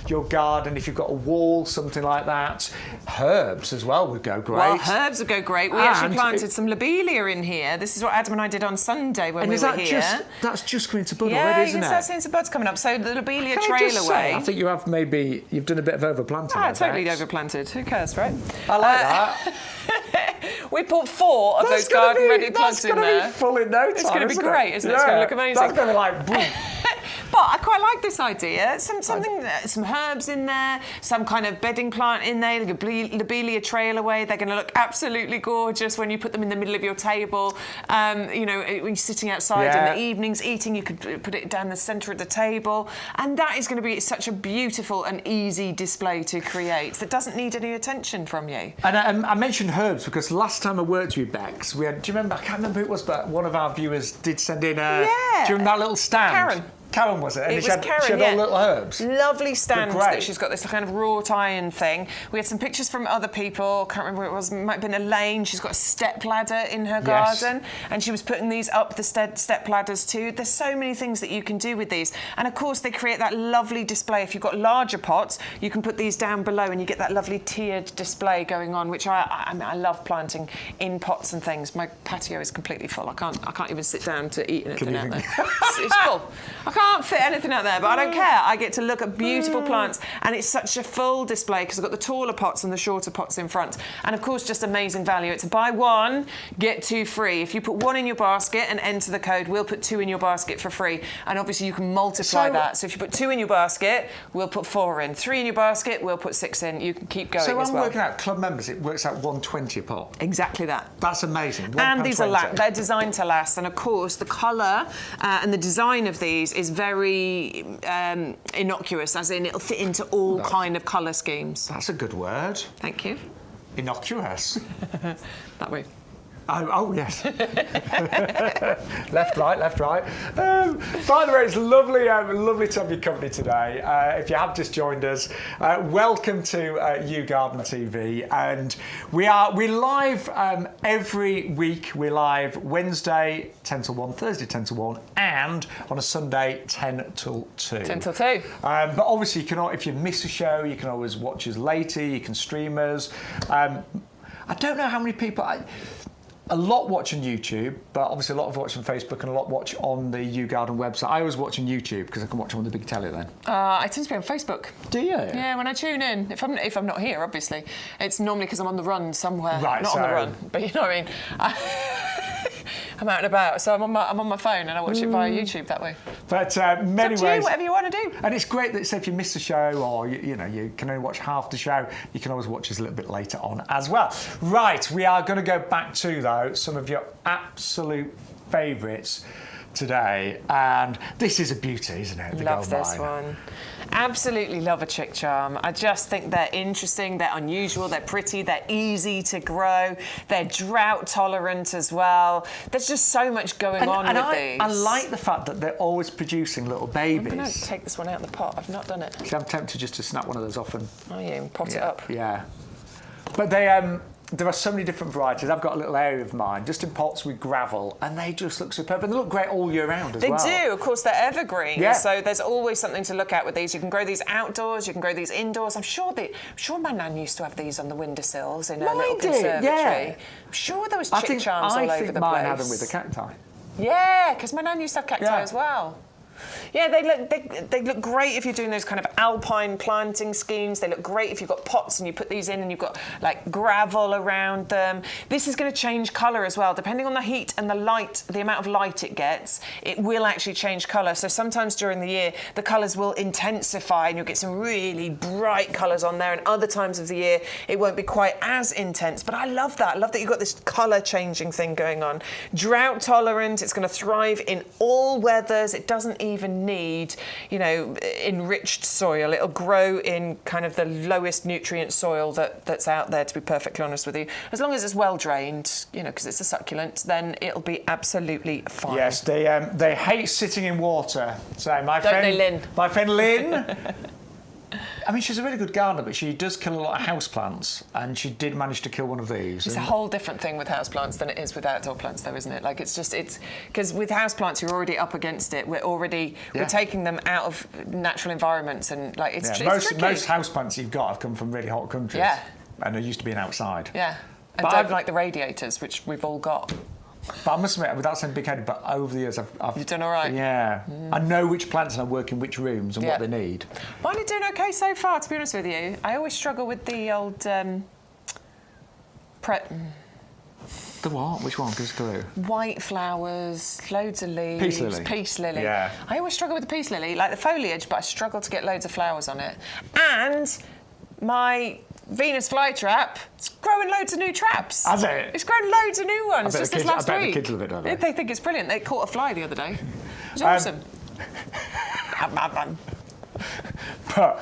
S1: your garden, if you've got a wall, something like that. Herbs as well would go great.
S2: Well, herbs would go great. We actually planted some lobelia in here. This is what Adam and I did on Sunday when we were here.
S1: That's just coming to bud already, isn't it?
S2: Yeah, you can start seeing some buds coming up. So the lobelia
S1: Can
S2: trail
S1: I just
S2: away.
S1: say, I think you've done a bit of overplanting.
S2: Totally overplanted. Who cares, right?
S1: I like that.
S2: We put 4 of those garden-ready plugs in there.
S1: That's going to be full in no time.
S2: It's going to be great, isn't it? It's going to look amazing.
S1: That's going to be like, boom.
S2: But I quite like this idea. Some herbs in there, some kind of bedding plant in there, lobelia trail away. They're going to look absolutely gorgeous when you put them in the middle of your table. You know, when you're sitting outside in the evenings eating, you could put it down the centre of the table. And that is going to be such a beautiful and easy display to create that doesn't need any attention from you.
S1: And I mentioned herbs because last time I worked with Bex, do you remember? I can't remember who it was, but one of our viewers did send in do you remember that little stand? Karen, was it? And she had all little herbs.
S2: Lovely stands that she's got, this kind of wrought iron thing. We had some pictures from other people. Can't remember who it was. Might have been Elaine. She's got a step ladder in her garden, and she was putting these up the step ladders too. There's so many things that you can do with these, and of course they create that lovely display. If you've got larger pots, you can put these down below, and you get that lovely tiered display going on, which I love planting in pots and things. My patio is completely full. I can't even sit down to eat anything out there. It's full. I can't fit anything out there, but I don't care. I get to look at beautiful plants, and it's such a full display because I've got the taller pots and the shorter pots in front. And of course, just amazing value. It's a buy one, get 2 free. If you put 1 in your basket and enter the code, we'll put 2 in your basket for free. And obviously, you can multiply that. So if you put 2 in your basket, we'll put 4 in. 3 in your basket, we'll put 6 in. You can keep going as well.
S1: So I'm working out club members, it works out $1.20 a pot.
S2: Exactly that.
S1: That's amazing.
S2: And these are they're designed to last. And of course, the colour and the design of these is very innocuous, as in it'll fit into all kind of colour schemes.
S1: That's a good word.
S2: Thank you.
S1: Innocuous.
S2: That way.
S1: Oh yes. Left, right, left, right. By the way, it's lovely to have your company today. If you have just joined us, welcome to YouGarden TV, and we live every week. We're live Wednesday 10 till 1, Thursday 10 till 1, and on a Sunday 10 till 2.
S2: 10 till 2.
S1: But obviously, if you miss a show, you can always watch us later. You can stream us. I don't know how many people. A lot watch on YouTube, but obviously a lot of watch on Facebook and a lot watch on the YouGarden website. I always watch on YouTube because I can watch on the big telly then.
S2: I tend to be on Facebook.
S1: Do you?
S2: Yeah, when I tune in. If I'm not here, obviously. It's normally because I'm on the run somewhere.
S1: Right,
S2: not on the run, but you know what I mean. I'm out and about, so I'm on my phone and I watch it via YouTube that way.
S1: But
S2: many ways. You, whatever you want to do.
S1: And it's great that, say, if you miss the show or you can only watch half the show, you can always watch us a little bit later on as well. Right, we are going to go back to though some of your absolute favourites today, and this is a beauty, isn't it?
S2: Love this one. Absolutely love a chick charm. I just think they're interesting, they're unusual, they're pretty, they're easy to grow, they're drought tolerant as well. There's just so much going on with these.
S1: I like the fact that they're always producing little babies.
S2: I'm going to take this one out of the pot. I've not done it.
S1: See, I'm tempted just to snap one of those off and...
S2: Oh, yeah, and pot it up.
S1: Yeah. But there are so many different varieties. I've got a little area of mine, just in pots with gravel, and they just look superb. And they look great all year round as well.
S2: They do. Of course, they're evergreens,
S1: yeah.
S2: So there's always something to look at with these. You can grow these outdoors, you can grow these indoors. I'm sure my nan used to have these on the windowsills in her little conservatory.
S1: Yeah.
S2: I'm sure there was chick charms all over the place.
S1: I think mine had them with the cacti.
S2: Yeah, because my nan used to have cacti as well. Yeah, they look great if you're doing those kind of alpine planting schemes. They look great if you've got pots and you put these in and you've got like gravel around them. This is going to change colour as well. Depending on the heat and the light, the amount of light it gets, it will actually change colour. So sometimes during the year, the colours will intensify and you'll get some really bright colours on there, and other times of the year, it won't be quite as intense. But I love that. I love that you've got this colour changing thing going on. Drought tolerant, it's going to thrive in all weathers. It doesn't even need, enriched soil. It'll grow in kind of the lowest nutrient soil that's out there, to be perfectly honest with you. As long as it's well drained, because it's a succulent, then it'll be absolutely fine.
S1: Yes, they hate sitting in water. So my friend Lynn, I mean, she's a really good gardener, but she does kill a lot of houseplants, and she did manage to kill one of these.
S2: It's a whole different thing with houseplants than it is with outdoor plants, though, isn't it? Like, it's because with houseplants, you're already up against it. We're taking them out of natural environments, and like it's tricky.
S1: Most houseplants you've got have come from really hot countries. Yeah. And they're used to being outside.
S2: Yeah. And don't like the radiators, which we've all got.
S1: But I must admit, without saying big-headed, but over the years
S2: You've done all right.
S1: Yeah. I know which plants and I work in which rooms and what they need.
S2: Mine are doing okay so far, to be honest with you. I always struggle with the old
S1: The what? Which one? Give us a clue.
S2: White flowers, loads of leaves.
S1: Peace lily.
S2: Peace lily.
S1: Yeah.
S2: I always struggle with the peace lily, like the foliage, but I struggle to get loads of flowers on it. And my Venus flytrap, it's growing loads of new traps.
S1: Has it?
S2: It's grown loads of new ones just this last week.
S1: I bet the kids love it, don't they?
S2: They think it's brilliant. They caught a fly the other day. It was awesome.
S1: But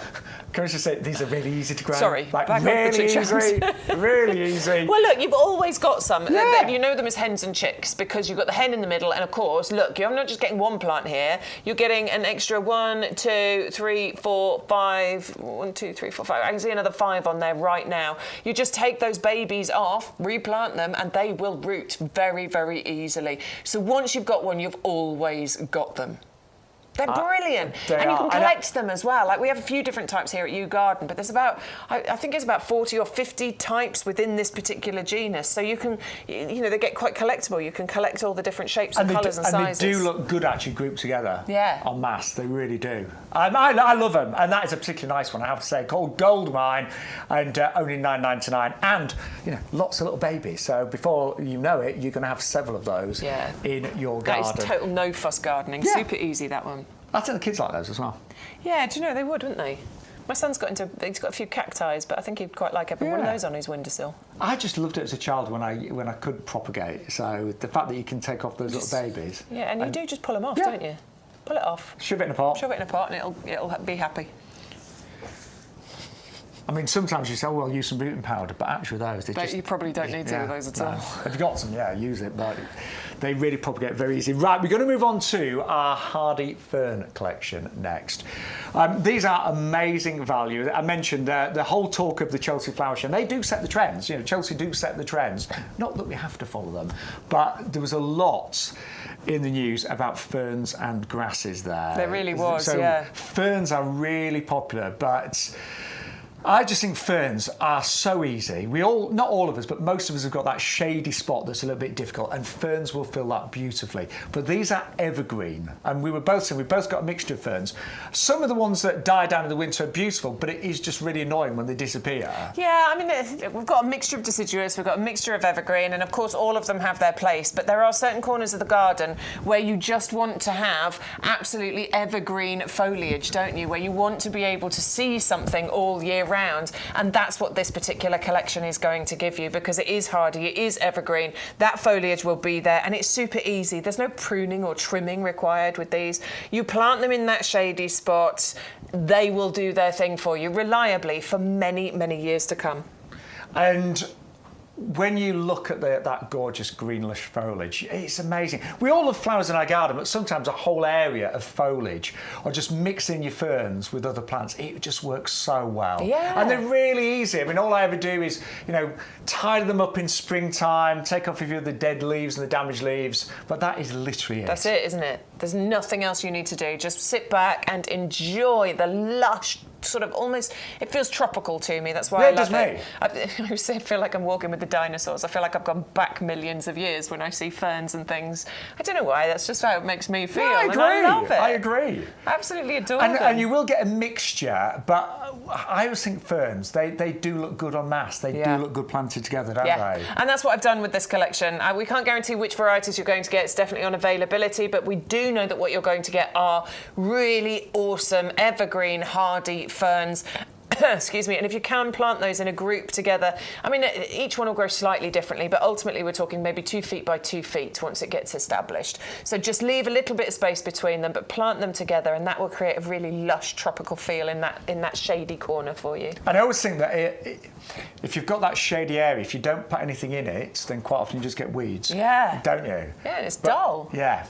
S1: can I just say, these are really easy to grow.
S2: Sorry,
S1: like
S2: really
S1: easy, really easy.
S2: Well, look, you've always got some. Yeah. You know them as hens and chicks because you've got the hen in the middle, and of course, look, you're not just getting one plant here. You're getting an extra 1, 2, 3, 4, 5. 1, 2, 3, 4, 5. I can see another 5 on there right now. You just take those babies off, replant them, and they will root very, very easily. So once you've got one, you've always got them. They're brilliant. And you can collect them as well. Like, we have a few different types here at YouGarden, but there's about, I think it's about 40 or 50 types within this particular genus. So you can, they get quite collectible. You can collect all the different shapes and colours and sizes.
S1: And they do look good, actually, grouped together.
S2: Yeah.
S1: En masse. They really do. I love them. And that is a particularly nice one, I have to say, called Goldmine, and only $9.99. And, lots of little babies. So before you know it, you're going to have several of those in your garden.
S2: That is total no-fuss gardening. Yeah. Super easy, that one.
S1: I think the kids like those as well.
S2: Yeah, do you know, they would, wouldn't they? My son's got a few cacti, but I think he'd quite like having one of those on his windowsill. I just loved it as a child when I could propagate. So the fact that you can take off those little babies. Yeah, and you do just pull them off, don't you? Pull it off. Shove it in a pot. Shove it in a pot, and it'll be happy.
S1: I mean, sometimes you say, oh, well, use some rooting powder, but actually those...
S2: You probably don't need to with those at all.
S1: If you've got some, use it, but they really propagate very easy. Right, we're going to move on to our hardy fern collection next. These are amazing value. I mentioned the whole talk of the Chelsea Flower Show. They do set the trends. You know, Chelsea do set the trends. Not that we have to follow them, but there was a lot in the news about ferns and grasses there.
S2: There really was,
S1: so ferns are really popular, but I just think ferns are so easy. We all, not all of us, but most of us have got that shady spot that's a little bit difficult, and ferns will fill that beautifully. But these are evergreen, and we were both saying we've both got a mixture of ferns. Some of the ones that die down in the winter are beautiful, but it is just really annoying when they disappear. Yeah,
S2: I mean, we've got a mixture of deciduous, we've got a mixture of evergreen, and of course all of them have their place, but there are certain corners of the garden where you just want to have absolutely evergreen foliage, don't you? Where you want to be able to see something all year round. And that's what this particular collection is going to give you, because it is hardy, it is evergreen, that foliage will be there, and it's super easy. There's no pruning or trimming required with these. You plant them in that shady spot, they will do their thing for you reliably for many, many years to come.
S1: And when you look at that gorgeous greenish foliage, it's amazing. We all love flowers in our garden, but sometimes a whole area of foliage, or just mixing your ferns with other plants, it just works so well.
S2: Yeah.
S1: And they're really easy. I mean, all I ever do is, you know, tidy them up in springtime, take off a few of the dead leaves and the damaged leaves, but that is literally it.
S2: That's it, isn't it? There's nothing else you need to do. Just sit back and enjoy the lush, sort of almost, it feels tropical to me. That's why I love it. I feel like I'm walking with the dinosaurs. I feel like I've gone back millions of years when I see ferns and things. I don't know why, that's just how it makes me feel.
S1: No, I agree.
S2: And I love it.
S1: I agree.
S2: Absolutely adore them.
S1: And you will get a mixture, but I always think ferns, they do look good en masse. They do look good planted together, don't they?
S2: And that's what I've done with this collection. We can't guarantee which varieties you're going to get. It's definitely on availability, but we do know that what you're going to get are really awesome evergreen hardy ferns. Excuse me, and if you can plant those in a group together, I mean, each one will grow slightly differently, but ultimately we're talking maybe 2 feet by 2 feet once it gets established. So just leave a little bit of space between them, but plant them together, and that will create a really lush tropical feel in that shady corner for you.
S1: And I always think that if you've got that shady area, if you don't put anything in it, then quite often you just get weeds.
S2: Yeah.
S1: Don't you?
S2: Yeah, it's dull.
S1: Yeah.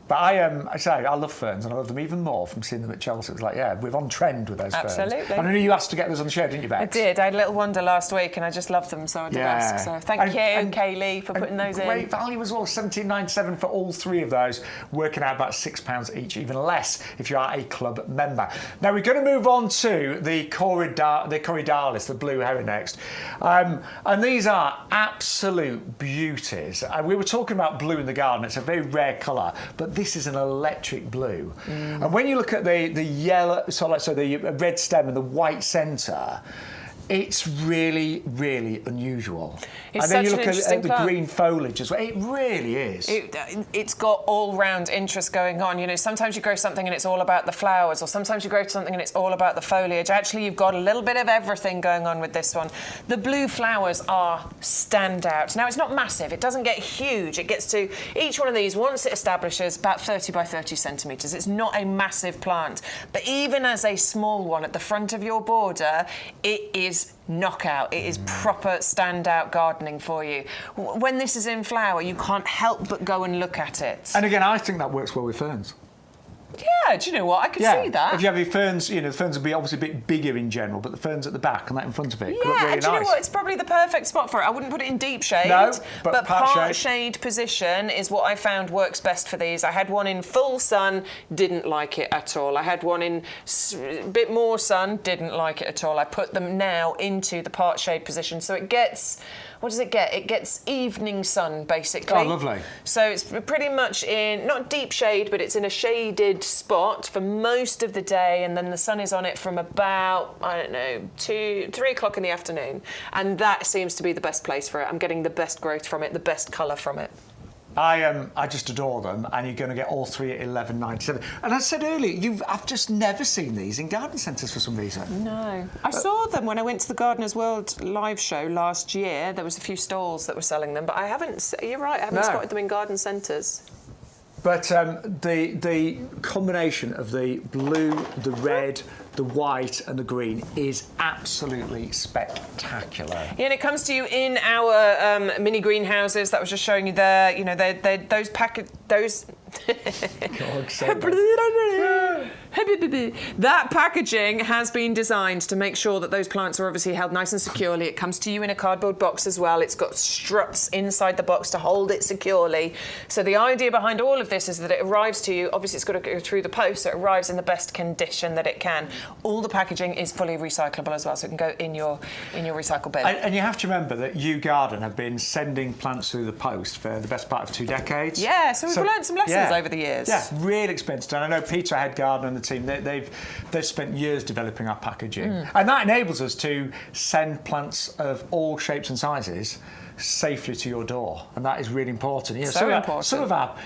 S1: But I say I love ferns, and I love them even more from seeing them at Chelsea. It's like, we're on trend with those ferns.
S2: Absolutely.
S1: And I know you asked to get those on the show, didn't you, Bex?
S2: I did. I had a little wonder last week, and I just loved them, so I did ask. So thank you, Kaylee, for putting those in.
S1: Great value as well, $17.97 for all 3 of those, working out about £6 each, even less if you are a club member. Now we're going to move on to the Corydalis, the blue heron next, and these are absolute beauties. We were talking about blue in the garden; it's a very rare colour, but this is an electric blue. And when you look at the yellow, so the red stem and the white centre, it's really, really unusual.
S2: It's
S1: and then you
S2: such
S1: look
S2: an interesting
S1: at the
S2: plant.
S1: green foliage as well. It really is.
S2: It's got all-round interest going on. You know, sometimes you grow something and it's all about the flowers, or sometimes you grow something and it's all about the foliage. Actually, you've got a little bit of everything going on with this one. The blue flowers are standout. Now, it's not massive. It doesn't get huge. It gets to, each one of these, once it establishes, about 30 by 30 centimetres. It's not a massive plant. But even as a small one at the front of your border, it is knockout. It is proper standout gardening for you. When this is in flower, you can't help but go and look at it.
S1: And again, I think that works well with ferns.
S2: Yeah, do you know what? I could see that.
S1: If you have your ferns, you know, the ferns will be obviously a bit bigger in general, but the ferns at the back and that in front of it could look really
S2: and do you
S1: nice.
S2: know what? It's probably the perfect spot for it. I wouldn't put it in deep shade.
S1: No, but
S2: part shade position is what I found works best for these. I had one in full sun, didn't like it at all. I had one in a bit more sun, didn't like it at all. I put them now into the part shade position, so it gets... What does it get? It gets evening sun, basically.
S1: Oh, lovely.
S2: So it's pretty much in, not deep shade, but it's in a shaded spot for most of the day, and then the sun is on it from about, I don't know, 3 o'clock in the afternoon. And that seems to be the best place for it. I'm getting the best growth from it, the best colour from it.
S1: I just adore them, and you're going to get all 3 at $11.97. And I said earlier, I've just never seen these in garden centres for some reason.
S2: No. I saw them when I went to the Gardeners World live show last year. There was a few stalls that were selling them, but I haven't, you're right, I haven't spotted them in garden centres.
S1: But the combination of the blue, the red, the white and the green is absolutely spectacular.
S2: Yeah, and it comes to you in our mini greenhouses that I was just showing you there. You know, those that packaging has been designed to make sure that those plants are obviously held nice and securely. It comes to you in a cardboard box as well. It's got struts inside the box to hold it securely. So the idea behind all of this is that it arrives to you. Obviously, it's got to go through the post, so it arrives in the best condition that it can. All the packaging is fully recyclable as well, so it can go in your recycle bin.
S1: And you have to remember that YouGarden have been sending plants through the post for the best part of 2 decades.
S2: Yeah, so we've learned some lessons over the years.
S1: Yeah, really expensive. And I know Peter, head gardener, and the team, they've spent years developing our packaging. And that enables us to send plants of all shapes and sizes safely to your door. And that is really important. You know,
S2: so important.
S1: Some of our...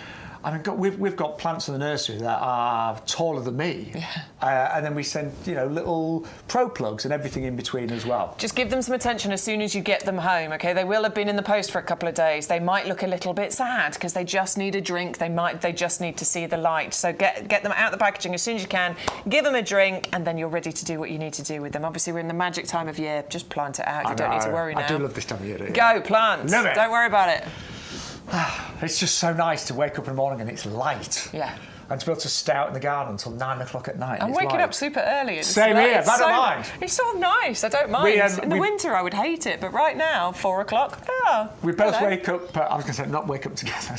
S1: I mean, we've got plants in the nursery that are taller than me, and then we send, you know, little pro plugs and everything in between as well.
S2: Just give them some attention as soon as you get them home, okay? They will have been in the post for a couple of days. They might look a little bit sad because they just need a drink. They just need to see the light. So get them out of the packaging as soon as you can. Give them a drink, and then you're ready to do what you need to do with them. Obviously, we're in the magic time of year. Just plant it out. You don't need to worry now.
S1: I do love this time of year.
S2: Go plant.
S1: Love it.
S2: Don't worry about it.
S1: It's just so nice to wake up in the morning and it's light.
S2: Yeah.
S1: And to be able to stay out in the garden until 9 o'clock at night.
S2: I'm waking up super early.
S1: Same here, I don't mind.
S2: It's sort of nice, I don't mind. In the winter I would hate it, but right now, 4 o'clock,
S1: we both wake up, I was going to say not wake up together.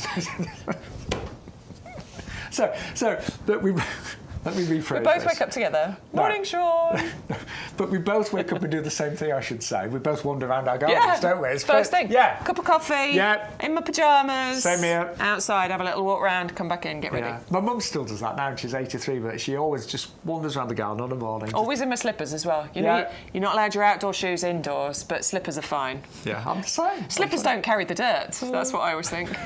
S1: But we... Let me rephrase
S2: We both wake up together. Morning, Shaun.
S1: But we both wake up and do the same thing, I should say. We both wander around our gardens, don't we? It's
S2: first thing.
S1: Yeah.
S2: Cup of coffee. Yeah. In my pyjamas.
S1: Same here.
S2: Outside, have a little walk round, come back in, get ready.
S1: My mum still does that now, and she's 83, but she always just wanders around the garden on the morning.
S2: Always in my slippers as well. You know, you're not allowed your outdoor shoes indoors, but slippers are fine.
S1: Yeah, I'm the same.
S2: Slippers don't carry the dirt. That's what I always think.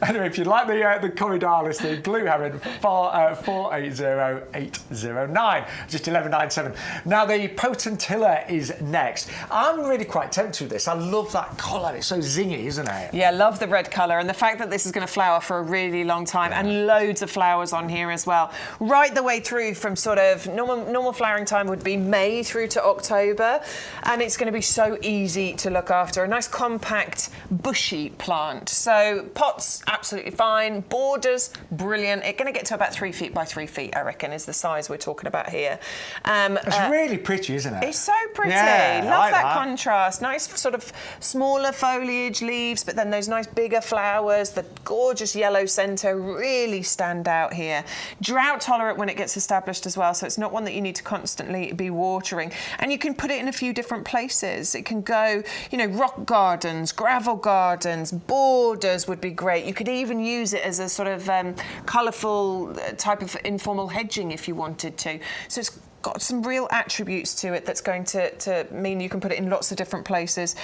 S1: Anyway, if you'd like the corridor listing, Blue Heron 480809, just 1197. Now the potentilla is next. I'm really quite tempted with this. I love that colour. It's so zingy, isn't it?
S2: Yeah, love the red colour and the fact that this is going to flower for a really long time and loads of flowers on here as well. Right the way through from sort of normal flowering time would be May through to October, and it's going to be so easy to look after. A nice compact bushy plant. So pots, absolutely fine. Borders, brilliant. It's going to get to about 3 feet by 3 feet, I reckon, is the size we're talking about here.
S1: It's really pretty, isn't it?
S2: It's so pretty.
S1: Yeah,
S2: Love that contrast. Nice sort of smaller foliage leaves, but then those nice bigger flowers, the gorgeous yellow centre really stand out here. Drought tolerant when it gets established as well, so it's not one that you need to constantly be watering. And you can put it in a few different places. It can go, you know, rock gardens, gravel gardens, borders would be great. You could even use it as a sort of colourful type of informal hedging if you wanted to. So it's got some real attributes to it that's going to mean you can put it in lots of different places.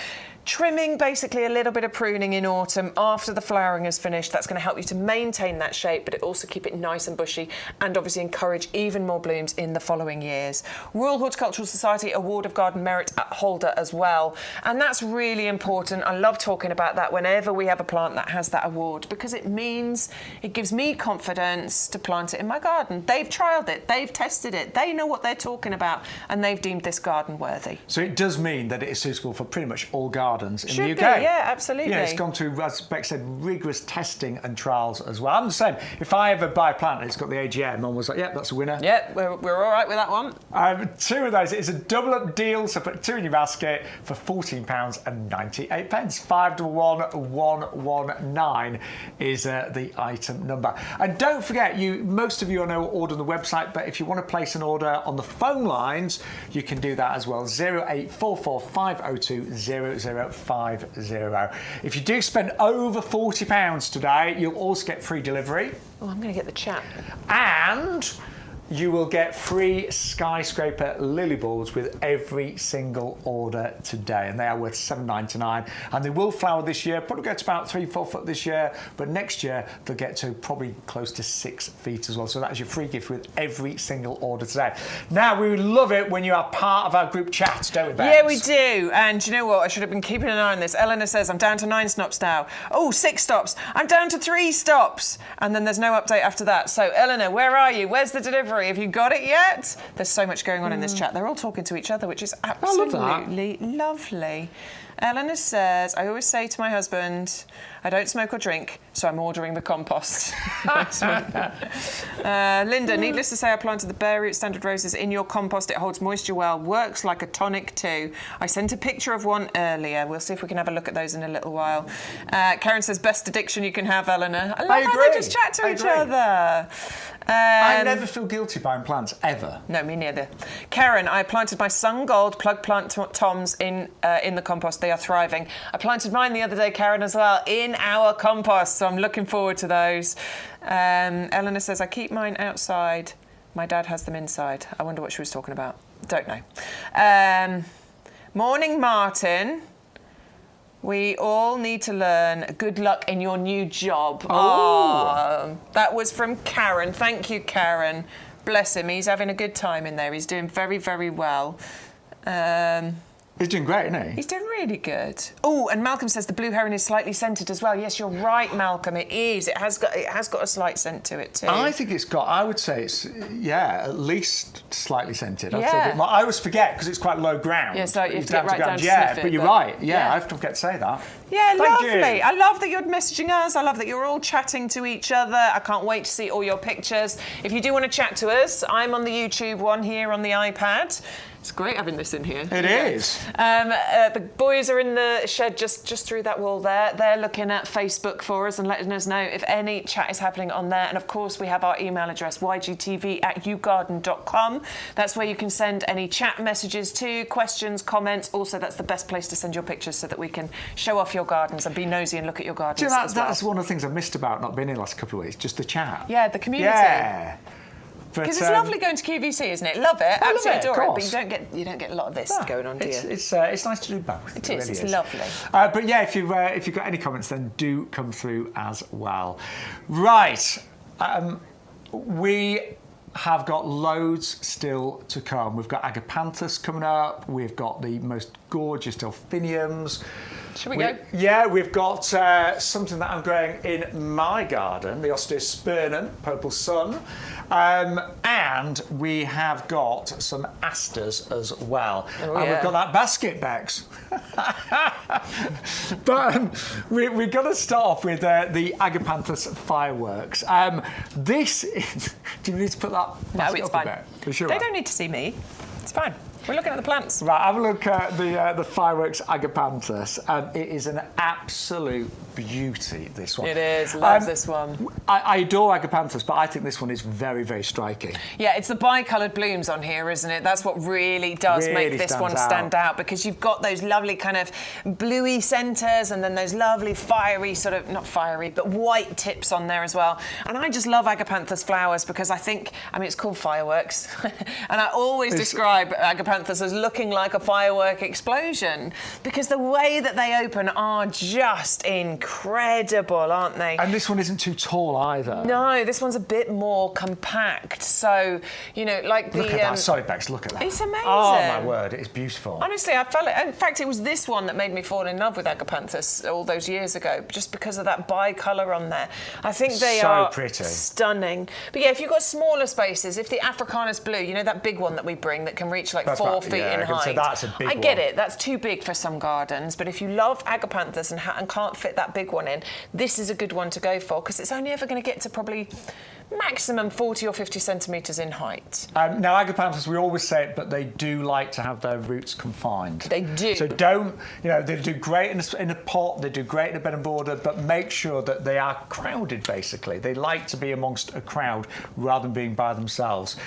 S2: Trimming, basically a little bit of pruning in autumn after the flowering is finished. That's going to help you to maintain that shape, but it also keep it nice and bushy and obviously encourage even more blooms in the following years. Royal Horticultural Society Award of Garden Merit holder as well. And that's really important. I love talking about that whenever we have a plant that has that award, because it means it gives me confidence to plant it in my garden. They've trialled it, they've tested it, they know what they're talking about, and they've deemed this garden worthy.
S1: So it does mean that it is suitable for pretty much all gardens in the UK.
S2: Yeah, absolutely.
S1: Yeah, it's gone through, as Bex said, rigorous testing and trials as well. I'm the same. If I ever buy a plant and it's got the AGM, I was like, yep, that's a winner.
S2: Yep, we're all right with that one.
S1: 2 of those. It's a double up deal, so put 2 in your basket for £14.98. 511119 is the item number. And don't forget, most of you I know order on the website, but if you want to place an order on the phone lines, you can do that as well. 0844 502 0050. If you do spend over £40 today, you'll also get free delivery.
S2: Oh, I'm going to get the chat.
S1: And you will get free skyscraper lily bulbs with every single order today, and they are worth £7.99, and they will flower this year. Probably get to about 3-4 foot this year, but next year they'll get to probably close to 6 feet as well. So that's your free gift with every single order today. Now, we would love it when you are part of our group chat, don't we, Bex?
S2: Yeah, we do. And you know what? I should have been keeping an eye on this. Eleanor says I'm down to 9 stops now. Oh, 6 stops. I'm down to 3 stops, and then there's no update after that. So Eleanor, where are you? Where's the delivery? 3. Have you got it yet? There's so much going on in this chat. They're all talking to each other, which is absolutely lovely. Eleanor says, I always say to my husband, I don't smoke or drink, so I'm ordering the compost. Linda, needless to say, I planted the bare root standard roses in your compost. It holds moisture well, works like a tonic too. I sent a picture of one earlier. We'll see if we can have a look at those in a little while. Karen says, best addiction you can have, Eleanor. I love how they just chat to each other.
S1: I never feel guilty buying plants, ever.
S2: No, me neither. Karen, I planted my sun gold plug plant toms in the compost. They are thriving. I planted mine the other day, Karen, as well, in our compost, so I'm looking forward to those. Eleanor says, I keep mine outside. My dad has them inside. I wonder what she was talking about. Don't know. Morning, Martin. We all need to learn. Good luck in your new job. Oh, that was from Karen. Thank you, Karen. Bless him. He's having a good time in there. He's doing very, very well.
S1: He's doing great, isn't he?
S2: He's doing really good. Oh, and Malcolm says the blue heron is slightly scented as well. Yes, you're right, Malcolm. It is. It has got a slight scent to it too.
S1: I think it's got. I would say it's at least slightly scented. I'd say a bit more. I always forget because it's quite low ground.
S2: Yeah, so you have to get right down to sniff it.
S1: But you're right. Yeah, I have to forget to say that.
S2: Yeah,
S1: Thank
S2: lovely.
S1: you.
S2: I love that you're messaging us. I love that you're all chatting to each other. I can't wait to see all your pictures. If you do want to chat to us, I'm on the YouTube one here on the iPad. It's great having this in here.
S1: It is.
S2: The boys are in the shed just through that wall there. They're looking at Facebook for us and letting us know if any chat is happening on there. And of course, we have our email address, ygtv@yougarden.com. That's where you can send any chat messages to, questions, comments. Also, that's the best place to send your pictures so that we can show off your gardens and be nosy and look at your gardens.
S1: Do you know, that's one of the things I've missed about not being here the last couple of weeks, just the chat.
S2: Yeah, the community.
S1: Yeah.
S2: Because it's lovely going to QVC, isn't it? Love it, absolutely adore it. But you don't get a lot of this going on, do you?
S1: It's nice to do both.
S2: It is. It's lovely.
S1: But yeah, if you've got any comments, then do come through as well. Right, we have got loads still to come. We've got agapanthus coming up. We've got the most gorgeous delphiniums.
S2: Should we go?
S1: Yeah, we've got something that I'm growing in my garden, the Osteospermum, Purple Sun. And we have got some asters as well.
S2: Oh,
S1: and we've got that basket, Bex. But we're going to start off with the agapanthus fireworks. This is... Do you need to put that basket
S2: it's
S1: up
S2: fine.
S1: a bit? Sure.
S2: They don't need to see me. It's fine. We're looking at the plants.
S1: Right, have a look at the fireworks agapanthus. It is an absolute beauty, this one.
S2: It is. Love this one.
S1: I adore agapanthus, but I think this one is very, very striking.
S2: Yeah, it's the bicoloured blooms on here, isn't it? That's what really does make this one stand out, because you've got those lovely kind of bluey centres and then those lovely fiery, sort of, not fiery, but white tips on there as well. And I just love agapanthus flowers because I think, I mean, it's called fireworks. And I always describe agapanthus as looking like a firework explosion because the way that they open are just incredible, aren't they?
S1: And this one isn't too tall either.
S2: No, this one's a bit more compact. So, you know, like
S1: Look at that. Sorry, Bex, look at that.
S2: It's amazing.
S1: Oh, my word, it is beautiful.
S2: Honestly, I felt it. In fact, it was this one that made me fall in love with agapanthus all those years ago, just because of that bicolour on there. I think they are
S1: pretty.
S2: Stunning. But yeah, if you've got smaller spaces, if the Africanus blue, you know, that big one that we bring that can reach like 4 feet in height.
S1: So that's a big
S2: I get it. That's too big for some gardens. But if you love agapanthus and can't fit that big one in, this is a good one to go for because it's only ever going to get to probably maximum 40 or 50 centimetres in height.
S1: Now, agapanthus, we always say it, but they do like to have their roots confined.
S2: They do.
S1: So don't, you know, they do great in a pot, they do great in a bed and border, but make sure that they are crowded, basically. They like to be amongst a crowd rather than being by themselves.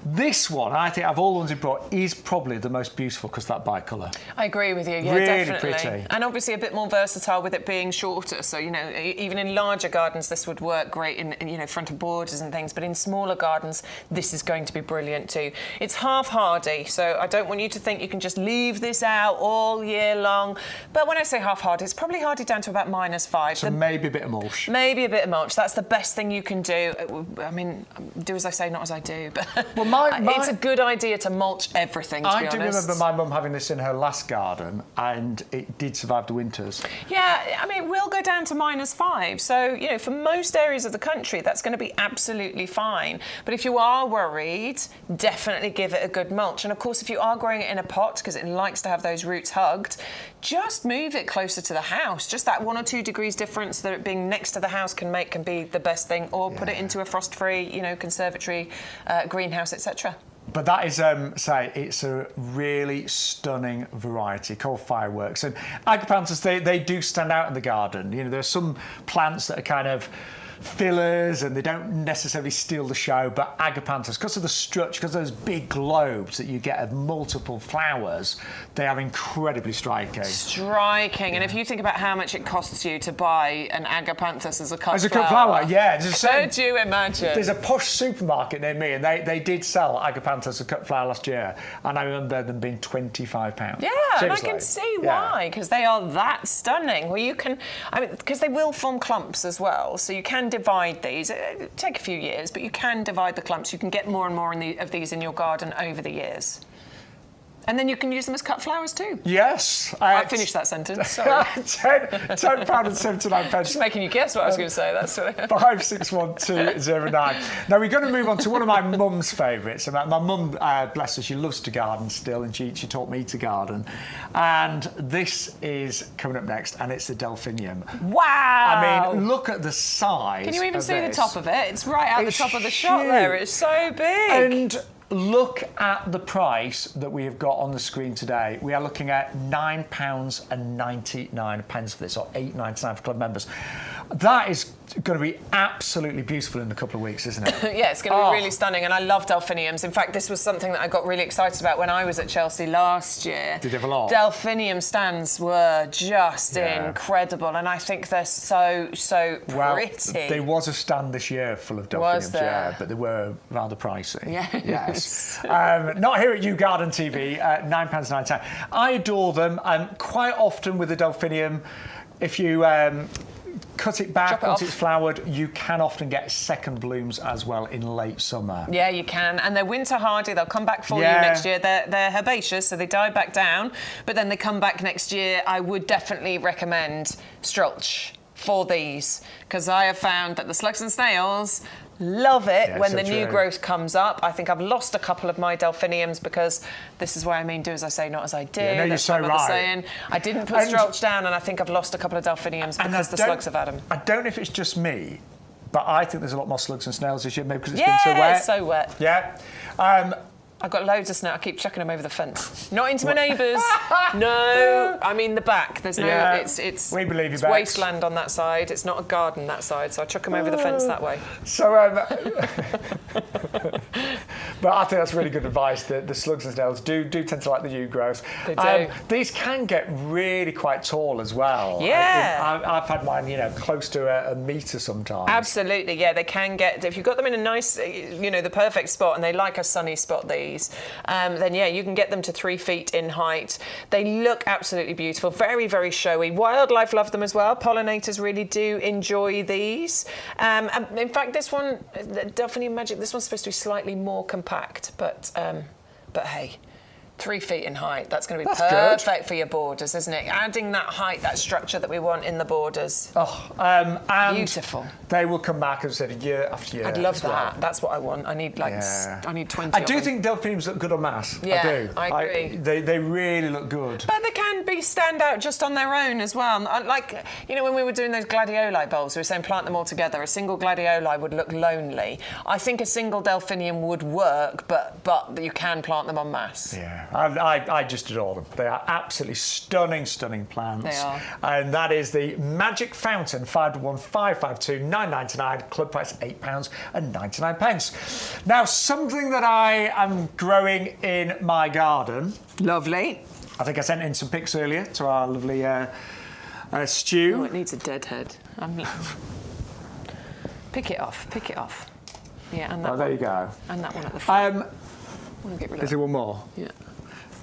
S1: This one, I think, of all the ones you brought, is probably the most beautiful because of that bicolour.
S2: I agree with you, yeah,
S1: really
S2: definitely.
S1: Pretty.
S2: And obviously a bit more versatile with it being shorter. So, you know, even in larger gardens, this would work great in you know, front of borders and things. But in smaller gardens, this is going to be brilliant too. It's half hardy, so I don't want you to think you can just leave this out all year long. But when I say half hardy, it's probably hardy down to about -5.
S1: So maybe a bit of mulch.
S2: Maybe a bit of mulch. That's the best thing you can do. I mean, do as I say, not as I do. But
S1: well,
S2: it's a good idea to mulch everything, to be honest.
S1: I do remember my mum having this in her last garden, and it did survive the winters.
S2: Yeah, I mean, it will go down to -5. So, you know, for most areas of the country, that's That's going to be absolutely fine. But if you are worried, definitely give it a good mulch. And of course, if you are growing it in a pot, because it likes to have those roots hugged, just move it closer to the house. Just that 1 or 2 degrees difference that it being next to the house can be the best thing. Or put it into a frost-free, conservatory, greenhouse, etc.
S1: But that is, it's a really stunning variety called Fireworks. And agapanthus, they do stand out in the garden. There's some plants that are kind of fillers and they don't necessarily steal the show, but agapanthus, because of the structure, because of those big globes that you get of multiple flowers, they are incredibly striking.
S2: And if you think about how much it costs you to buy an agapanthus as a cut
S1: flower, yeah.
S2: Could you imagine?
S1: There's a posh supermarket near me, and they did sell agapanthus as a cut flower last year, and I remember them being £25.
S2: Yeah, seriously. And I can see why, because they are that stunning. Well, because they will form clumps as well, so you can divide these. It'll take a few years, but you can divide the clumps. You can get more and more of these in your garden over the years. And then you can use them as cut flowers too.
S1: Yes.
S2: I finished that sentence, sorry.
S1: £10.79.
S2: Just making you guess what I was going to say. That's
S1: 561209. Now, we're going to move on to one of my mum's favourites. My mum, bless her, she loves to garden still, and she taught me to garden. And this is coming up next, and it's the delphinium.
S2: Wow!
S1: I mean, look at the size.
S2: Can you even see the top of it? It's right out the top of the shot there. It's so big.
S1: And look at the price that we have got on the screen today. We are looking at £9.99 for this, or £8.99 for club members. That is going to be absolutely beautiful in a couple of weeks, isn't it?
S2: Yeah, it's going to be really stunning, and I love delphiniums. In fact, this was something that I got really excited about when I was at Chelsea last year.
S1: Did you have a lot?
S2: Delphinium stands were just incredible, and I think they're so pretty.
S1: There was a stand this year full of delphiniums, but they were rather pricey. Yes. Not here at YouGarden TV, £9.99. I adore them. Quite often with the delphinium, if you cut it back once it's flowered, you can often get second blooms as well in late summer. Yeah,
S2: you can. And they're winter hardy. They'll come back for you next year. They're herbaceous, so they die back down, but then they come back next year. I would definitely recommend Strulch for these, because I have found that the slugs and snails love it when the new growth comes up. I think I've lost a couple of my delphiniums because this is why do as I say, not as I do.
S1: Yeah, no, you're so right.
S2: Saying. I didn't put Strulch down, and I think I've lost a couple of delphiniums because the slugs have had them.
S1: I don't know if it's just me, but I think there's a lot more slugs and snails this year, maybe because it's been so wet.
S2: It's so wet.
S1: Yeah.
S2: I've got loads of snow. I keep chucking them over the fence. Not into my neighbours. No, I mean the back. There's no. It's.
S1: We believe you.
S2: It's wasteland on that side. It's not a garden that side, so I chuck them over the fence that way.
S1: So, but I think that's really good advice. The slugs and snails do tend to like the new growth.
S2: They do.
S1: These can get really quite tall as well.
S2: Yeah.
S1: I've had mine, close to a metre sometimes.
S2: Absolutely, yeah. They can get, if you've got them in a nice, the perfect spot, and they like a sunny spot. Then you can get them to 3 feet in height. They look absolutely beautiful, very, very showy. Wildlife love them as well. Pollinators really do enjoy these. And in fact, this one, Delphinium Magic, this one's supposed to be slightly more compact, but hey. 3 feet in height. That's going to be perfect for your borders, isn't it? Adding that height, that structure that we want in the borders.
S1: And
S2: beautiful.
S1: They will come back, as I said, year after year.
S2: I'd love that. Well. That's what I want. I need I need 20.
S1: I do think delphiniums look good on mass.
S2: Yeah,
S1: I do.
S2: I agree.
S1: They really look good.
S2: But they can stand out just on their own as well. Like when we were doing those gladioli bulbs, we were saying plant them all together. A single gladioli would look lonely. I think a single delphinium would work, but you can plant them en masse.
S1: Yeah. I just adore them. They are absolutely stunning plants.
S2: They are.
S1: And that is the Magic Fountain 51552 999, club price £8.99. Now, something that I am growing in my garden.
S2: Lovely.
S1: I think I sent in some pics earlier to our lovely Stu.
S2: Oh, it needs a dead head. Pick it off. Yeah, and that one.
S1: There you go.
S2: And that one at the front.
S1: Is there one more?
S2: Yeah.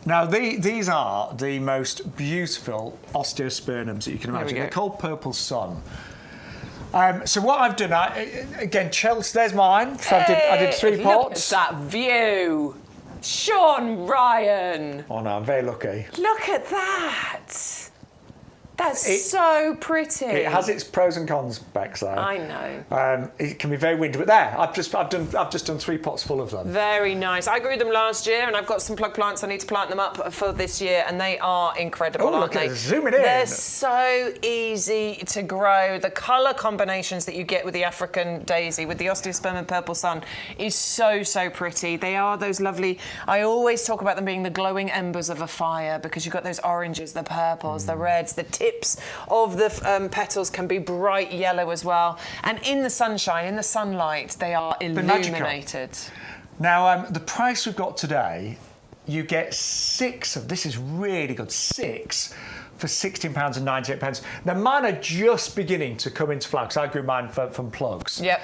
S1: Now, these are the most beautiful osteospermums that you can imagine. They're called Purple Sun. So what I've done, again, Chelsea, there's mine. So I did 3 pots.
S2: Look at that view. Shaun Ryan.
S1: Oh, no, I'm very lucky.
S2: Look at that. That's so pretty.
S1: It has its pros and cons, Bex, though.
S2: I know.
S1: It can be very windy, but there, I've just done 3 pots full of them.
S2: Very nice. I grew them last year, and I've got some plug plants. I need to plant them up for this year, and they are incredible, aren't they?
S1: Zooming in.
S2: They're so easy to grow. The colour combinations that you get with the African daisy, with the osteospermum and purple sun, is so pretty. They are those lovely. I always talk about them being the glowing embers of a fire, because you've got those oranges, the purples, the reds, the tips of the petals can be bright yellow as well. And in the sunshine, in the sunlight, they are illuminated.
S1: Now, the price we've got today, you get 6 of, this is really good, 6 for £16.98. Now, mine are just beginning to come into flower, because I grew mine from plugs.
S2: Yep.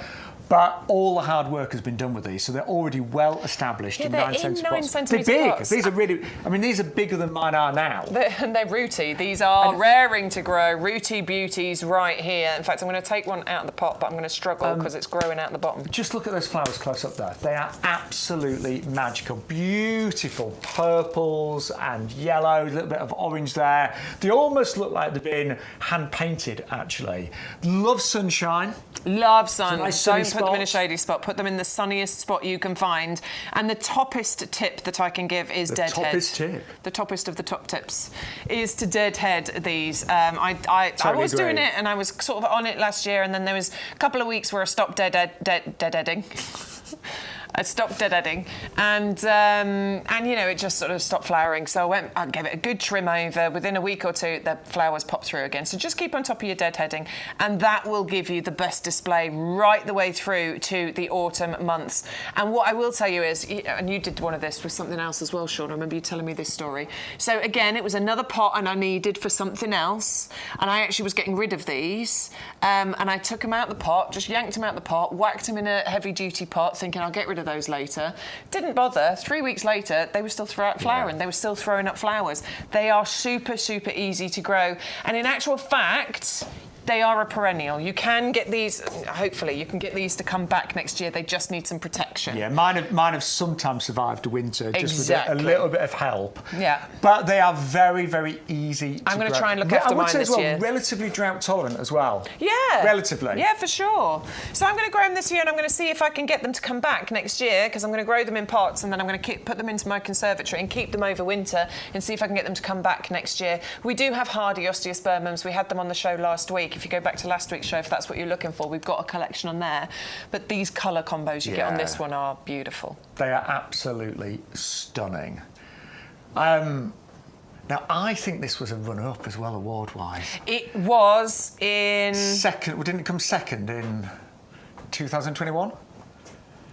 S1: But all the hard work has been done with these, so they're already well established in 9 centimetre pots. They're big.
S2: Pots.
S1: These are really, I mean, these are bigger than mine are now.
S2: They're rooty. These are raring to grow, rooty beauties right here. In fact, I'm going to take one out of the pot, but I'm going to struggle because it's growing out the bottom. Just
S1: look at those flowers close up there. They are absolutely magical. Beautiful purples and yellows, a little bit of orange there. They almost look like they've been hand-painted, actually. Love sunshine.
S2: Love sun.
S1: Nice
S2: Don't put them in a shady spot. Put them in the sunniest spot you can find. And the toppest tip that I can give is deadhead. The toppest tip? The toppest of the top tips is to deadhead these. I was doing it, and I was sort of on it last year, and then there was a couple of weeks where I stopped deadheading. I stopped deadheading, and you know, it just sort of stopped flowering. So I gave it a good trim over. Within a week or two, the flowers pop through again. So just keep on top of your deadheading, and that will give you the best display right the way through to the autumn months. And what I will tell you is, and you did one of this with something else as well, Shaun. I remember you telling me this story. So again, it was another pot, and I needed for something else, and I actually was getting rid of these, and I took them out the pot, just yanked them out the pot, whacked them in a heavy-duty pot, thinking I'll get rid of those later. Didn't bother. 3 weeks later, they were still flowering. They were still throwing up flowers. They are super easy to grow. And in actual fact, they are a perennial. You can get these, hopefully, you can get these to come back next year. They just need some protection. Yeah, mine have sometimes survived the winter, just with a little bit of help. Yeah. But they are very easy to grow. I'm going to try and look after mine this year. Relatively drought tolerant as well. Yeah. Relatively. Yeah, for sure. So I'm going to grow them this year, and I'm going to see if I can get them to come back next year, because I'm going to grow them in pots, and then I'm going to put them into my conservatory and keep them over winter, and see if I can get them to come back next year. We do have hardy osteospermums. We had them on the show last week. If you go back to last week's show, if that's what you're looking for, we've got a collection on there. But these colour combos you get on this one are beautiful. They are absolutely stunning. Now, I think this was a runner-up as well, award-wise. It was in... Second. Well, didn't it come second in 2021?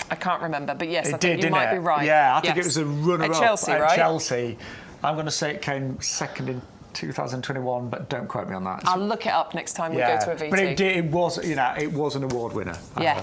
S2: I can't remember, but yes, I think you might be right. Yeah, I think it was a runner-up at Chelsea, right? At Chelsea. I'm going to say it came second in 2021, but don't quote me on that. I'll look it up next time we go to a VT. But it was, you know, it was an award winner. Yeah.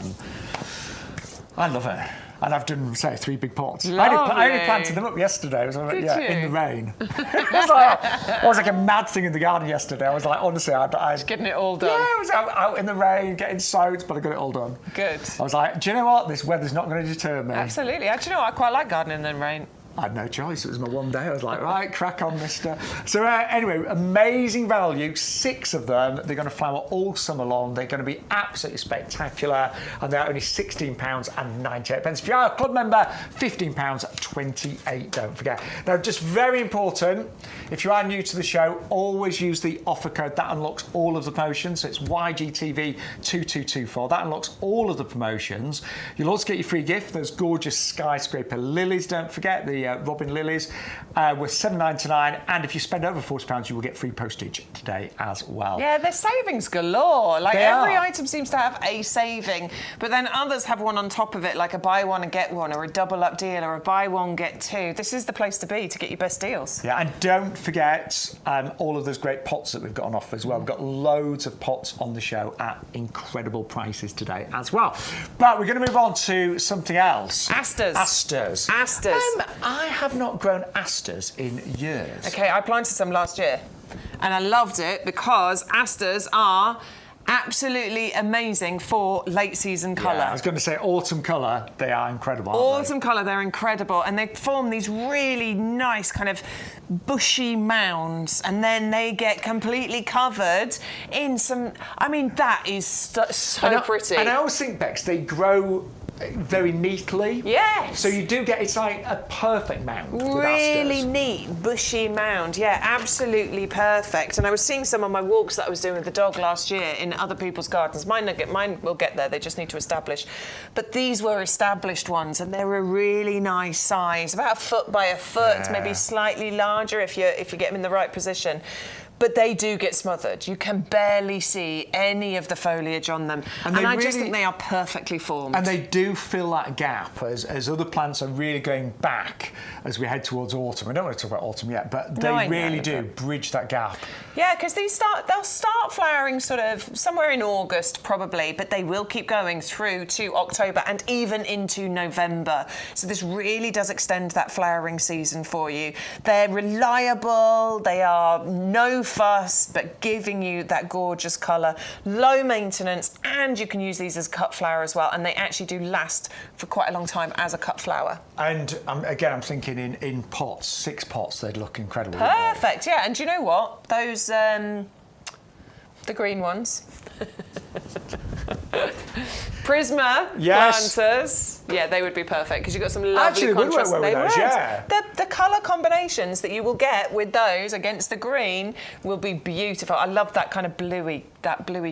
S2: I love it. And I've done, say, 3 big pots. I only planted them up yesterday. Did you? In the rain. It was like a mad thing in the garden yesterday. I was like, honestly, just getting it all done. Yeah, I was out in the rain, getting soaked, but I got it all done. Good. I was like, do you know what? This weather's not going to deter me. Absolutely. Do you know what? I quite like gardening in the rain. I had no choice. It was my one day. I was like, right, crack on, mister. So anyway, amazing value. 6 of them. They're going to flower all summer long. They're going to be absolutely spectacular. And they're only £16.98. If you are a club member, £15.28, don't forget. Now, just very important, if you are new to the show, always use the offer code. That unlocks all of the promotions. So it's YGTV2224. That unlocks all of the promotions. You'll also get your free gift. Those gorgeous skyscraper lilies, don't forget. The Robin lilies were $7.99, and if you spend over £40, you will get free postage today as well. Yeah, they're savings galore. Like every item seems to have a saving, but then others have one on top of it, like a buy one and get one, or a double up deal, or a buy one get 2. This is the place to be to get your best deals. Yeah, and don't forget all of those great pots that we've got on offer as well. We've got loads of pots on the show at incredible prices today as well. But we're going to move on to something else. Asters. Asters. Asters. I have not grown asters in years. Okay, I planted some last year, and I loved it because asters are absolutely amazing for late season colour.
S1: Yeah, I was going to say autumn colour, they are incredible, aren't
S2: Autumn colour, they're incredible, and they form these really nice kind of bushy mounds, and then they get completely covered in some. I mean, that is so pretty.
S1: And I always think, Bex, they grow very neatly.
S2: Yes.
S1: So you do get, it's like a perfect mound.
S2: Really neat, bushy mound. Yeah, absolutely perfect. And I was seeing some on my walks that I was doing with the dog last year in other people's gardens. Mine will get there, they just need to establish. But these were established ones, and they're a really nice size, about 1 foot by 1 foot, maybe slightly larger if you get them in the right position. But they do get smothered. You can barely see any of the foliage on them. And I just think they are perfectly formed.
S1: And they do fill that gap as other plants are really going back as we head towards autumn. I don't want to talk about autumn yet, but they really do bridge that gap.
S2: Yeah, because they'll start flowering sort of somewhere in August probably, but they will keep going through to October and even into November. So this really does extend that flowering season for you. They're reliable, they are no fuss, but giving you that gorgeous colour, low maintenance, and you can use these as cut flower as well, and they actually do last for quite a long time as a cut flower.
S1: And again, I'm thinking in pots, 6 pots, they'd look incredible.
S2: Perfect, yeah. And do you know what? Those, the green ones. Prisma planters. Yeah, they would be perfect because you've got some lovely contrast.
S1: Would work well with those, yeah.
S2: The colour combinations that you will get with those against the green will be beautiful. I love that kind of bluey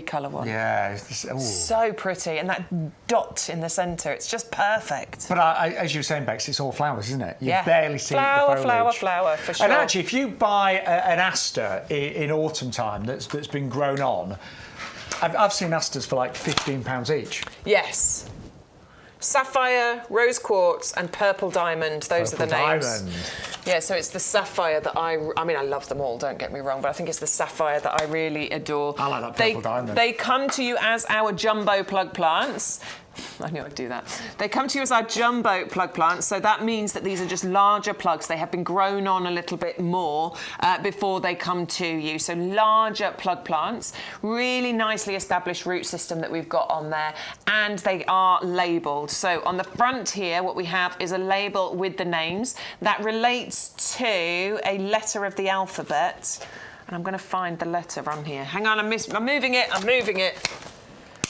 S2: colour one.
S1: Yeah.
S2: So pretty, and that dot in the centre, it's just perfect.
S1: But as you were saying, Bex, it's all flowers, isn't it? You barely see the
S2: flower,
S1: foliage.
S2: for sure.
S1: And actually, if you buy an aster in autumn time that's been grown on, I've seen asters for like £15 each.
S2: Yes. Sapphire, rose quartz, and purple diamond. Those are the names. Yeah, so it's the sapphire that I mean, I love them all, don't get me wrong, but I think it's the sapphire that I really adore.
S1: I like that purple diamond.
S2: They come to you as our jumbo plug plants. I knew I'd do that. They come to you as our jumbo plug plants, so that means that these are just larger plugs. They have been grown on a little bit more before they come to you. So larger plug plants, really nicely established root system that we've got on there, and they are labelled. So on the front here, what we have is a label with the names that relates to a letter of the alphabet. And I'm going to find the letter on here. Hang on, I'm moving it.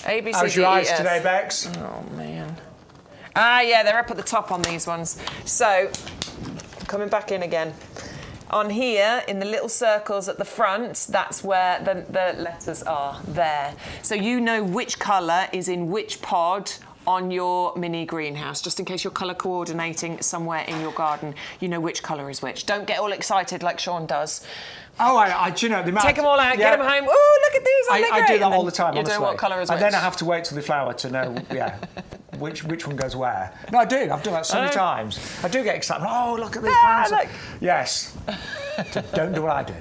S2: A, B, C,
S1: How's
S2: D,
S1: your
S2: E,
S1: eyes
S2: F.
S1: today, Bex?
S2: Oh, man. Yeah, they're up at the top on these ones. So, coming back in again. On here, in the little circles at the front, that's where the letters are there. So you know which colour is in which pod on your mini greenhouse, just in case you're colour coordinating somewhere in your garden, you know which colour is which. Don't get all excited like Shaun does.
S1: Oh, do you know,
S2: take them all out, get them home. Oh, look at these!
S1: I do that all the time,
S2: you
S1: honestly.
S2: You know what colour is which.
S1: And then I have to wait till they flower to know, which one goes where. No, I do. I've done that so many times. I do get excited. Oh, look at these plants.
S2: Look.
S1: Yes. Don't do what I do.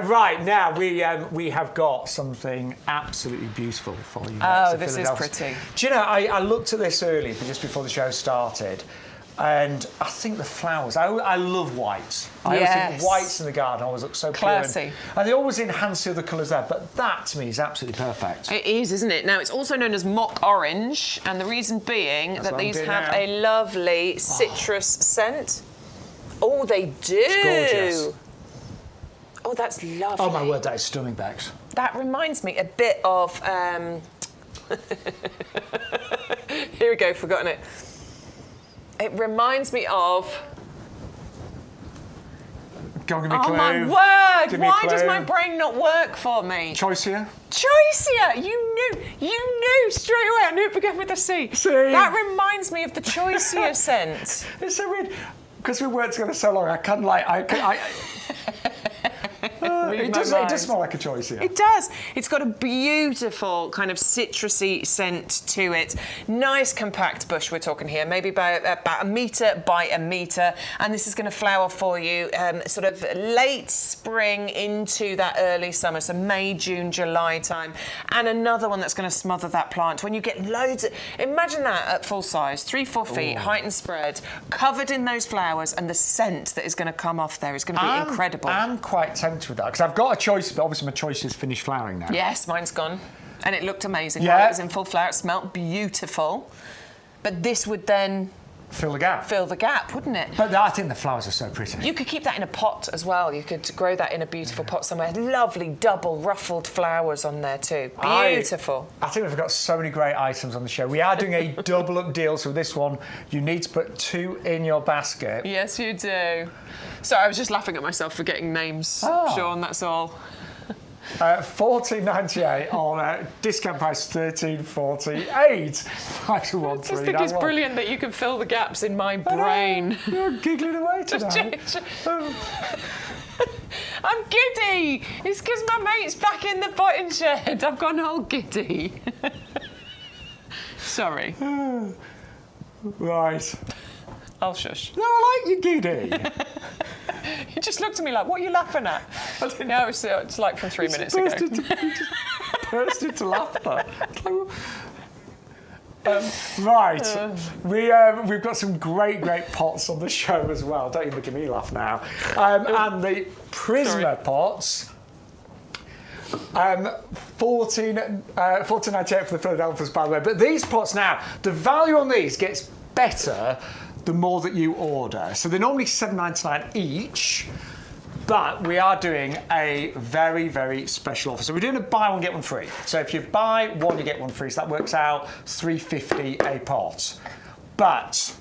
S1: Right, now we have got something absolutely beautiful for you.
S2: Oh, this is pretty.
S1: Do you know, I looked at this earlier, just before the show started, and I think the flowers, I love whites. I always think whites in the garden always look so
S2: classy.
S1: Pure and they always enhance the other colours there, but that to me is absolutely perfect.
S2: It is, isn't it? Now, it's also known as mock orange, and the reason being that these have a lovely citrus scent. Oh, they do.
S1: It's gorgeous.
S2: Oh, that's lovely.
S1: Oh, my word, that is stunning, Bex.
S2: That reminds me a bit of... Here we go, forgotten it. It reminds me of...
S1: Go on, give me a clue.
S2: Oh, my word! Why does my brain not work for me?
S1: Choicea?
S2: Choicea! You knew straight away. I knew it began with a C.
S1: See?
S2: That reminds me of the choicea scent.
S1: It's so weird. Because we worked together so long, it does smell like a choicea.
S2: It does. It's got a beautiful kind of citrusy scent to it. Nice compact bush we're talking here, maybe by about 1 metre by 1 metre. And this is going to flower for you sort of late spring into that early summer, so May, June, July time. And another one that's going to smother that plant. When you get loads of... Imagine that at full size, 3-4 feet, height and spread, covered in those flowers, and the scent that is going to come off there is going to be incredible.
S1: I'm quite tempted with that, because I've got a choice, but obviously my choice is finished flowering now.
S2: Yes, mine's gone. And it looked amazing.
S1: Yeah.
S2: While it was in full flower, it smelled beautiful. But this would then
S1: fill the gap.
S2: Fill the gap, wouldn't it?
S1: But I think the flowers are so pretty.
S2: You could keep that in a pot as well. You could grow that in a beautiful pot somewhere. Lovely double ruffled flowers on there too. Beautiful.
S1: I think we've got so many great items on the show. We are doing a double up deal, so this one you need to put 2 in your basket.
S2: Yes, you do. So I was just laughing at myself for getting names, Shaun, that's all.
S1: $14.98 on discount price $13.48. I just
S2: think it's brilliant that you can fill the gaps in my brain.
S1: You're giggling away today.
S2: I'm giddy. It's because my mate's back in the potting shed. I've gone all giddy. Sorry.
S1: Right.
S2: I'll shush.
S1: No, I like you giddy.
S2: You just looked at me like, what are you laughing at? No, it's like from 3 minutes ago.
S1: You just burst into laughter. Right, we've got some great pots on the show as well. Don't you look at me laugh now. And the Prisma pots. $14.98 for the Philadelphias, by the way. But these pots now, the value on these gets better the more that you order. So they're normally $7.99 each, but we are doing a very special offer. So we're doing a buy one get one free. So if you buy one, you get one free. So that works out $3.50 a pot. But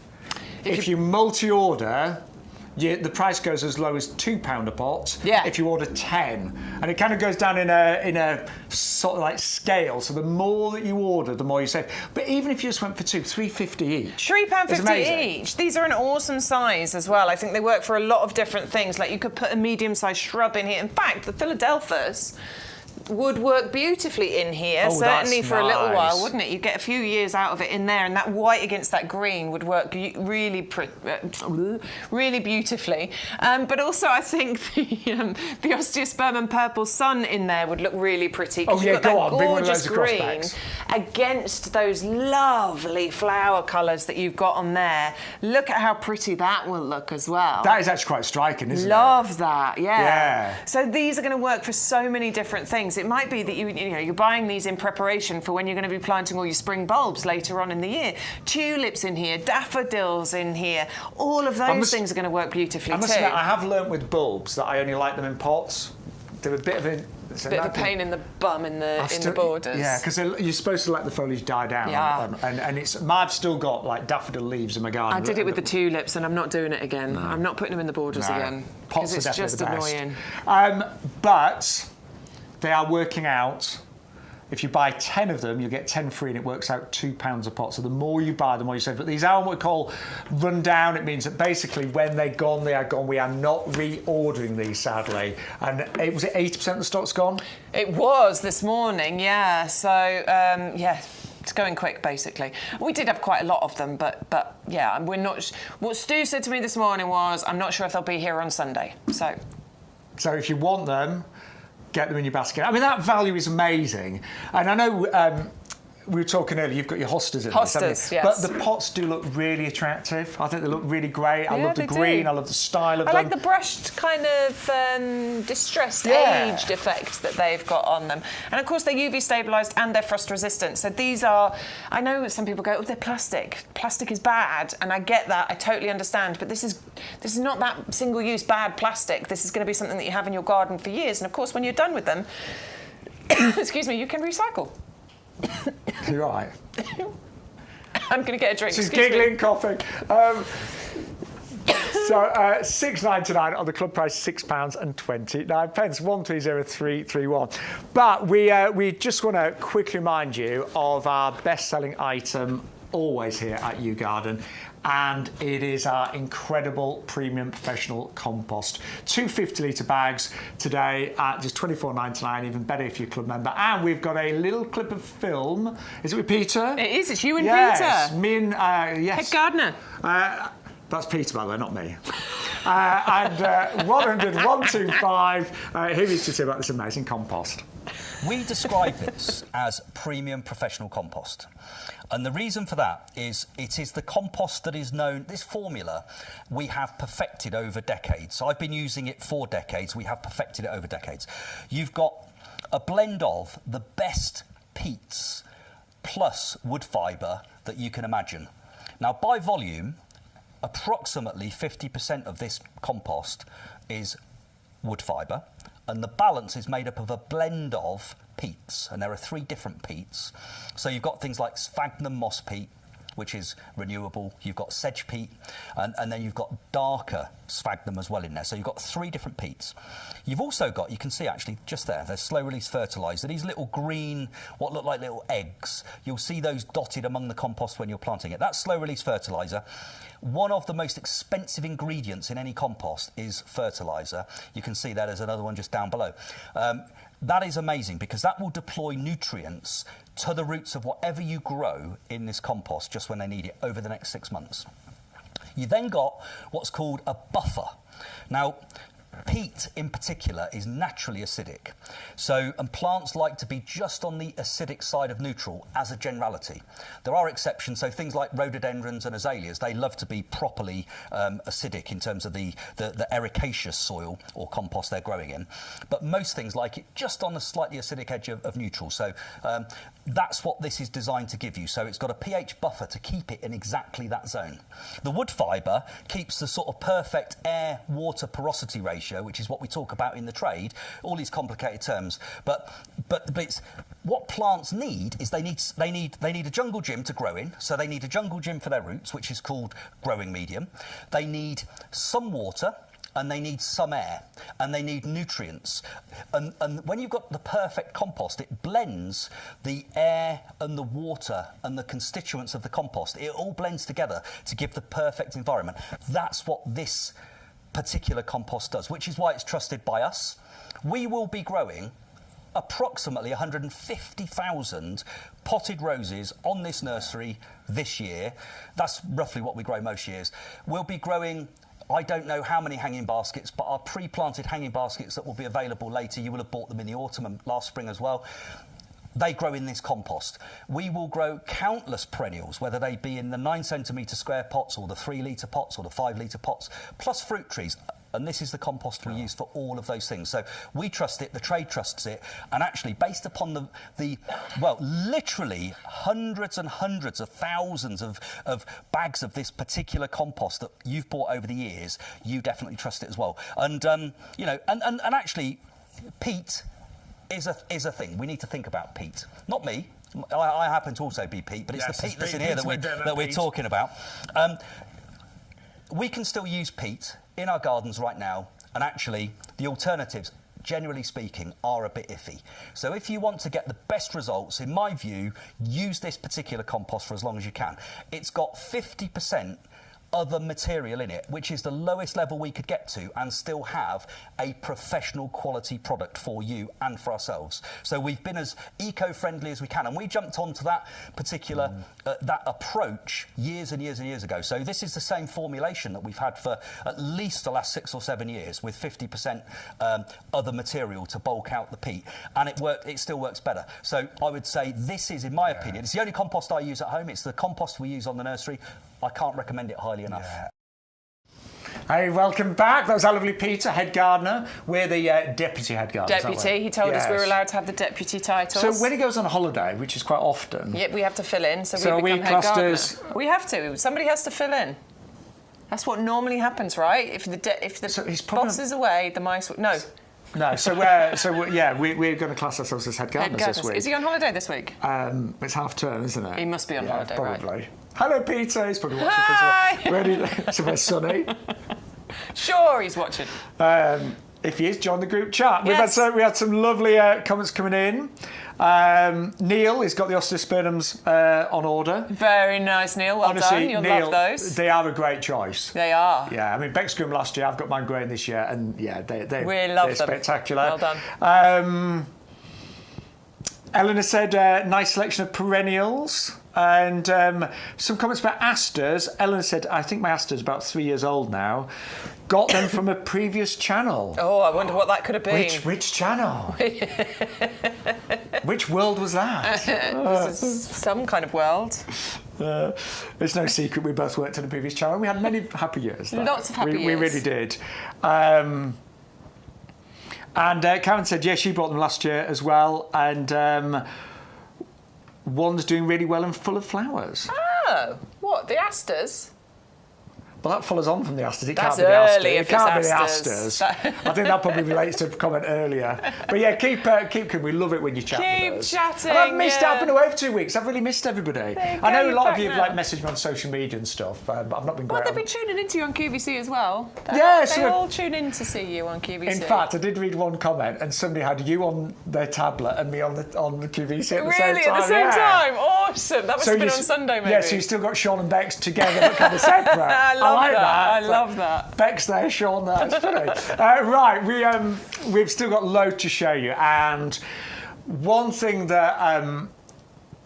S1: if you multi-order, the price goes as low as £2 a pot. Yeah. If you order 10, and it kind of goes down in a sort of like scale. So the more that you order, the more you save. But even if you just went for 2, $3.50 each.
S2: £3.50 each. These are an awesome size as well. I think they work for a lot of different things. Like you could put a medium-sized shrub in here. In fact, the Philadelphias would work beautifully in here, certainly for a little while, wouldn't it? You get a few years out of it in there, and that white against that green would work really beautifully. But also, I think the osteospermum purple sun in there would look really pretty.
S1: Oh yeah, go on, bring one of
S2: gorgeous
S1: those across
S2: green
S1: backs.
S2: Against those lovely flower colours that you've got on there. Look at how pretty that will look as well.
S1: That is actually quite striking, isn't it?
S2: Love that, yeah. So these are going to work for so many different things. It might be that you're buying these in preparation for when you're going to be planting all your spring bulbs later on in the year. Tulips in here, daffodils in here. All of those things are going to work beautifully too.
S1: Admit, I have learnt with bulbs that I only like them in pots. They're a bit of a
S2: pain in the bum in the borders.
S1: Yeah, because you're supposed to let the foliage die down.
S2: Yeah.
S1: And I've still got like daffodil leaves in my garden.
S2: I did it with the tulips, and I'm not doing it again. No. I'm not putting them in the borders again.
S1: Pots
S2: because it's just annoying.
S1: But they are working out. If you buy 10 of them, you get 10 free, and it works out £2 a pot. So the more you buy, the more you save. But these are what we call rundown. It means that basically when they're gone, they are gone. We are not reordering these, sadly. And was it 80% of the stock's gone?
S2: It was this morning, yeah. So, yeah. It's going quick, basically. We did have quite a lot of them, but yeah, we're not. What Stu said to me this morning was, I'm not sure if they'll be here on Sunday. So
S1: if you want them, get them in your basket. I mean, that value is amazing. And I know we were talking earlier, you've got your hostas in
S2: this, yes.
S1: But the pots do look really attractive. I think they look really great. I love the green. I love the style of them.
S2: I like the brushed kind of distressed aged effect that they've got on them. And of course, they're UV stabilised and they're frost resistant. So these are, I know some people go, oh, they're plastic. Plastic is bad. And I get that. I totally understand. But this is not that single-use bad plastic. This is going to be something that you have in your garden for years. And of course, when you're done with them, excuse me, you can recycle.
S1: You're right.
S2: I'm going to get a drink.
S1: She's giggling, coughing. So $6.99 on the club price, £6.29. 130331. But we just want to quickly remind you of our best-selling item always here at YouGarden. And it is our incredible premium professional compost. 2 50-litre bags today at just $24.99, even better if you're a club member. And we've got a little clip of film. Is it with Peter?
S2: It is, it's you and
S1: Peter. Me and,
S2: Head gardener.
S1: That's Peter, by the way, not me. And 100, 125, here is to say about this amazing compost.
S3: We describe this as premium professional compost. And the reason for that is it is the compost that is known, this formula we have perfected over decades. So I've been using it for decades. We have perfected it over decades. You've got a blend of the best peats plus wood fibre that you can imagine. Now, by volume, approximately 50% of this compost is wood fibre, and the balance is made up of a blend of peats, and there are 3 different peats. So you've got things like sphagnum moss peat, which is renewable. You've got sedge peat, and then you've got darker sphagnum as well in there. So you've got 3 different peats. You've also got, you can see actually just there, there's slow-release fertiliser. These little green, what look like little eggs, you'll see those dotted among the compost when you're planting it. That's slow-release fertiliser. One of the most expensive ingredients in any compost is fertiliser. You can see that there's another one just down below. That is amazing because that will deploy nutrients to the roots of whatever you grow in this compost just when they need it over the next 6 months. You then got what's called a buffer. Now, peat in particular is naturally acidic. And plants like to be just on the acidic side of neutral as a generality. There are exceptions, so things like rhododendrons and azaleas, they love to be properly acidic in terms of the ericaceous soil or compost they're growing in. But most things like it just on the slightly acidic edge of neutral. So that's what this is designed to give you. So it's got a pH buffer to keep it in exactly that zone. The wood fibre keeps the sort of perfect air-water porosity ratio, which is what we talk about in the trade, all these complicated terms. But it's what plants need is they need a jungle gym to grow in. So they need a jungle gym for their roots, which is called growing medium. They need some water, and they need some air, and they need nutrients. And when you've got the perfect compost, it blends the air and the water and the constituents of the compost. It all blends together to give the perfect environment. That's what this particular compost does, which is why it's trusted by us. We will be growing approximately 150,000 potted roses on this nursery this year. That's roughly what we grow most years. We'll be growing, I don't know how many hanging baskets, but our pre-planted hanging baskets that will be available later, you will have bought them in the autumn and last spring as well. They grow in this compost. We will grow countless perennials, whether they be in the 9 centimetre square pots or the 3 litre pots or the 5 litre pots, plus fruit trees. And this is the compost we use for all of those things. So we trust it, the trade trusts it, and actually based upon well, literally hundreds and hundreds of thousands of bags of this particular compost that you've bought over the years, you definitely trust it as well. And, you know, and actually, peat is a thing. We need to think about peat. Not me. I happen to also be peat, but it's the peat that's in here that we're talking about. We can still use peat in our gardens right now, and actually the alternatives, generally speaking, are a bit iffy. So if you want to get the best results, in my view, use this particular compost for as long as you can. It's got 50% other material in it, which is the lowest level we could get to and still have a professional quality product for you and for ourselves. So we've been as eco-friendly as we can, and we jumped onto that particular that approach years and years and years ago. So this is the same formulation that we've had for at least the last 6 or 7 years, with 50% other material to bulk out the peat, and it still works better. So I would say this is, in my opinion, it's the only compost I use at home. It's the compost we use on the nursery. I can't recommend it highly enough.
S1: Yeah. Hey, welcome back. That was our lovely Peter, head gardener. We're the deputy head gardeners.
S2: Deputy. He told us we were allowed to have the deputy title.
S1: So when he goes on holiday, which is quite often...
S2: Yep, we have to fill in, so we become head gardener. We have to. Somebody has to fill in. That's what normally happens, right? If the boss is away, the mice... No.
S1: No, so we're going to class ourselves as head gardeners this week.
S2: Is he on holiday this week?
S1: It's half term, isn't it?
S2: He must be on holiday,
S1: probably.
S2: Right?
S1: Hello, Peter. He's probably watching.
S2: Hi.
S1: It's a bit sunny.
S2: Sure, he's watching.
S1: If he is, join the group chat.
S2: Yes.
S1: We had some lovely comments coming in. Neil has got the osteospermums on order.
S2: Very nice, Neil. Well
S1: Honestly,
S2: done. You'll
S1: Neil,
S2: love those.
S1: They are a great choice.
S2: They are.
S1: Yeah, I mean, Bex grew them last year. I've got mine growing this year, and yeah,
S2: we love them.
S1: Spectacular.
S2: Well done.
S1: Eleanor said, nice selection of perennials. And some comments about asters. Eleanor said, I think my aster's about 3 years old now. Got them from a previous channel.
S2: Oh, I wonder what that could have been.
S1: Which channel? Which world was that?
S2: This is some kind of world.
S1: It's no secret we both worked on a previous channel. We had many happy years.
S2: Lots of happy years.
S1: We really did. And Karen said, yes, she bought them last year as well. And one's doing really well and full of flowers.
S2: Oh, what, the asters?
S1: Well, that follows on from the asters. It
S2: That's
S1: can't be the asters.
S2: early
S1: It
S2: if
S1: can't be
S2: it's
S1: the
S2: asters.
S1: asters. I think that probably relates to a comment earlier. But yeah, keep coming. We love it when you chat
S2: Keep
S1: with us.
S2: chatting,
S1: And I've missed
S2: yeah.
S1: I've been away for 2 weeks. I've really missed everybody.
S2: There you
S1: I know
S2: go,
S1: a
S2: you're
S1: lot of
S2: back
S1: you have
S2: now.
S1: like messaged me on social media and stuff, but I've not been great.
S2: Well, they've been tuning into you on QVC as well.
S1: Yeah,
S2: They
S1: so-
S2: all tune in to see you on QVC.
S1: In fact, I did read one comment, and somebody had you on their tablet and me on the QVC at the
S2: Really,
S1: same time.
S2: at the same
S1: yeah.
S2: time? Awesome. That must have been
S1: you
S2: on
S1: s-
S2: Sunday, maybe.
S1: Yeah, so you still got Shaun and Bex together, but kind of separate.
S2: I love
S1: like
S2: that. I
S1: but
S2: love that.
S1: Bex there, Shaun there. It's funny. Right, we've still got loads to show you, and one thing that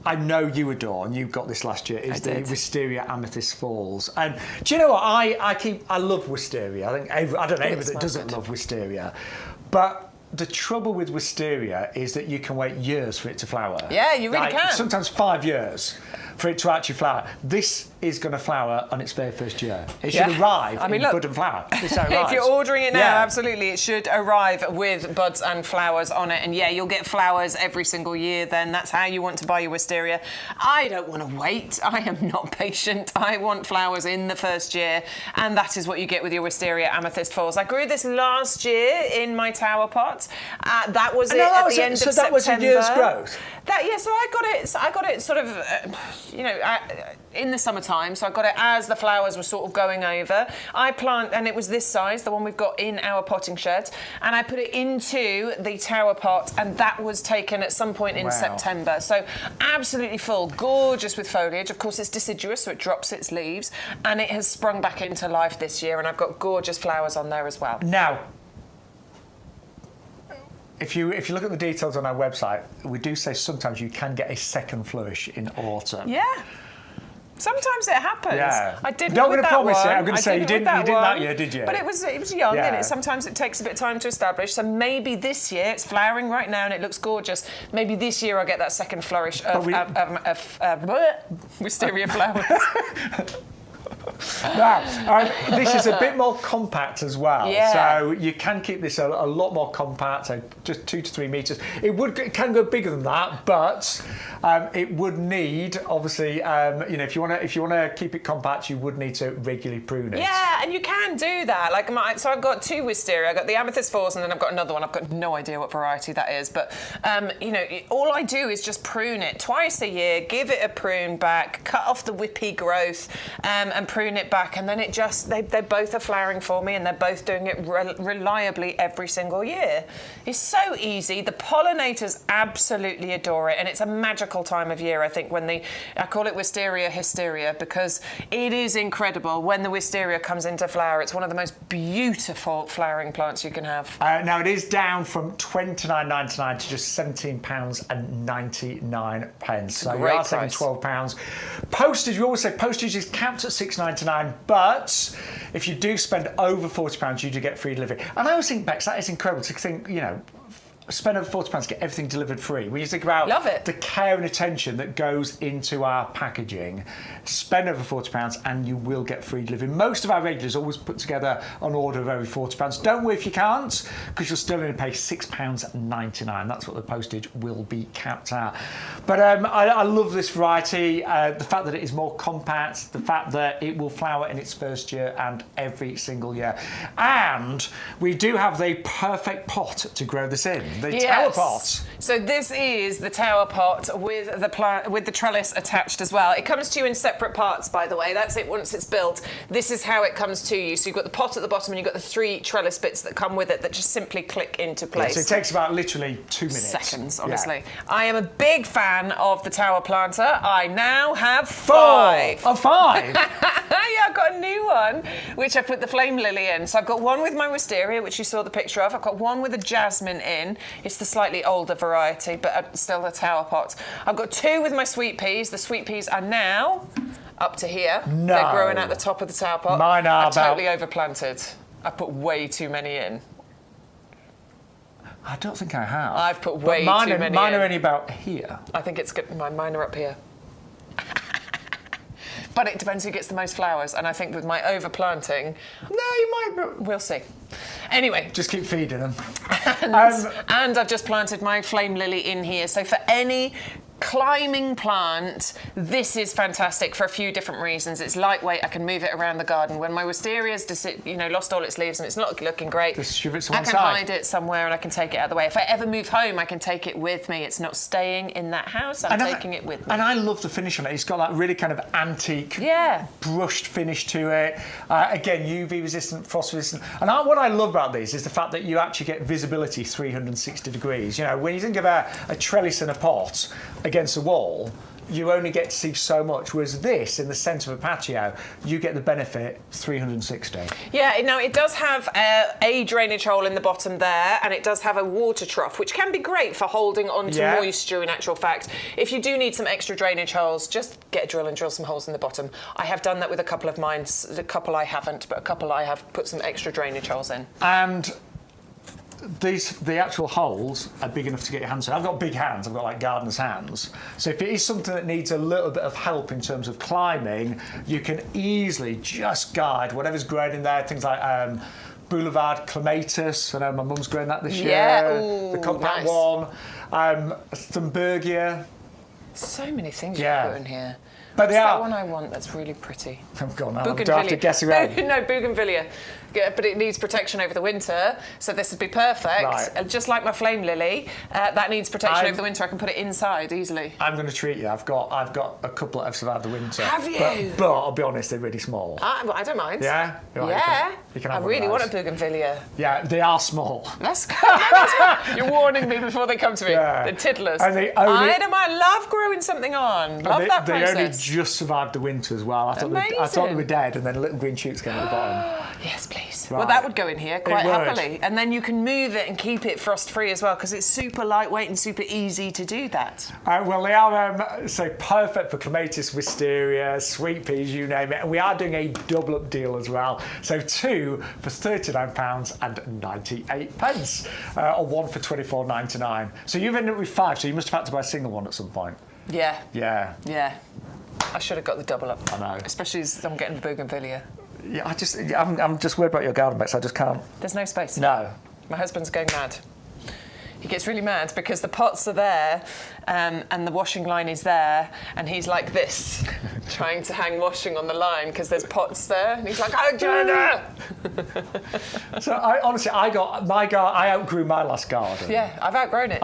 S1: I know you adore, and you got this last year, is the
S2: did.
S1: Wisteria Amethyst Falls. And do you know what? I love wisteria. I think I don't know anybody that
S2: smells
S1: doesn't
S2: good.
S1: love wisteria, but the trouble with wisteria is that you can wait years for it to flower.
S2: Yeah, you really can.
S1: Sometimes 5 years for it to actually flower. This is going to flower on its very first year. It should
S2: Yeah.
S1: arrive
S2: I mean,
S1: in
S2: look,
S1: bud and flower. This is how it
S2: If
S1: arrives.
S2: you're ordering it now,
S1: Yeah.
S2: absolutely, it should arrive with buds and flowers on it. And yeah, you'll get flowers every single year then. That's how you want to buy your wisteria. I don't want to wait. I am not patient. I want flowers in the first year. And that is what you get with your Wisteria Amethyst Falls. I grew this last year in my tower pot. That was
S1: No,
S2: it
S1: that
S2: at
S1: was
S2: the
S1: it.
S2: end
S1: So
S2: of
S1: that was a
S2: September.
S1: year's growth?
S2: So I got it sort of, in the summertime. So I got it as the flowers were sort of going over. And it was this size, the one we've got in our potting shed. And I put it into the tower pot, and that was taken at some point in
S1: Wow.
S2: September. So absolutely full, gorgeous with foliage. Of course, it's deciduous, so it drops its leaves, and it has sprung back into life this year. And I've got gorgeous flowers on there as well.
S1: Now, if you look at the details on our website, we do say sometimes you can get a second flourish in autumn.
S2: Yeah. Sometimes it happens.
S1: Yeah.
S2: I didn't
S1: Not
S2: with
S1: gonna
S2: that
S1: promise
S2: one.
S1: it. I'm gonna
S2: I
S1: say you
S2: with
S1: didn't that
S2: one.
S1: year, did you?
S2: But it was young,
S1: Yeah.
S2: and it sometimes it takes a bit of time to establish. So maybe this year it's flowering right now and it looks gorgeous. Maybe this year I'll get that second flourish of wisteria flowers.
S1: Now, this is a bit more compact as well,
S2: Yeah.
S1: so you can keep this a lot more compact, so just 2 to 3 metres. It can go bigger than that, but it would need, obviously, if you want to keep it compact, you would need to regularly prune it.
S2: Yeah, and you can do that. So I've got 2 wisteria. I've got the amethyst falls, and then I've got another one. I've got no idea what variety that is, but all I do is just prune it twice a year, give it a prune back, cut off the whippy growth, and prune it back, and then they both are flowering for me, and they're both doing it reliably every single year. It's so easy. The pollinators absolutely adore it, and it's a magical time of year, I think, I call it wisteria hysteria, because it is incredible when the wisteria comes into flower. It's one of the most beautiful flowering plants you can have.
S1: Now it is down from £29.99 to just £17.99. So you
S2: Great
S1: are saving
S2: price.
S1: £12. Postage, we always say postage is capped at £6.99, but if you do spend over £40, you do get free delivery. And I always think, Bex, that is incredible to think, spend over £40 to get everything delivered free. When you think about
S2: Love it.
S1: the care and attention that goes into our packaging, spend over £40 and you will get free delivery. Most of our regulars always put together an order of over £40. Don't worry if you can't, because you'll still only pay £6.99. That's what the postage will be capped at. But I love this variety. The fact that it is more compact, the fact that it will flower in its first year and every single year. And we do have the perfect pot to grow this in. The tower pot.
S2: So this is the tower pot with the trellis attached as well. It comes to you in separate parts, by the way. That's it once it's built. This is how it comes to you. So you've got the pot at the bottom and you've got the 3 trellis bits that come with it that just simply click into place.
S1: So it takes about literally 2 minutes.
S2: Seconds,
S1: Yeah.
S2: honestly. I am a big fan of the tower planter. I now have 5.
S1: 4 or 5.
S2: Yeah, I've got a new one, which I put the flame lily in. So I've got one with my wisteria, which you saw the picture of. I've got one with a jasmine in. It's the slightly older variety, but still a tower pot. I've got 2 with my sweet peas. The sweet peas are now up to here.
S1: No.
S2: They're growing at the top of the tower pot.
S1: Mine are
S2: I've totally overplanted. I've put way too many in.
S1: I don't think I have.
S2: I've put
S1: But
S2: way too
S1: mine
S2: many
S1: are
S2: in.
S1: only about here.
S2: I think it's good. Mine are up here. But it depends who gets the most flowers, and I think with my overplanting,
S1: No, you might.
S2: we'll see. Anyway,
S1: Just keep feeding them.
S2: and I've just planted my flame lily in here. So for any climbing plant, this is fantastic for a few different reasons. It's lightweight. I can move it around the garden. When my wisteria's lost all its leaves and it's not looking great,
S1: just shove it to
S2: I
S1: one
S2: can
S1: side.
S2: hide it somewhere and I can take it out of the way. If I ever move home, I can take it with me. It's not staying in that house. I'm taking it with me.
S1: And I love the finish on it. It's got that really kind of antique, brushed finish to it. Again, UV resistant, frost resistant. And what I love about these is the fact that you actually get visibility 360 degrees. You know, when you think of a trellis in a pot against a wall, you only get to see so much, whereas this, in the centre of a patio, you get the benefit 360.
S2: Yeah, now it does have a drainage hole in the bottom there, and it does have a water trough, which can be great for holding on to moisture in actual fact. If you do need some extra drainage holes, just get a drill and drill some holes in the bottom. I have done that with a couple of mine, a couple I haven't, but a couple I have put some extra drainage holes in.
S1: And the actual holes are big enough to get your hands in. I've got big hands, I've got like gardener's hands. So if it is something that needs a little bit of help in terms of climbing, you can easily just guide whatever's growing in there, things like Boulevard Clematis. I know my mum's growing that this year.
S2: Ooh,
S1: the compact
S2: nice.
S1: one. Thunbergia.
S2: So many things you put in here.
S1: But
S2: What's that one I want that's really pretty?
S1: I've gone now. Do I have to guess around?
S2: No, bougainvillea. Yeah, but it needs protection over the winter, so this would be perfect.
S1: Right.
S2: Just like my flame lily, that needs protection over the winter. I can put it inside easily.
S1: I'm going to treat you. I've got a couple that have survived the winter.
S2: Have you?
S1: But I'll be honest, they're really small.
S2: I don't mind.
S1: Yeah?
S2: Yeah.
S1: You can
S2: I
S1: have
S2: really
S1: one
S2: want
S1: of
S2: a
S1: those.
S2: bougainvillea.
S1: Yeah, they are small.
S2: Let's go. You're warning me before they come to me.
S1: Yeah.
S2: The tiddlers.
S1: And they only,
S2: I love growing something on. Love that
S1: They
S2: process.
S1: only just survived the winter as well. I thought they were dead, and then little green shoots came at the bottom.
S2: Yes, please.
S1: Right.
S2: Well, that would go in here quite
S1: It would.
S2: happily. And then you can move it and keep it frost-free as well, because it's super lightweight and super easy to do that.
S1: Well, they are so perfect for clematis, wisteria, sweet peas, you name it. And we are doing a double-up deal as well. So 2 for £39.98, or 1 for £24.99. So you've ended up with 5, so you must have had to buy a single one at some point.
S2: Yeah.
S1: Yeah.
S2: Yeah. I should have got the double up.
S1: I know.
S2: Especially as I'm getting the bougainvillea.
S1: Yeah, I'm just worried about your garden, Bex. I just can't.
S2: There's no space.
S1: No.
S2: My husband's going mad. He gets really mad because the pots are there and the washing line is there, and he's like this, trying to hang washing on the line because there's pots there, and he's like, "Oh, Jenna!"
S1: So I outgrew my last garden.
S2: Yeah, I've outgrown it.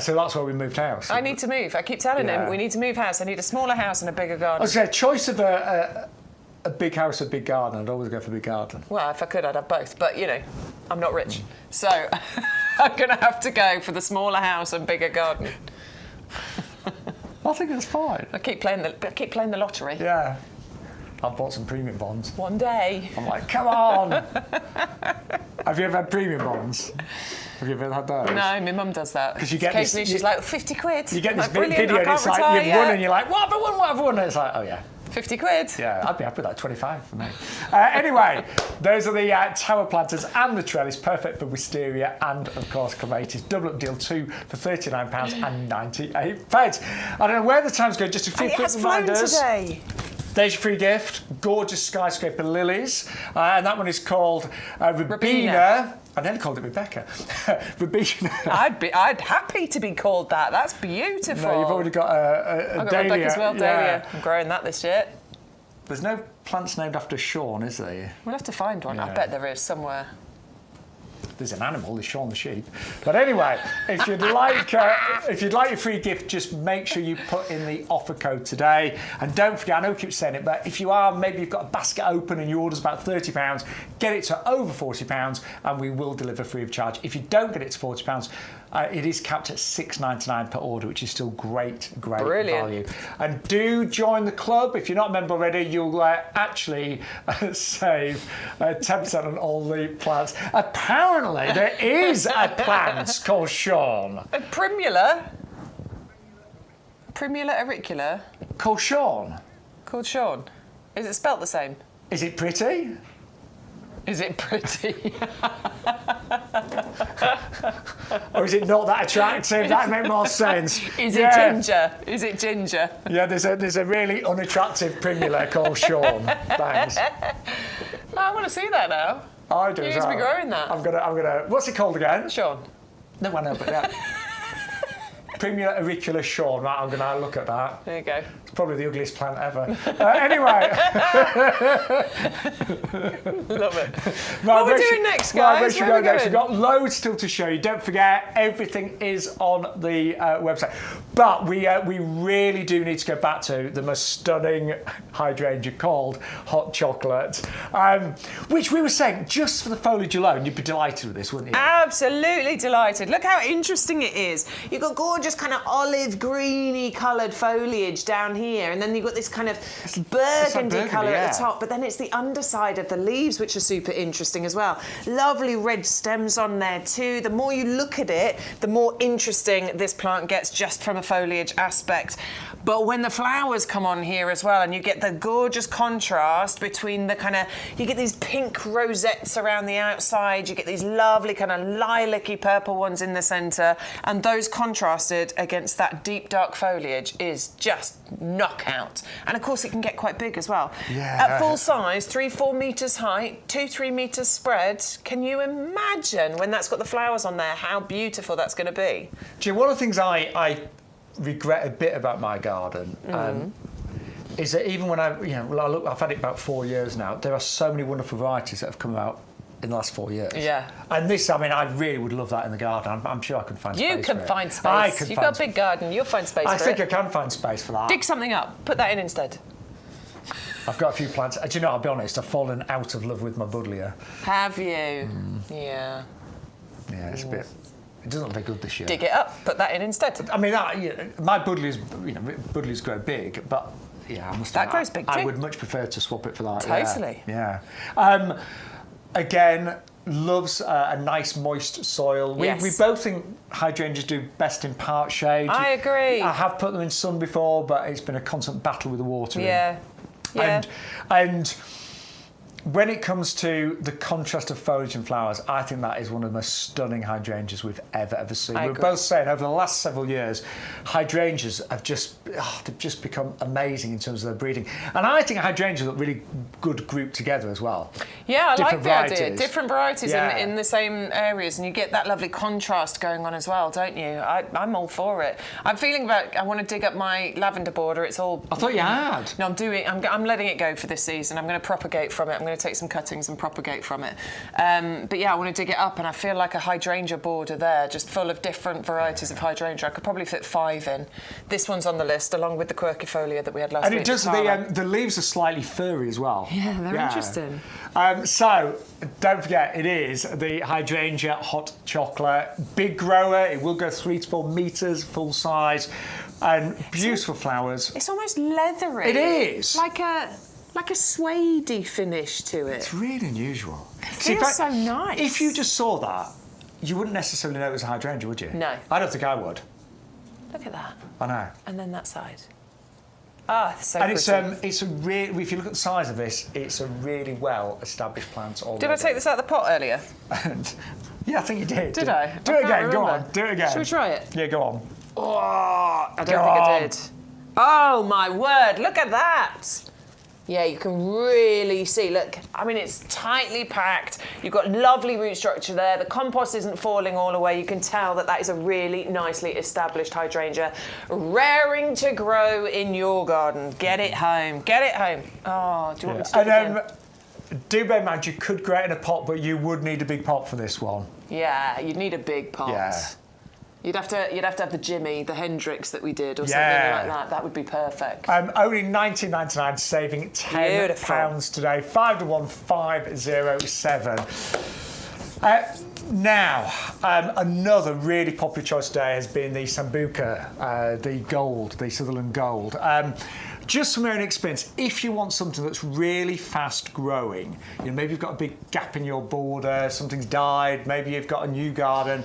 S1: So that's why we moved house.
S2: I need to move. I keep telling him we need to move house. I need a smaller house and a bigger
S1: I
S2: garden.
S1: was going to say, choice of a big house or a big garden, I'd always go for a big garden.
S2: Well, if I could, I'd have both. But, I'm not rich. So I'm going to have to go for the smaller house and bigger garden.
S1: I think that's fine.
S2: I keep playing the lottery.
S1: Yeah. I've bought some premium bonds.
S2: One day.
S1: I'm like, come on! Have you ever had premium bonds? Have you ever had those?
S2: No, my mum does that.
S1: Because you get
S2: occasionally
S1: this,
S2: she's like, 50 quid.
S1: You get this
S2: brilliant,
S1: video and it's like, you've won, and you're like, what have I won? And it's like, oh yeah.
S2: 50 quid.
S1: Yeah, I'd be happy with that, 25 for me. Anyway, those are the tower planters and the trellis, perfect for wisteria and, of course, clematis. Double up deal 2 for £39.98. I don't know where the time's going, just a few quick reminders.
S2: Today.
S1: There's your free gift, gorgeous skyscraper lilies, and that one is called Rabina. I nearly called it Rebecca. Rabina.
S2: I'd happy to be called that. That's beautiful.
S1: No, you've already got a
S2: I've got
S1: dahlia.
S2: Rebecca as well, dahlia. I'm growing that this year.
S1: There's no plants named after Shaun, is there?
S2: We'll have to find one. I bet there is somewhere.
S1: There's an animal, there's Shaun the sheep. But anyway, if you'd like your free gift, just make sure you put in the offer code today. And don't forget, I know I keep saying it, but if you are, maybe you've got a basket open and your order's about £30, get it to over £40 and we will deliver free of charge. If you don't get it to £40, it is capped at £6.99 per order, which is still great
S2: Brilliant.
S1: value. And do join the club. If you're not a member already, you'll actually save 10% on all the plants. Apparently, there is a plant called Shaun.
S2: A primula? Primula auricula?
S1: Called Shaun.
S2: Called Shaun. Is it spelt the same?
S1: Is it pretty?
S2: Is it pretty?
S1: Or is it not that attractive? That would make more sense.
S2: Is it ginger? Is it ginger?
S1: Yeah, there's a really unattractive primula called Shaun. Thanks.
S2: I want to see that now.
S1: I do.
S2: You need to be growing that.
S1: I'm gonna. What's it called again?
S2: Shaun.
S1: No, I know, but yeah. Primula auricula Shaun. Right, I'm going to look at that.
S2: There you go.
S1: It's probably the ugliest plant ever. Anyway.
S2: Love it.
S1: Right,
S2: what are we doing next, guys?
S1: Where are we going? We've got loads still to show you. Don't forget, everything is on the website. But we really do need to go back to the most stunning hydrangea called Hot Chocolate, which we were saying, just for the foliage alone, you'd be delighted with this, wouldn't you?
S2: Absolutely delighted. Look how interesting it is. You've got gorgeous kind of olive greeny coloured foliage down here, and then you've got this kind of burgundy colour at the top, but then it's the underside of the leaves which are super interesting as well. Lovely red stems on there too. The more you look at it, the more interesting this plant gets just from a foliage aspect. But when the flowers come on here as well, and you get the gorgeous contrast between the kind of, you get these pink rosettes around the outside, you get these lovely kind of lilac-y purple ones in the centre, and those contrasted against that deep dark foliage is just knockout. And of course it can get quite big as well.
S1: Yeah.
S2: At full size, 3-4 metres height, 2-3 metres spread. Can you imagine when that's got the flowers on there, how beautiful that's going to be?
S1: Do you know, one of the things I regret a bit about my garden is that even when I've had it about 4 years now, there are so many wonderful varieties that have come out in the last 4 years.
S2: Yeah.
S1: And this, I mean, I really would love that in the garden. I'm sure I can find space.
S2: You can
S1: for
S2: find
S1: it.
S2: space. You've got a big garden. You'll find space for it.
S1: I think I can find space for that.
S2: Dig something up. Put that in instead.
S1: I've got a few plants. Do you know, I'll be honest, I've fallen out of love with my buddleia.
S2: Have you? Yeah.
S1: Yeah, it's a bit... It doesn't look very good this year.
S2: Dig it up. Put that in instead.
S1: I mean, my buddleias grow big, but yeah, I must.
S2: That grows big too.
S1: I would much prefer to swap it for that.
S2: Totally.
S1: Yeah. Again, loves a nice moist soil. We both think hydrangeas do best in part shade.
S2: I agree.
S1: I have put them in sun before, but it's been a constant battle with the watering.
S2: Yeah. Yeah.
S1: And when it comes to the contrast of foliage and flowers, I think that is one of the most stunning hydrangeas we've ever seen. We're both saying over the last several years, hydrangeas have they've just become amazing in terms of their breeding. And I think hydrangeas look really good grouped together as well.
S2: Yeah, I like the
S1: varieties.
S2: idea. Different varieties in the same areas, and you get that lovely contrast going on as well, don't you? I'm all for it. I'm feeling I want to dig up my lavender border. It's all...
S1: I thought you had.
S2: No, I'm letting it go for this season. I'm going to propagate from it. I'm going to take some cuttings and propagate from it. But yeah, I want to dig it up, and I feel like a hydrangea border there, just full of different varieties of hydrangea. I could probably fit 5 in. This one's on the list, along with the quercifolia that we had last week.
S1: And it does, the leaves are slightly furry as well.
S2: Yeah, they're interesting.
S1: So, don't forget, it is the hydrangea hot chocolate. Big grower, it will go 3 to 4 metres, full size, and beautiful flowers.
S2: It's almost leathery.
S1: It is.
S2: Like a suede finish to it.
S1: It's really unusual.
S2: It feels so nice.
S1: If you just saw that, you wouldn't necessarily know it was a hydrangea, would you?
S2: No.
S1: I don't think I would.
S2: Look at that.
S1: I know.
S2: And then that side. Ah, so
S1: and
S2: pretty.
S1: it's a really, if you look at the size of this, it's a really well established plant already.
S2: Did I take this out of the pot earlier?
S1: Yeah, I think you did.
S2: Did I?
S1: Do it again, go on. Do it again.
S2: Should we try it?
S1: Yeah, go on.
S2: Oh, I don't think I did. Oh my word, look at that. Yeah, you can really see, look, I mean, it's tightly packed. You've got lovely root structure there. The compost isn't falling all away. You can tell that is a really nicely established hydrangea, raring to grow in your garden. Get it home. Get it home. Oh, do you want me to do it again?
S1: Do bear in mind, you could grow it in a pot, but you would need a big pot for this one.
S2: Yeah, you'd need a big pot. Yeah. You'd have to have the Jimmy, the Hendrix that we did, or something like that. That would be perfect.
S1: Only £19.99, saving £10 today. 5 to 1 507. Now, another really popular choice today has been the Sambuca, the gold, the Sutherland Gold. Just from your own experience, if you want something that's really fast growing, maybe you've got a big gap in your border, something's died, maybe you've got a new garden.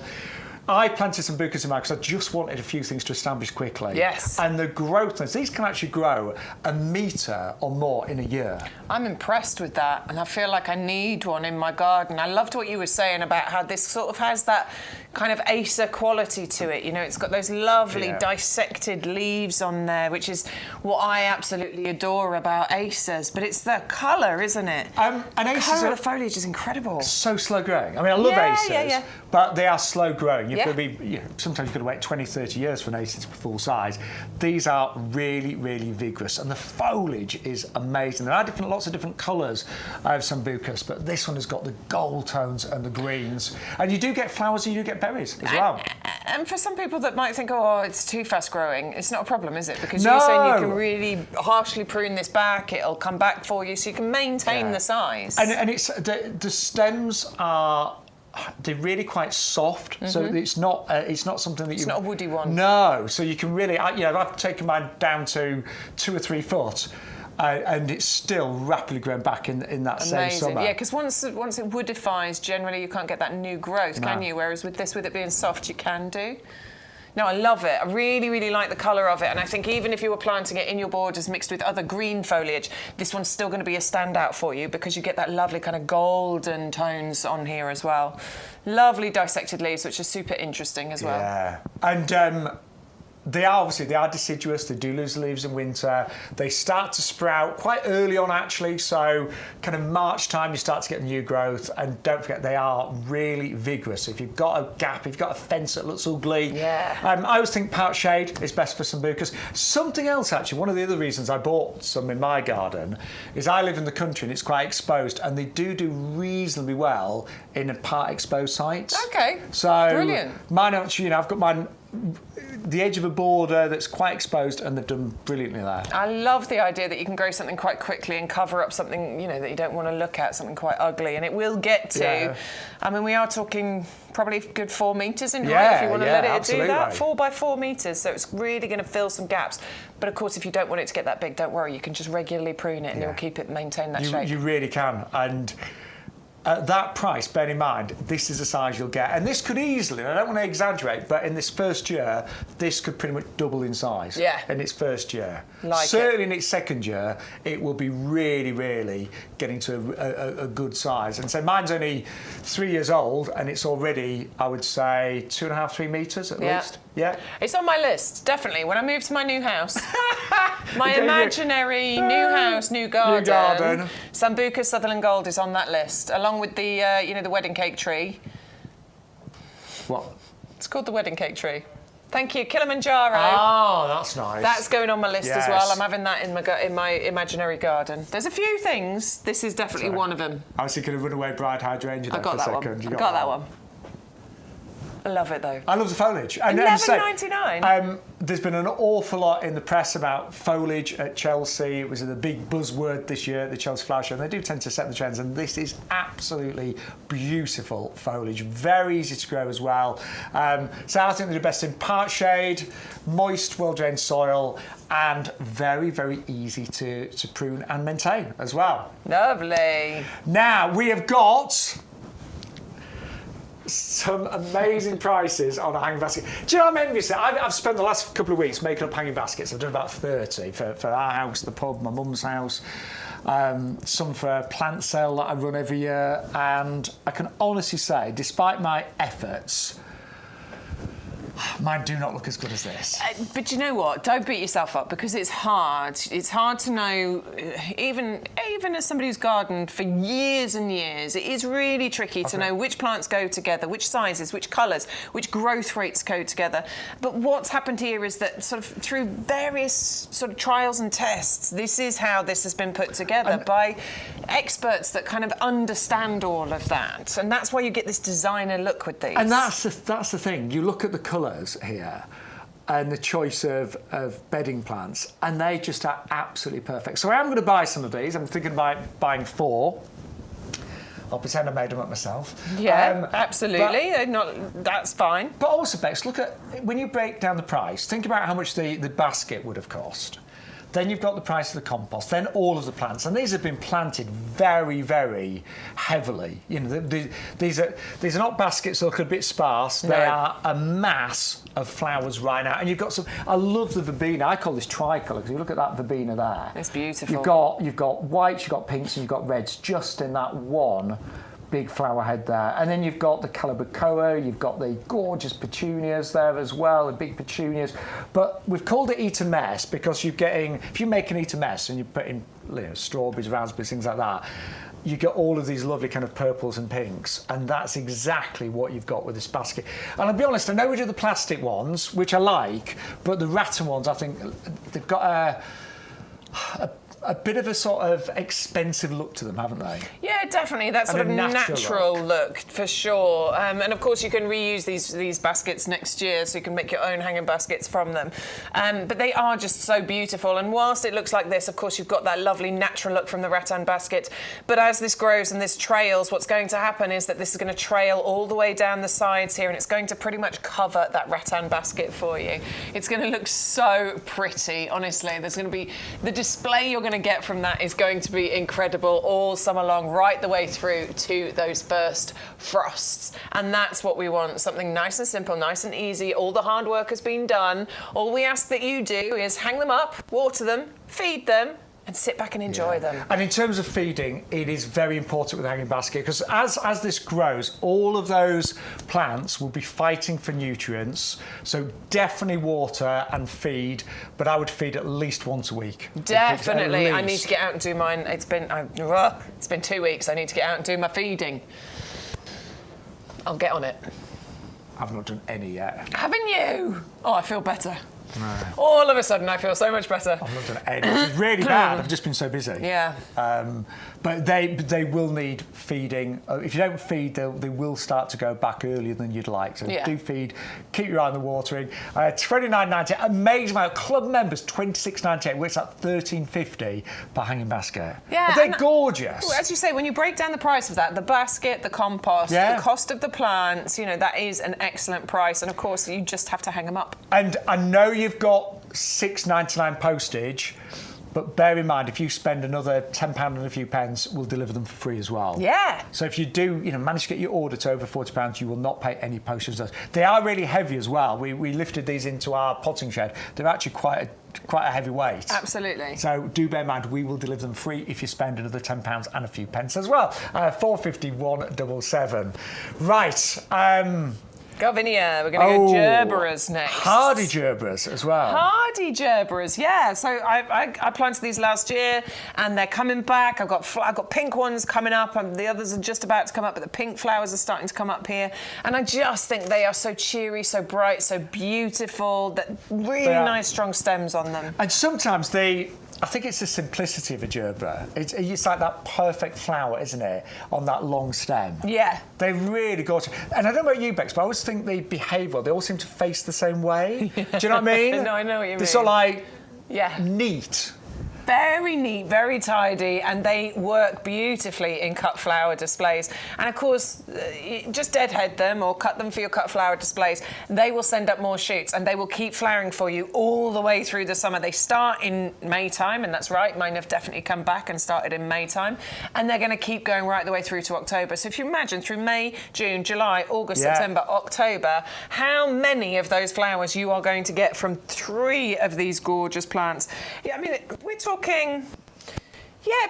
S1: I planted some Sambucas in mine because I just wanted a few things to establish quickly. Yes. And the growth, these can actually grow 1 metre or more in a year.
S2: I'm impressed with that, and I feel like I need one in my garden. I loved what you were saying about how this sort of has that kind of Acer quality to it. It's got those lovely dissected leaves on there, which is what I absolutely adore about Acers. But it's the colour, isn't it?
S1: And
S2: the colour of the foliage is incredible.
S1: So slow growing. I mean, I love Acers. but they are slow growing. You've got to be, sometimes you've got to wait 20, 30 years for an ace to be full size. These are really, really vigorous, and the foliage is amazing. There are lots of different colours of Sambucus, but this one has got the gold tones and the greens. And you do get flowers and you do get berries as well.
S2: And for some people that might think, oh, it's too fast growing, it's not a problem, is it? Because you're saying you can really harshly prune this back, it'll come back for you, so you can maintain the size.
S1: And it's the stems are, they're really quite soft, so it's not something that
S2: it's not a woody one.
S1: No, so you can really, I've taken mine down to 2 or 3 foot. And it's still rapidly growing back in that same summer.
S2: Yeah, because once it woodifies, generally you can't get that new growth, can you? Whereas with this, with it being soft, you can do. No, I love it. I really, really like the colour of it. And I think even if you were planting it in your borders mixed with other green foliage, this one's still going to be a standout for you because you get that lovely kind of golden tones on here as well. Lovely dissected leaves, which are super interesting as well.
S1: Yeah. And they are deciduous. They do lose the leaves in winter. They start to sprout quite early on, actually. So kind of March time, you start to get the new growth. And don't forget, they are really vigorous. If you've got a gap, if you've got a fence that looks ugly, I always think part shade is best for Sambucus. Something else, actually, one of the other reasons I bought some in my garden is I live in the country and it's quite exposed, and they do reasonably well in part exposed sites.
S2: Okay.
S1: So
S2: brilliant.
S1: Mine actually, I've got mine the edge of a border that's quite exposed, and they've done brilliantly there.
S2: I love the idea that you can grow something quite quickly and cover up something, that you don't want to look at, something quite ugly, and it will get to. I mean, we are talking probably a good 4 metres in height if you want to let it do that. 4 by 4 metres, so it's really going to fill some gaps. But of course, if you don't want it to get that big, don't worry, you can just regularly prune it and you'll keep it, maintain that shape.
S1: You really can. And at that price, bear in mind, this is the size you'll get. And this could easily, I don't want to exaggerate, but in this first year, this could pretty much double in size in its first year. Certainly in its second year, it will be really, really getting to a good size. And so mine's only 3 years old, and it's already, I would say, 2.5, 3 metres at least. Yeah.
S2: It's on my list, definitely. When I move to my new house, my imaginary new house, new garden, Sambucus Sutherland Gold is on that list, along with the, the wedding cake tree.
S1: What?
S2: It's called the wedding cake tree. Thank you, Kilimanjaro.
S1: Oh, that's nice.
S2: That's going on my list as well. I'm having that in my imaginary garden. There's a few things. This is definitely one of them.
S1: I was thinking of runaway bride hydrangea there for a second.
S2: I got that one. I love it though.
S1: I love the foliage.
S2: $11.99.
S1: There's been an awful lot in the press about foliage at Chelsea. It was a big buzzword this year at the Chelsea Flower Show, and they do tend to set the trends. And this is absolutely beautiful foliage, very easy to grow as well. So I think they're best in part shade, moist, well-drained soil, and very, very easy to prune and maintain as well.
S2: Lovely.
S1: Now we have got some amazing prices on a hanging basket. Do you know, I'm envious? I've spent the last couple of weeks making up hanging baskets. I've done about 30 for our house, the pub, my mum's house, some for a plant sale that I run every year, and I can honestly say, despite my efforts, mine do not look as good as this.
S2: But you know what? Don't beat yourself up, because it's hard. It's hard to know, even as somebody who's gardened for years and years, it is really tricky to know which plants go together, which sizes, which colours, which growth rates go together. But what's happened here is that sort of through various sort of trials and tests, this is how this has been put together by experts that kind of understand all of that. And that's why you get this designer look with these.
S1: And that's the thing. You look at the colours here and the choice of bedding plants, and they just are absolutely perfect. So I'm going to buy some of these. I'm thinking about buying 4. I'll pretend I made them up myself.
S2: Yeah, absolutely. That's fine.
S1: But also, Bex, look at, when you break down the price, think about how much the basket would have cost. Then you've got the price of the compost, then all of the plants, and these have been planted very, very heavily. These are not baskets that look a bit sparse. They are a mass of flowers right now, and you've got some. I love the verbena. I call this tricolour, because you look at that verbena there.
S2: It's beautiful.
S1: You've got whites, you've got pinks, and you've got reds, just in that one big flower head there. And then you've got the calabacoa, you've got the gorgeous petunias there as well, the big petunias. But we've called it eat a mess because you're getting, if you make an eat a mess and you put in strawberries, raspberries, things like that, you get all of these lovely kind of purples and pinks, and that's exactly what you've got with this basket. And I'll be honest, I know we do the plastic ones, which I like, but the rattan ones, I think they've got a bit of a sort of expensive look to them, haven't they?
S2: Yeah, definitely. That sort of natural look, for sure. And of course, you can reuse these baskets next year, so you can make your own hanging baskets from them. But they are just so beautiful. And whilst it looks like this, of course, you've got that lovely natural look from the rattan basket. But as this grows and this trails, what's going to happen is that this is going to trail all the way down the sides here, and it's going to pretty much cover that rattan basket for you. It's going to look so pretty, honestly. There's going to be the display you're going to get from that is going to be incredible all summer long, right the way through to those first frosts. And that's what we want, something nice and simple, nice and easy. All the hard work has been done. All we ask that you do is hang them up, water them, feed them, and sit back and enjoy them.
S1: And in terms of feeding, it is very important with the hanging basket, because as this grows, all of those plants will be fighting for nutrients. So definitely water and feed, but I would feed at least once a week.
S2: Definitely. I need to get out and do mine. It's been 2 weeks. I need to get out and do my feeding. I'll get on it.
S1: I've not done any yet.
S2: Haven't you? Oh, I feel better.
S1: No.
S2: All of a sudden, I feel so much better.
S1: I've not done any. It's really bad. I've just been so busy.
S2: Yeah.
S1: But they will need feeding. If you don't feed, they will start to go back earlier than you'd like. So do feed. Keep your eye on the watering. $29.98. Amazing amount. Club members $26.98. Which is at $13.50 per hanging basket.
S2: Yeah.
S1: They're gorgeous.
S2: As you say, when you break down the price of that, the basket, the compost, the cost of the plants, you know, that is an excellent price. And of course, you just have to hang them up. And
S1: I know you've got £6.99 postage, but bear in mind, if you spend another £10 and a few pence, we'll deliver them for free as well.
S2: Yeah.
S1: So if you do, manage to get your order to over £40, you will not pay any postage. They are really heavy as well. We lifted these into our potting shed. They're actually quite a heavy weight.
S2: Absolutely.
S1: So do bear in mind, we will deliver them free if you spend another £10 and a few pence as well. £4.51.77. Right.
S2: Garvinia, we're going to go gerberas next.
S1: Hardy gerberas as well.
S2: Hardy gerberas, yeah. So I planted these last year, and they're coming back. I've got pink ones coming up, and the others are just about to come up, but the pink flowers are starting to come up here. And I just think they are so cheery, so bright, so beautiful. That really nice, strong stems on them.
S1: And sometimes I think it's the simplicity of a gerbera. It's like that perfect flower, isn't it, on that long stem? Yeah. They're really gorgeous. And I don't know about you, Bex, but I always think they behave well. They all seem to face the same way. Do you know what I mean?
S2: No, I know what you mean.
S1: They're sort of like neat.
S2: Very neat, very tidy, and they work beautifully in cut flower displays. And of course, just deadhead them or cut them for your cut flower displays. They will send up more shoots, and they will keep flowering for you all the way through the summer. They start in May time, and that's right, mine have definitely come back and started in May time, and they're going to keep going right the way through to October. So if you imagine through May, June, July, August, September, October, how many of those flowers you are going to get from 3 of these gorgeous plants. Yeah, I mean, we're talking,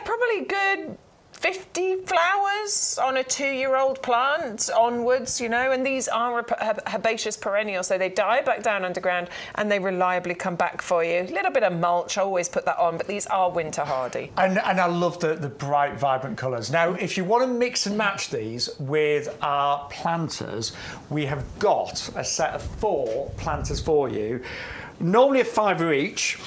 S2: probably good 50 flowers on a 2-year-old plant onwards, and these are herbaceous perennials, so they die back down underground and they reliably come back for you. A little bit of mulch, I always put that on, but these are winter hardy. And I love the bright, vibrant colours. Now, if you want to mix and match these with our planters, we have got a set of 4 planters for you, normally a £5 each.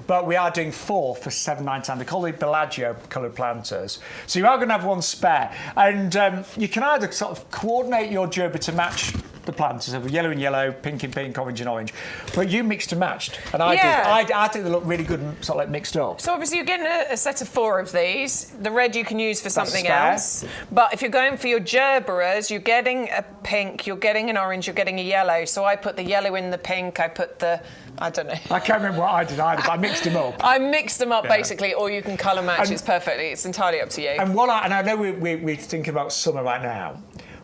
S2: But we are doing 4 for £7.99. They call it Bellagio coloured planters. So you are going to have one spare. And you can either sort of coordinate your gerber to match the planters, of yellow and yellow, pink and pink, orange and orange. But you mixed and matched. And I did. I think they look really good and sort of like mixed up. So obviously you're getting a set of 4 of these. The red you can use for something else. But if you're going for your gerberas, you're getting a pink, you're getting an orange, you're getting a yellow. So I put the yellow in the pink, I put the... I don't know. I can't remember what I did either, but I mixed them up. I mixed them up, basically, or you can colour match. It's perfectly. It's entirely up to you. And I know we're thinking about summer right now,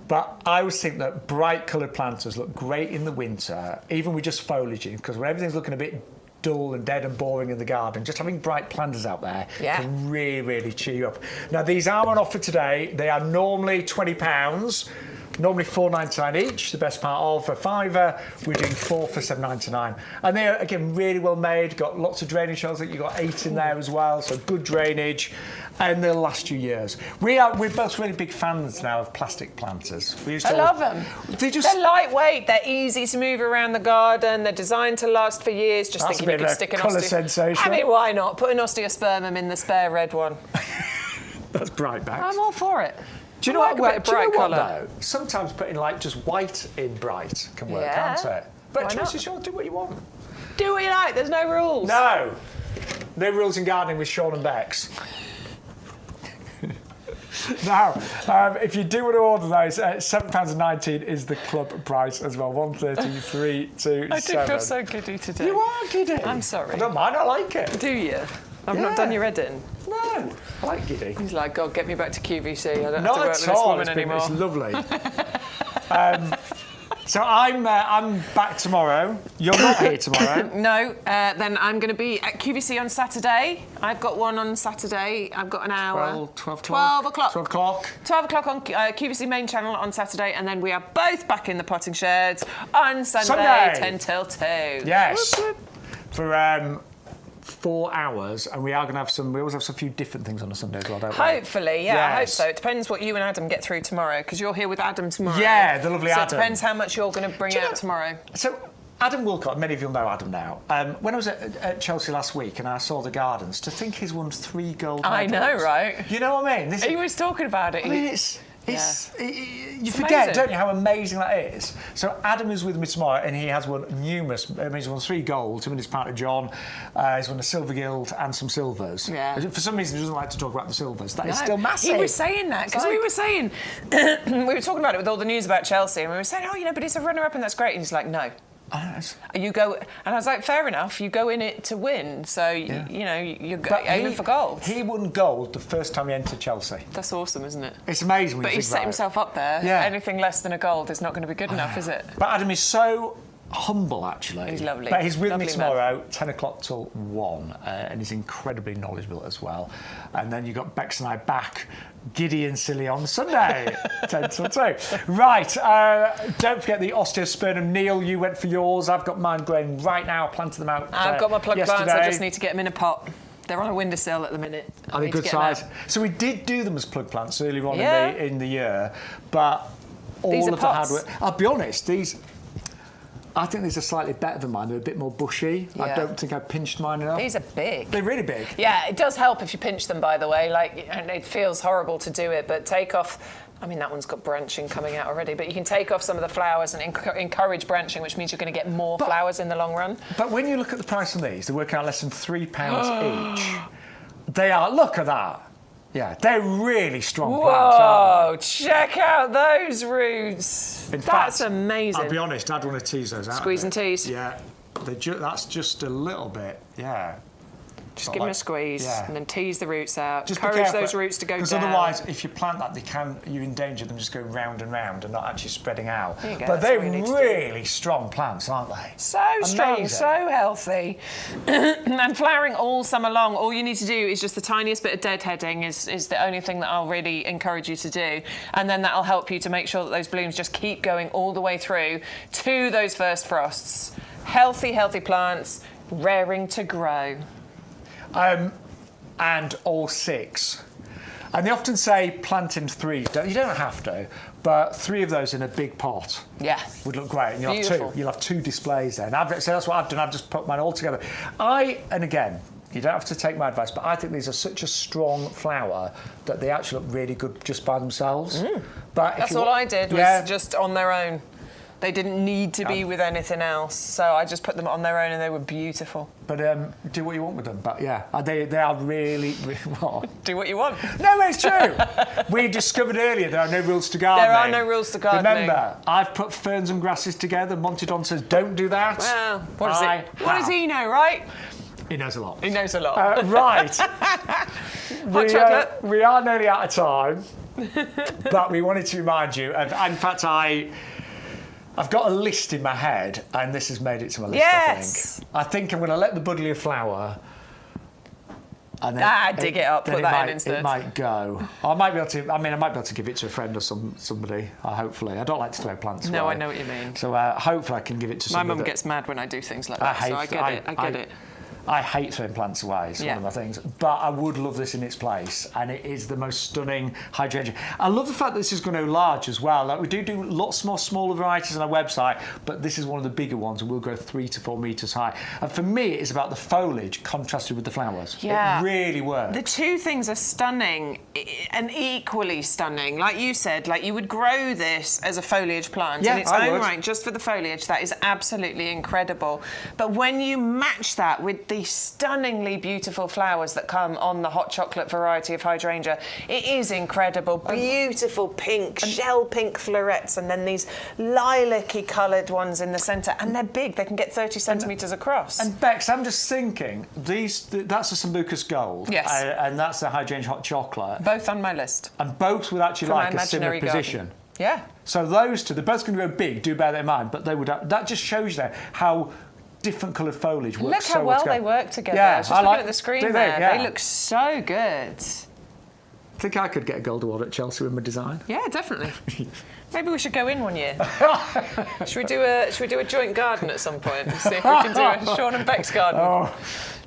S2: but I always think that bright coloured planters look great in the winter, even with just foliaging, because when everything's looking a bit dull and dead and boring in the garden, just having bright planters out there can really, really cheer you up. Now, these are on offer today. They are normally £20.
S1: Normally £4.99 each, the best part of. For £5, we're doing 4 for £7.99. And they're, again, really well made. Got lots of drainage shells. I think you've got 8 in there as well, so good drainage. And they'll last you years. We're both really big fans now of plastic planters.
S2: I love them. They're lightweight, they're easy to move around the garden, they're designed to last for years. Just thinking you could stick an
S1: colour sensation.
S2: I mean, why not? Put an osteospermum in the spare red one.
S1: That's bright, Bex.
S2: I'm all for it.
S1: Do you know what? Do you know what though? Sometimes putting like just white in bright can work, can't it? But choice is yours. Do what you want.
S2: Do what you like. There's no rules.
S1: No rules in gardening with Shaun and Bex. Now, if you do want to order those, £7.19 is the club price as well. 133 to
S2: I do feel so giddy today.
S1: You are giddy.
S2: I'm sorry.
S1: I don't mind. I like it.
S2: Do you? I've not done your head in.
S1: No, I like giddy.
S2: He's like, God, get me back to QVC. I don't have to work with this woman anymore.
S1: It's lovely. So I'm back tomorrow. You're not here tomorrow.
S2: No, then I'm going to be at QVC on Saturday. I've got one on Saturday. I've got an hour.
S1: 12 o'clock.
S2: 12 o'clock on QVC main channel on Saturday, and then we are both back in the potting sheds on Sunday. 10 till 2.
S1: Yes. For 4 hours, and we are going to have some. We always have a few different things on a Sunday as well, don't we?
S2: Hopefully, yeah, I hope so. It depends what you and Adam get through tomorrow, because you're here with Adam tomorrow.
S1: Yeah, the lovely Adam.
S2: So it depends how much you're going to bring out tomorrow.
S1: So Adam Wilcott, many of you know Adam now. When I was at Chelsea last week and I saw the gardens, to think he's won 3 gold medals.
S2: I know, right?
S1: You know what I mean?
S2: He was talking about it.
S1: I mean, you forget,
S2: amazing.
S1: don't you, how amazing that is? So Adam is with me tomorrow, and he has won numerous. I mean, he's won 3 golds. Him and his partner John. He's won a silver gild and some silvers.
S2: Yeah.
S1: For some reason, he doesn't like to talk about the silvers. That is still massive.
S2: He was saying that because we were saying we were talking about it with all the news about Chelsea, and we were saying, but he's a runner-up, and that's great. And he's like, no. You go, and I was like, fair enough. You go in it to win, so you're aiming for gold.
S1: He won gold the first time he entered Chelsea.
S2: That's awesome, isn't it?
S1: It's amazing.
S2: But he's set himself up there. Yeah. Anything less than a gold is not going to be good enough, is it?
S1: But Adam is so humble, actually.
S2: He's lovely.
S1: But he's with me tomorrow,
S2: man.
S1: 10 o'clock till 1, and he's incredibly knowledgeable as well. And then you've got Bex and I back, giddy and silly on Sunday, 10 till 2. Right, don't forget the osteospermum. Neil, you went for yours. I've got mine growing right now. I planted them out
S2: I've got my plug
S1: yesterday.
S2: plants. I just need to get them in a pot. They're on a windowsill at the minute.
S1: Are they good size? So we did do them as plug plants earlier on in the year, but
S2: these
S1: all of the hard
S2: pots.
S1: work. I'll be honest, I think these are slightly better than mine. They're a bit more bushy.
S2: Yeah.
S1: I don't think I pinched mine enough.
S2: These are big.
S1: They're really big.
S2: Yeah, it does help if you pinch them, by the way. And it feels horrible to do it, but take off. I mean, that one's got branching coming out already, but you can take off some of the flowers and encourage branching, which means you're going to get more flowers in the long run. But
S1: when you look at the price of these, they work out less than £3 each. They are. Look at that. Yeah, they're really strong plants, aren't they?
S2: Check out those roots. That's amazing.
S1: I'll be honest, I'd want to tease those out.
S2: Squeeze and tease.
S1: Yeah, that's just a little bit,
S2: Just give them a squeeze and then tease the roots out.
S1: Just
S2: encourage those roots to go down.
S1: Because otherwise, if you plant that, you endanger them just going round and round and not actually spreading out.
S2: There you go,
S1: but they're really strong plants, aren't they?
S2: So strong, so healthy. And flowering all summer long. All you need to do is just the tiniest bit of deadheading is the only thing that I'll really encourage you to do. And then that'll help you to make sure that those blooms just keep going all the way through to those first frosts. Healthy, healthy plants, raring to grow.
S1: And all 6. And they often say plant in 3. You don't have to, but 3 of those in a big pot would look great. And you'll have 2 displays there. And so that's what I've done. I've just put mine all together. And again, you don't have to take my advice, but I think these are such a strong flower that they actually look really good just by themselves. But
S2: that's all I did, was just on their own. They didn't need to be with anything else, so I just put them on their own and they were beautiful.
S1: But do what you want with them. But they are really what?
S2: Do what you want.
S1: No, it's true. We discovered earlier there are no rules to gardening.
S2: There are no rules to gardening.
S1: Remember, I've put ferns and grasses together. Montedon says don't do that.
S2: Well, what does he know, right?
S1: He knows a lot.
S2: He knows a lot.
S1: Right.
S2: Hot chocolate.
S1: We are nearly out of time, but we wanted to remind you. In fact, I've got a list in my head, and this has made it to my list, I think. I think I'm going to let the buddleia flower And then
S2: dig it up, put that in instead.
S1: It might go. I might be able to. I mean, I might be able to give it to a friend or somebody. Hopefully, I don't like to throw plants away.
S2: No, I know what you mean.
S1: So hopefully, I can give it to somebody.
S2: My mum gets mad when I do things like that. I get it.
S1: I hate throwing plants away. It's one of my things. But I would love this in its place, and it is the most stunning hydrangea. I love the fact that this is going to large as well. Like we do lots more smaller varieties on our website, but this is one of the bigger ones, and will grow 3 to 4 metres high. And for me, it's about the foliage contrasted with the flowers.
S2: Yeah.
S1: It really works.
S2: The two things are stunning and equally stunning. Like you said, like you would grow this as a foliage plant in its own right, just for the foliage. That is absolutely incredible. But when you match that with the stunningly beautiful flowers that come on the hot chocolate variety of hydrangea, it is incredible. Beautiful pink, shell pink florets, and then these lilac-y coloured ones in the centre, and they're big. They can get 30 centimetres across.
S1: And Bex, I'm just thinking, that's a Sambucus Gold,
S2: yes,
S1: and that's the hydrangea hot chocolate.
S2: Both on my list.
S1: And both would actually like a similar position.
S2: Yeah.
S1: So those two, they're both going to go big. Do bear that in mind. But they would. That just shows you there how different coloured foliage works.
S2: Look how well they work together.
S1: Yeah,
S2: I was just looking at the screen there.
S1: Yeah.
S2: They look so good.
S1: I think I could get a gold award at Chelsea with my design.
S2: Yeah, definitely. Maybe we should go in one year. Should we do a joint garden at some point and see if we can do a Shaun and Bex garden?
S1: Oh.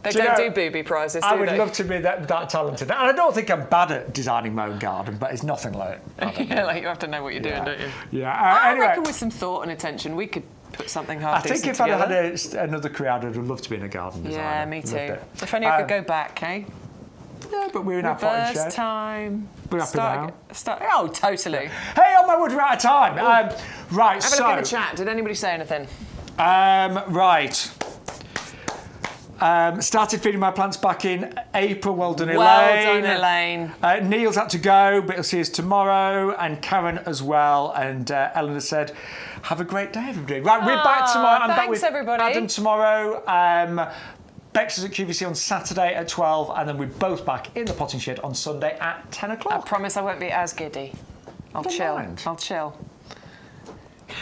S2: They don't do booby prizes, do they?
S1: I would love to be that talented. And I don't think I'm bad at designing my own garden, but it's nothing like it.
S2: Yeah, like you have to know what you're doing, don't you?
S1: Yeah.
S2: I reckon with some thought and attention, we could put something half decent
S1: together. I think if
S2: I
S1: had another career, I'd love to be in a garden designer.
S2: Yeah, me too. If only I could go back, eh?
S1: Yeah, but we're in our pot and
S2: Reverse
S1: shed.
S2: time.
S1: We're happy now.
S2: Oh, totally.
S1: Hey, on my wood, we're out of time. Right,
S2: Have a look in the chat. Did anybody say anything?
S1: Right. Started feeding my plants back in April. Well done, Elaine.
S2: Well done, Elaine.
S1: Neil's had to go, but he'll see us tomorrow, and Karen as well. And Eleanor said, "Have a great day, everybody." Right, we're back tomorrow. I'm back with
S2: everybody.
S1: Adam tomorrow. Bex is at QVC on Saturday at 12, and then we're both back in the potting shed on Sunday at 10 o'clock.
S2: I promise I won't be as giddy. I'll chill.
S1: Mind.
S2: I'll chill.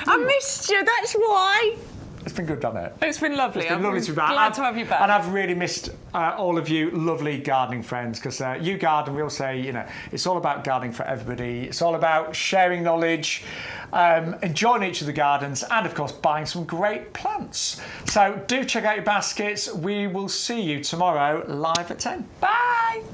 S2: I missed you, that's why.
S1: It's been good, hasn't it?
S2: It's been lovely.
S1: It's been lovely to be back.
S2: Glad to have you back.
S1: And I've really missed all of you lovely gardening friends, because YouGarden, we'll say, it's all about gardening for everybody. It's all about sharing knowledge, enjoying each of the gardens, and of course buying some great plants. So do check out your baskets. We will see you tomorrow live at 10.
S2: Bye.